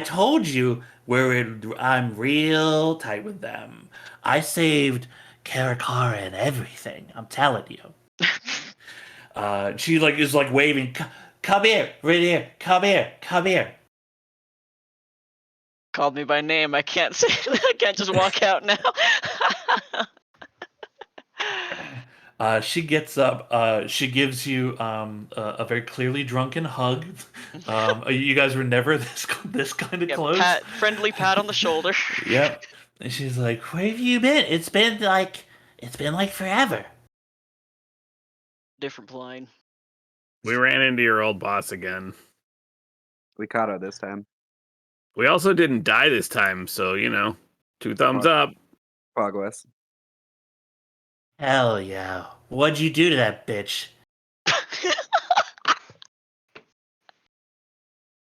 told you I'm real tight with them. I saved Karakara and everything. I'm telling you." She like is like waving. Come here, right here. Come here, come here. Called me by name. I can't say. I can't just walk out now. She gets up. She gives you a very clearly drunken hug. You guys were never this kind of close. Friendly pat on the shoulder. Yep. And she's like, "Where have you been? It's been like forever." Different plane. We ran into your old boss again. We caught her this time. We also didn't die this time, so, 2 thumbs up. Progress. Hell yeah! What'd you do to that bitch?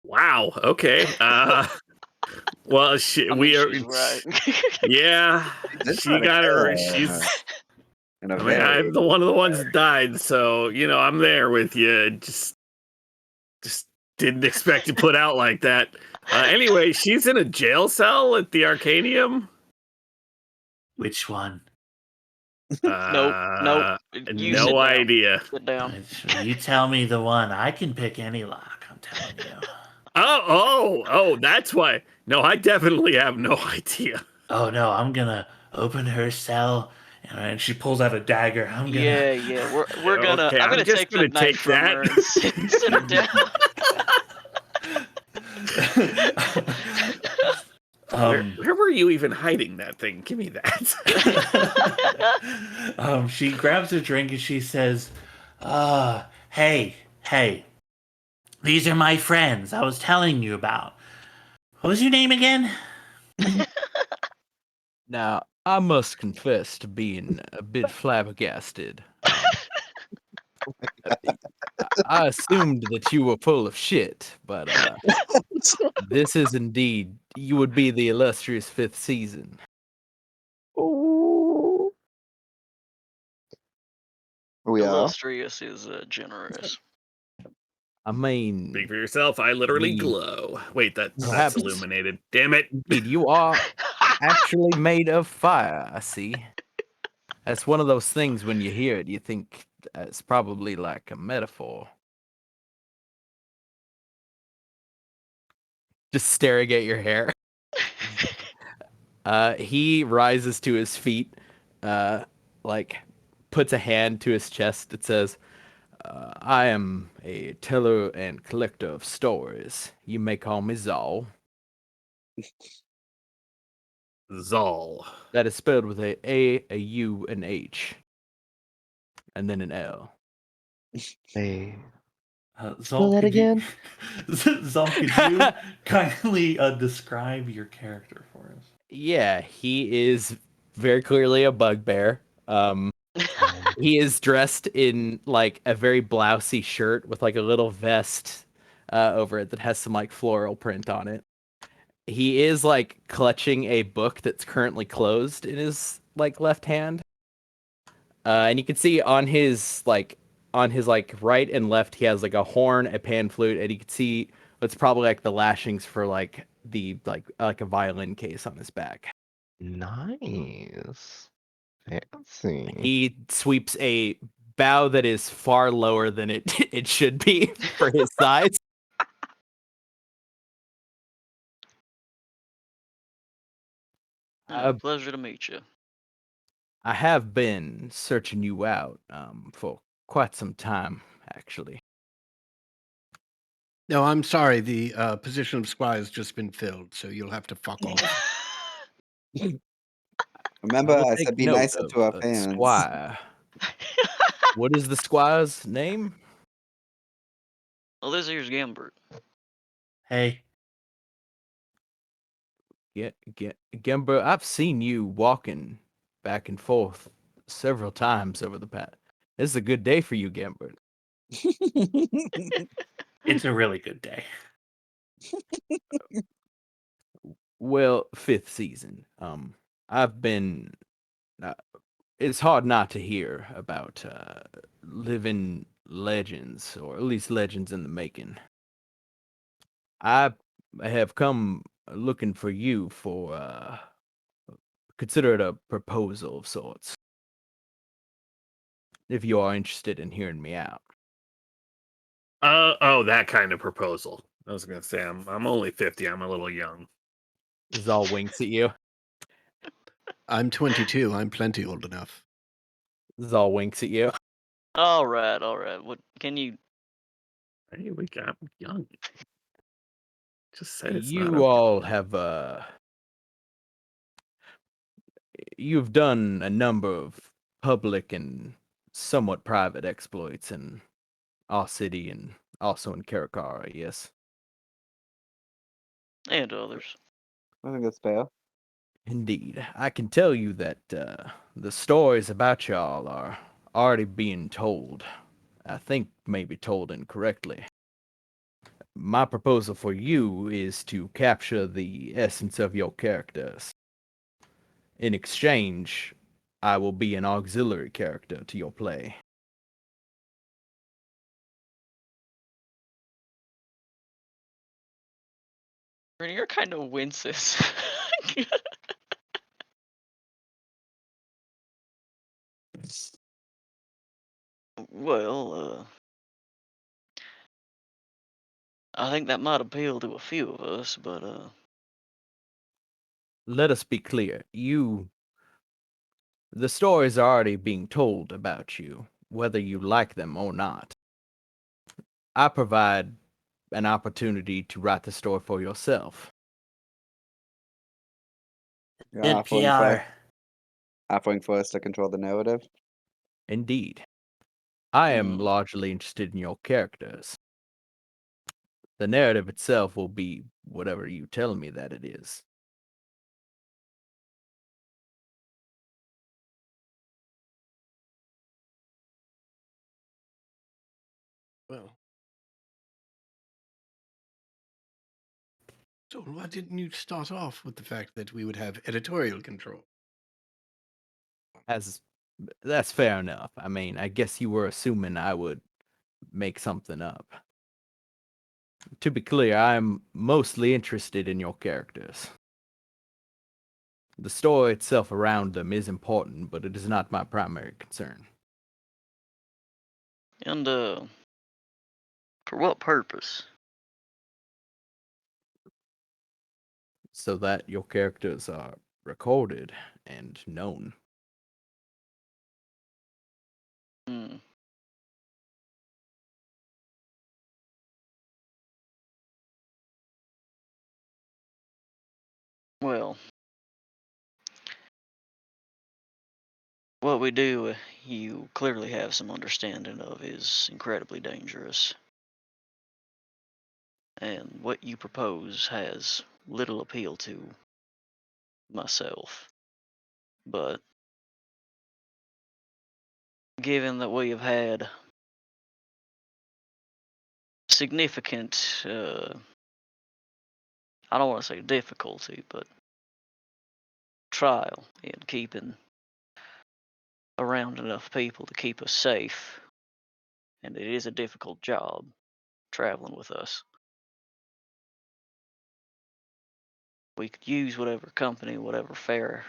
Wow. Okay. Well, we are. Right. Yeah. She got her. I'm the one of the ones that died, so I'm there with you. Just didn't expect to put out like that. Anyway, she's in a jail cell at the Arcanium. Which one? Nope. No idea. Sit down. You tell me the one. I can pick any lock. I'm telling you. Oh, that's why. No, I definitely have no idea. Oh no, I'm gonna open her cell, and she pulls out a dagger. I'm gonna. Yeah. We're gonna. Okay, I'm gonna just take gonna the knife take from that. her and sit her down. Where were you even hiding that thing? Give me that. She grabs a drink and she says, hey, these are my friends I was telling you about. What was your name again?" Now, I must confess to being a bit flabbergasted. I assumed that you were full of shit, but this is indeed, you would be the illustrious 5th season. We are. Illustrious is generous. I mean, Speak for yourself. I literally We- glow. Wait, that's Perhaps- illuminated. Damn it. indeed, you are actually made of fire, I see. That's one of those things when you hear it, you think it's probably like a metaphor. Just staring at your hair. He rises to his feet, like puts a hand to his chest. It says, I am a teller and collector of stories. You may call me Zal. Zal. That is spelled with a U, an H, and then an L. Hey. Zal, that could you- again? Zal, could you kindly describe your character for us? Yeah, he is very clearly a bugbear. He is dressed in like a very blousy shirt with like a little vest over it that has some like floral print on it. He is like clutching a book that's currently closed in his like left hand. And you can see on his like right and left he has like a horn, a pan flute, and you can see what's probably like the lashings for like the like a violin case on his back. Nice. Fancy. He sweeps a bow that is far lower than it it should be for his size. Yeah, pleasure to meet you. I have been searching you out for quite some time, actually. No, I'm sorry. The position of squire has just been filled, so you'll have to fuck off. Remember, will I take said be note nicer of to our a fans. squire. What is the squire's name? Well, this here's Gambert. Hey, Gember, I've seen you walking back and forth several times over the past. This is a good day for you, Gember. it's a really good day. Well, fifth season. I've been. Uh, it's hard not to hear about living legends, or at least legends in the making. I have come looking for you for consider it a proposal of sorts. If you are interested in hearing me out. Oh, that kind of proposal. I was gonna say I'm only 50. I'm a little young. Zal winks at you. I'm 22. I'm plenty old enough. Zal winks at you. All right. What can you? Hey, I'm young. Just said it's not You okay. all have you've done a number of public and somewhat private exploits in our city and also in Karakara, yes. And others. I think that's fair. Indeed. I can tell you that the stories about y'all are already being told. I think maybe told incorrectly. My proposal for you is to capture the essence of your characters. In exchange, I will be an auxiliary character to your play. Rainier kind of winces. Well, I think that might appeal to a few of us, but Let us be clear. The stories are already being told about you, whether you like them or not. I provide an opportunity to write the story for yourself. You're Good PR. offering for us to control the narrative. Indeed. I am Hmm. largely interested in your characters. The narrative itself will be whatever you tell me that it is. Well. So why didn't you start off with the fact that we would have editorial control? As that's fair enough. I mean, I guess you were assuming I would make something up. To be clear, I'm mostly interested in your characters. The story itself around them is important, but it is not my primary concern. and for what purpose? So that your characters are recorded and known. Hmm. Well, what we do, you clearly have some understanding of, is incredibly dangerous. And what you propose has little appeal to myself. But given that we have had significant, I don't want to say difficulty, but trial in keeping around enough people to keep us safe. And it is a difficult job traveling with us. We could use whatever company, whatever fair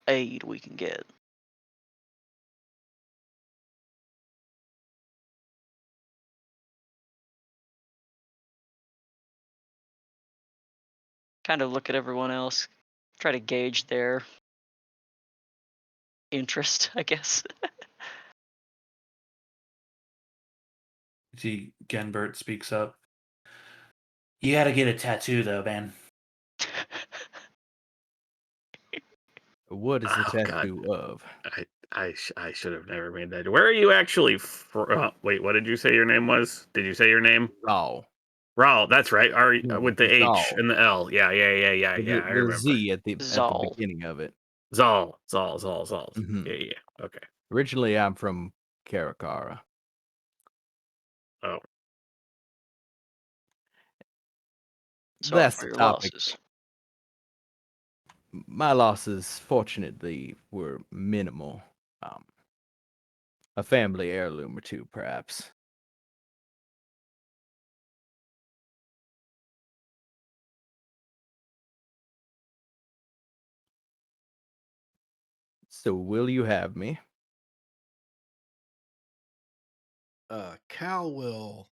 aid we can get. Kind of look at everyone else, try to gauge their interest, I guess. See, Genbert speaks up. You gotta get a tattoo, though, man. What is the Oh, God. tattoo of? I should have never made that. Where are you actually from? Wait, what did you say your name was? Did you say your name? Oh, Raul, that's right. With the H Zal. and the L. Yeah. I The remember. Z at the Zal. beginning of it. Zal. Mhm. Yeah. Okay. Originally, I'm from Karakara. Oh, Sorry That's for the your topic. losses. My losses, fortunately, were minimal. A family heirloom or two, perhaps. So, will you have me? Cal will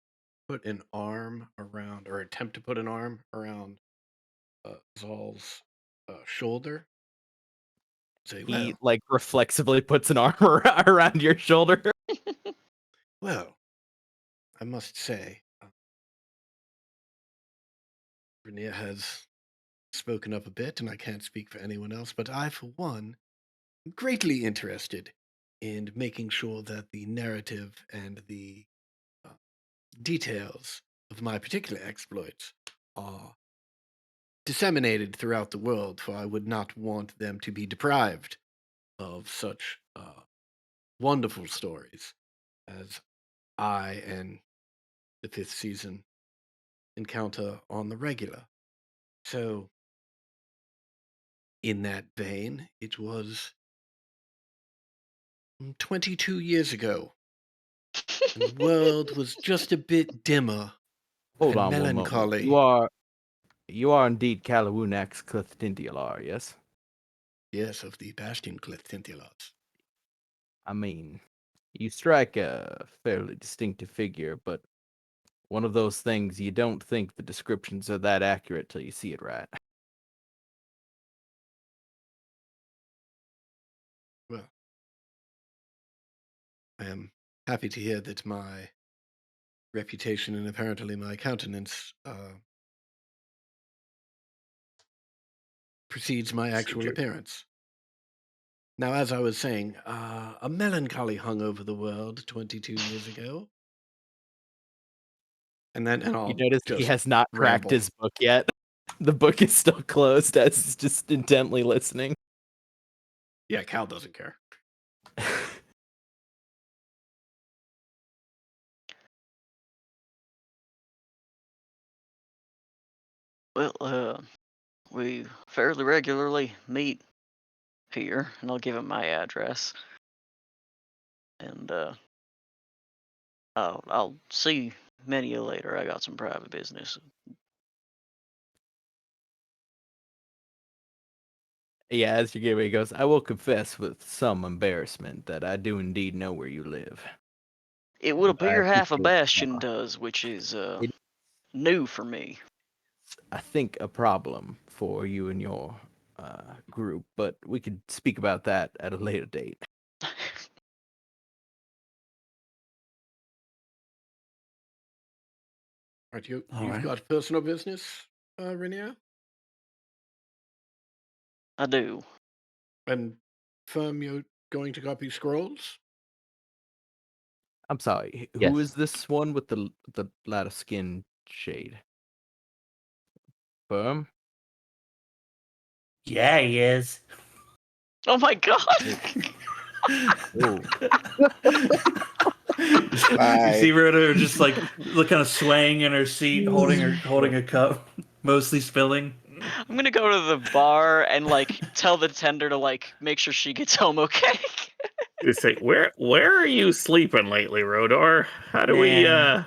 put an arm around, or attempt to put an arm around Zal's shoulder. Say, He like reflexively puts an arm around your shoulder. well, I must say, Renia has spoken up a bit, and I can't speak for anyone else, but I, for one, am greatly interested in making sure that the narrative and the details of my particular exploits are disseminated throughout the world, for I would not want them to be deprived of such wonderful stories as I and the fifth season encounter on the regular. So, in that vein, it was 22 years ago. The world was just a bit dimmer Hold and on one moment. melancholy. You are indeed Kalawunax Clethintialar, yes? Yes, of the Bastion Cliff Tintilas. I mean, you strike a fairly distinctive figure, but one of those things you don't think the descriptions are that accurate till you see it right. Well, I am happy to hear that my reputation and apparently my countenance precedes my actual appearance. Now, as I was saying, a melancholy hung over the world 22 years ago. And I'll You notice he just has not cracked ramble. his book yet. The book is still closed as he's just intently listening. Yeah, Cal doesn't care. Well, we fairly regularly meet here, and I'll give him my address. And I'll see many of you later. I got some private business. Yeah, as you get away, he goes, I will confess with some embarrassment that I do indeed know where you live. It would I appear half a appreciate bastion does, which is It- new for me. I think a problem for you and your group, but we could speak about that at a later date. Right, you've Alright. got personal business, Renia? I do. And firm you're going to copy scrolls? I'm sorry, Yes. who is this one with the lighter skin shade? Firm? Yeah, he is. Oh my god! Ooh. You see Rhoda just like kind of swaying in her seat, holding a cup, mostly spilling. I'm gonna go to the bar and like tell the tender to like make sure she gets home okay. You say, where are you sleeping lately, Rodor? How do we Man,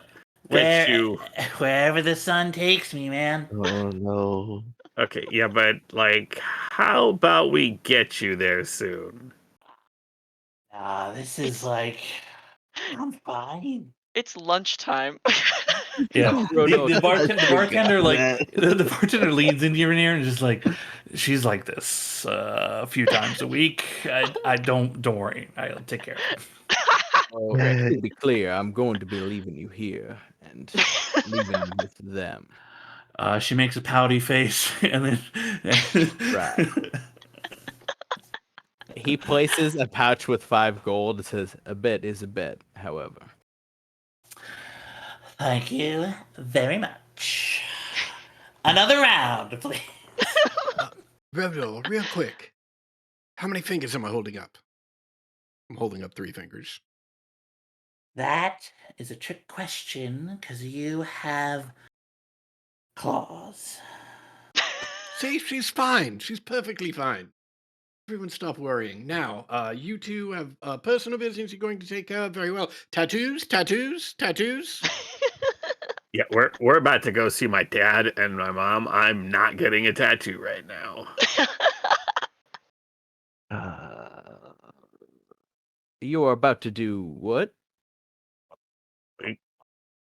get you? wherever the sun takes me, man. Oh no. Okay, yeah, but like, how about we get you there soon? This is like, I'm fine. It's lunchtime. Yeah, Rodo, the bartender like that. the bartender leans into your ear and just like, she's like this a few times a week. I don't worry, I'll take care of it. oh, to be clear, I'm going to be leaving you here and leaving with them. She makes a pouty face and then Right. He places a pouch with 5 gold. It says, "A bet is a bet." However, Thank you very much. Another round, please. Revdol, real quick. How many fingers am I holding up? I'm holding up 3 fingers. That is a trick question because you have claws. See, she's fine. She's perfectly fine. Everyone stop worrying. Now, you two have personal business you're going to take care of very well. Tattoos? Yeah, we're about to go see my dad and my mom. I'm not getting a tattoo right now. you are about to do what?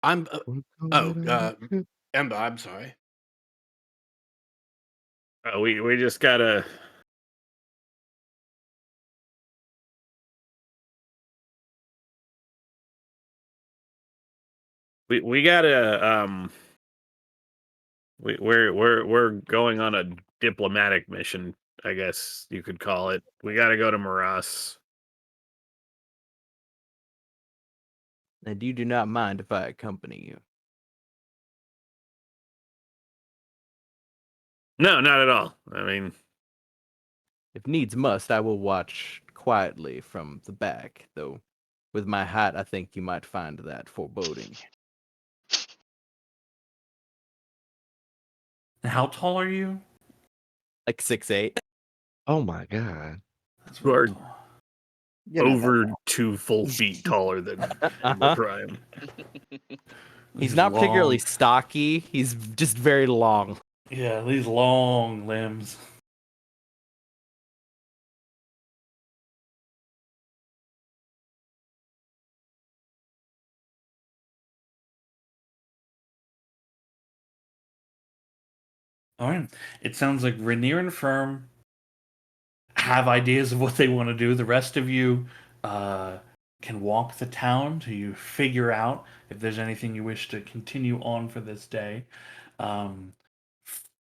I'm, Ember, I'm sorry. We just gotta. We gotta we're going on a diplomatic mission, I guess you could call it. We gotta go to Maras. And you do not mind if I accompany you. No, not at all. I mean, If needs must, I will watch quietly from the back, though with my hat I think you might find that foreboding. How tall are you? Like 6'8". Oh my god. That's You are tall. You're not that over tall. 2 full feet taller than Ember Prime. He's These not particularly long- stocky. He's just very long. Yeah, these long limbs. All right. It sounds like Rainier and Firm have ideas of what they want to do. The rest of you can walk the town to you figure out if there's anything you wish to continue on for this day. Um,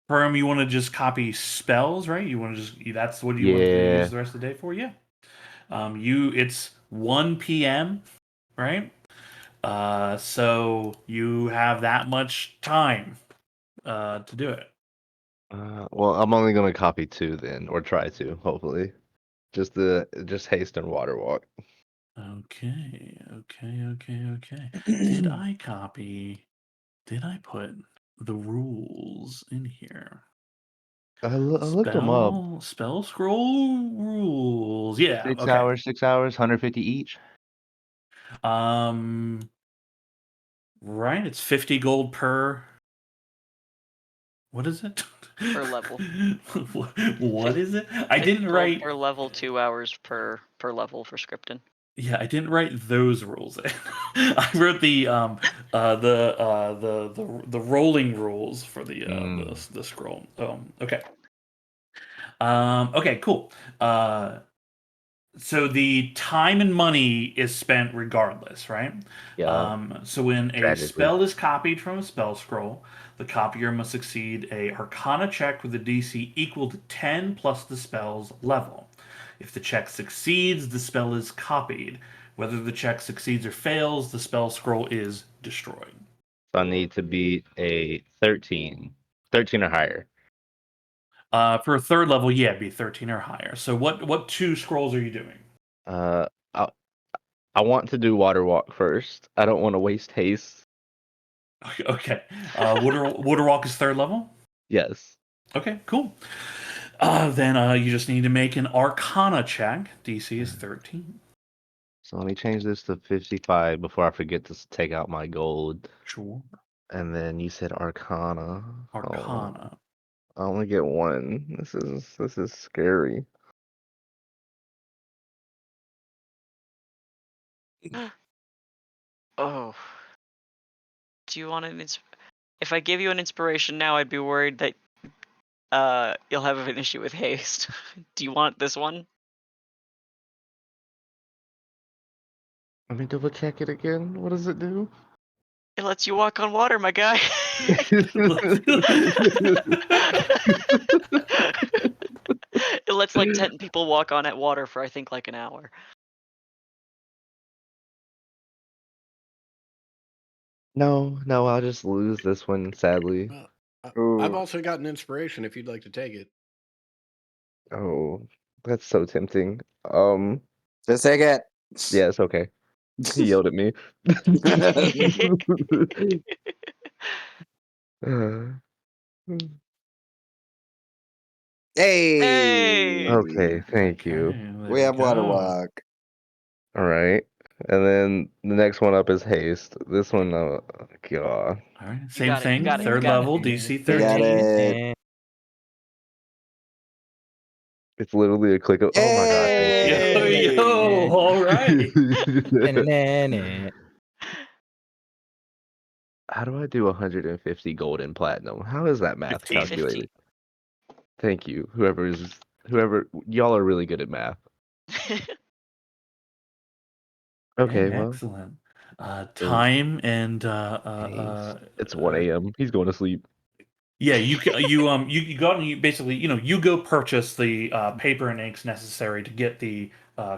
Firm, you want to just copy spells, right? You want to just that's what you want to Yeah. use the rest of the day for? Yeah. It's 1 p.m., right? So you have that much time to do it. Well, I'm only gonna copy 2 then, or try to, hopefully. Just haste and water walk. Okay. Did I put the rules in here? I looked them up. Spell scroll rules. Yeah. 6 Okay. hours, 6 hours, 150 each. Right. It's 50 gold per. What is it? Per level. What is it? I didn't 50 gold write. per level, 2 hours per level for scripting. Yeah, I didn't write those rules in. I wrote the rolling rules for the scroll. Okay. Okay, cool. So the time and money is spent regardless, right? Yeah. So when a Tragically. spell is copied from a spell scroll, the copier must succeed a Arcana check with a DC equal to 10 plus the spell's level. If the check succeeds, the spell is copied. Whether the check succeeds or fails, the spell scroll is destroyed. So I need to beat a 13 or higher. For a third level, yeah, it'd be 13 or higher. So what 2 scrolls are you doing? I want to do water walk first. I don't want to waste haste. Okay. Water walk is 3rd level. Yes. Okay, cool. Then you just need to make an Arcana check. DC is 13. So let me change this to 55 before I forget to take out my gold. Sure. And then you said Arcana. Oh, Arcana. I only get one. This is scary. Oh. Do you want an if I give you an inspiration now, I'd be worried that you'll have an issue with haste. Do you want this one? Let me double check it again. What does it do? It lets you walk on water, my guy. It lets like 10 people walk on at water for I think like an hour. No, I'll just lose this one, sadly. Well, I've Ooh. also got an inspiration if you'd like to take it. Oh, that's so tempting. Just take it. Yeah, it's okay. He yelled at me. Hey. Hey! Okay, thank you. Okay, there We have water go. walk. All right. And then the next one up is haste. This one, God. All right, You same got it, you thing. got it, you 3rd got it. level, DC You got 13. it. It's literally a click of, oh my God, thank Yo, Yay! yo, all right. you. How do I do 150 gold and platinum? How is that math 50. calculated? Thank you. Whoever, y'all are really good at math. Okay, well, Excellent. Time and it's 1 a.m. He's going to sleep. yeah, you go out and you basically you go purchase the paper and inks necessary to get the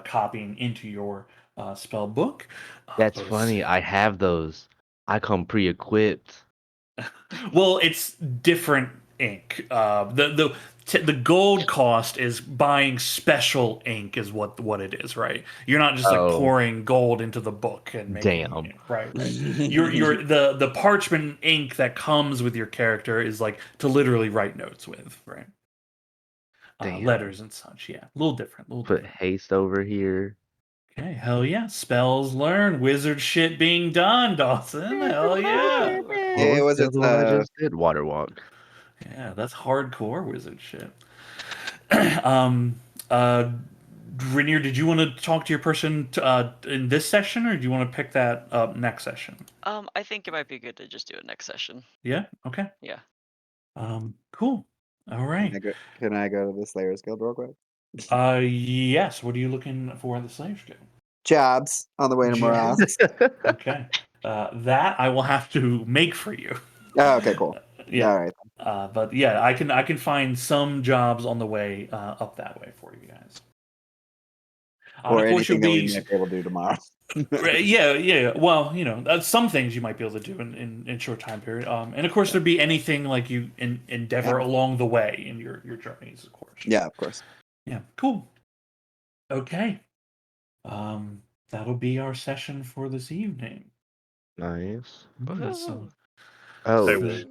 copying into your spell book. That's Those- funny. I have those. I come pre-equipped. Well, it's different ink. The gold cost is buying special ink is what it is, right? You're not just like Oh. pouring gold into the book and making Damn. it, right. You're the parchment ink that comes with your character is like to literally write notes with, right? Damn. Letters and such. Yeah, a little different. Put haste over here. Okay, hell yeah. Spells learned. Wizard shit being done, Dawson. Hell yeah. What Yeah, was was the it other one I just did? Water walk. Yeah, that's hardcore wizard shit. Rainier, did you want to talk to your person in this session, or do you want to pick that up next session? I think it might be good to just do it next session. Yeah. Okay. Yeah. Cool. All right. Can I go to the Slayers Guild real quick? Yes. What are you looking for in the Slaves Guild? Jobs on the way to Jobs. Morass. Okay. That I will have to make for you. Oh, okay, cool. Yeah. All right. But yeah, I can find some jobs on the way up that way for you guys. Or of course, anything you'll that we be. might be able to do tomorrow. Right, yeah. Well, some things you might be able to do in short time period. And of course, there'd be anything like you endeavor along the way in your journeys, of course. Yeah, of course. Yeah. Cool. Okay. That'll be our session for this evening. Nice. Woohoo. So, Oh, the-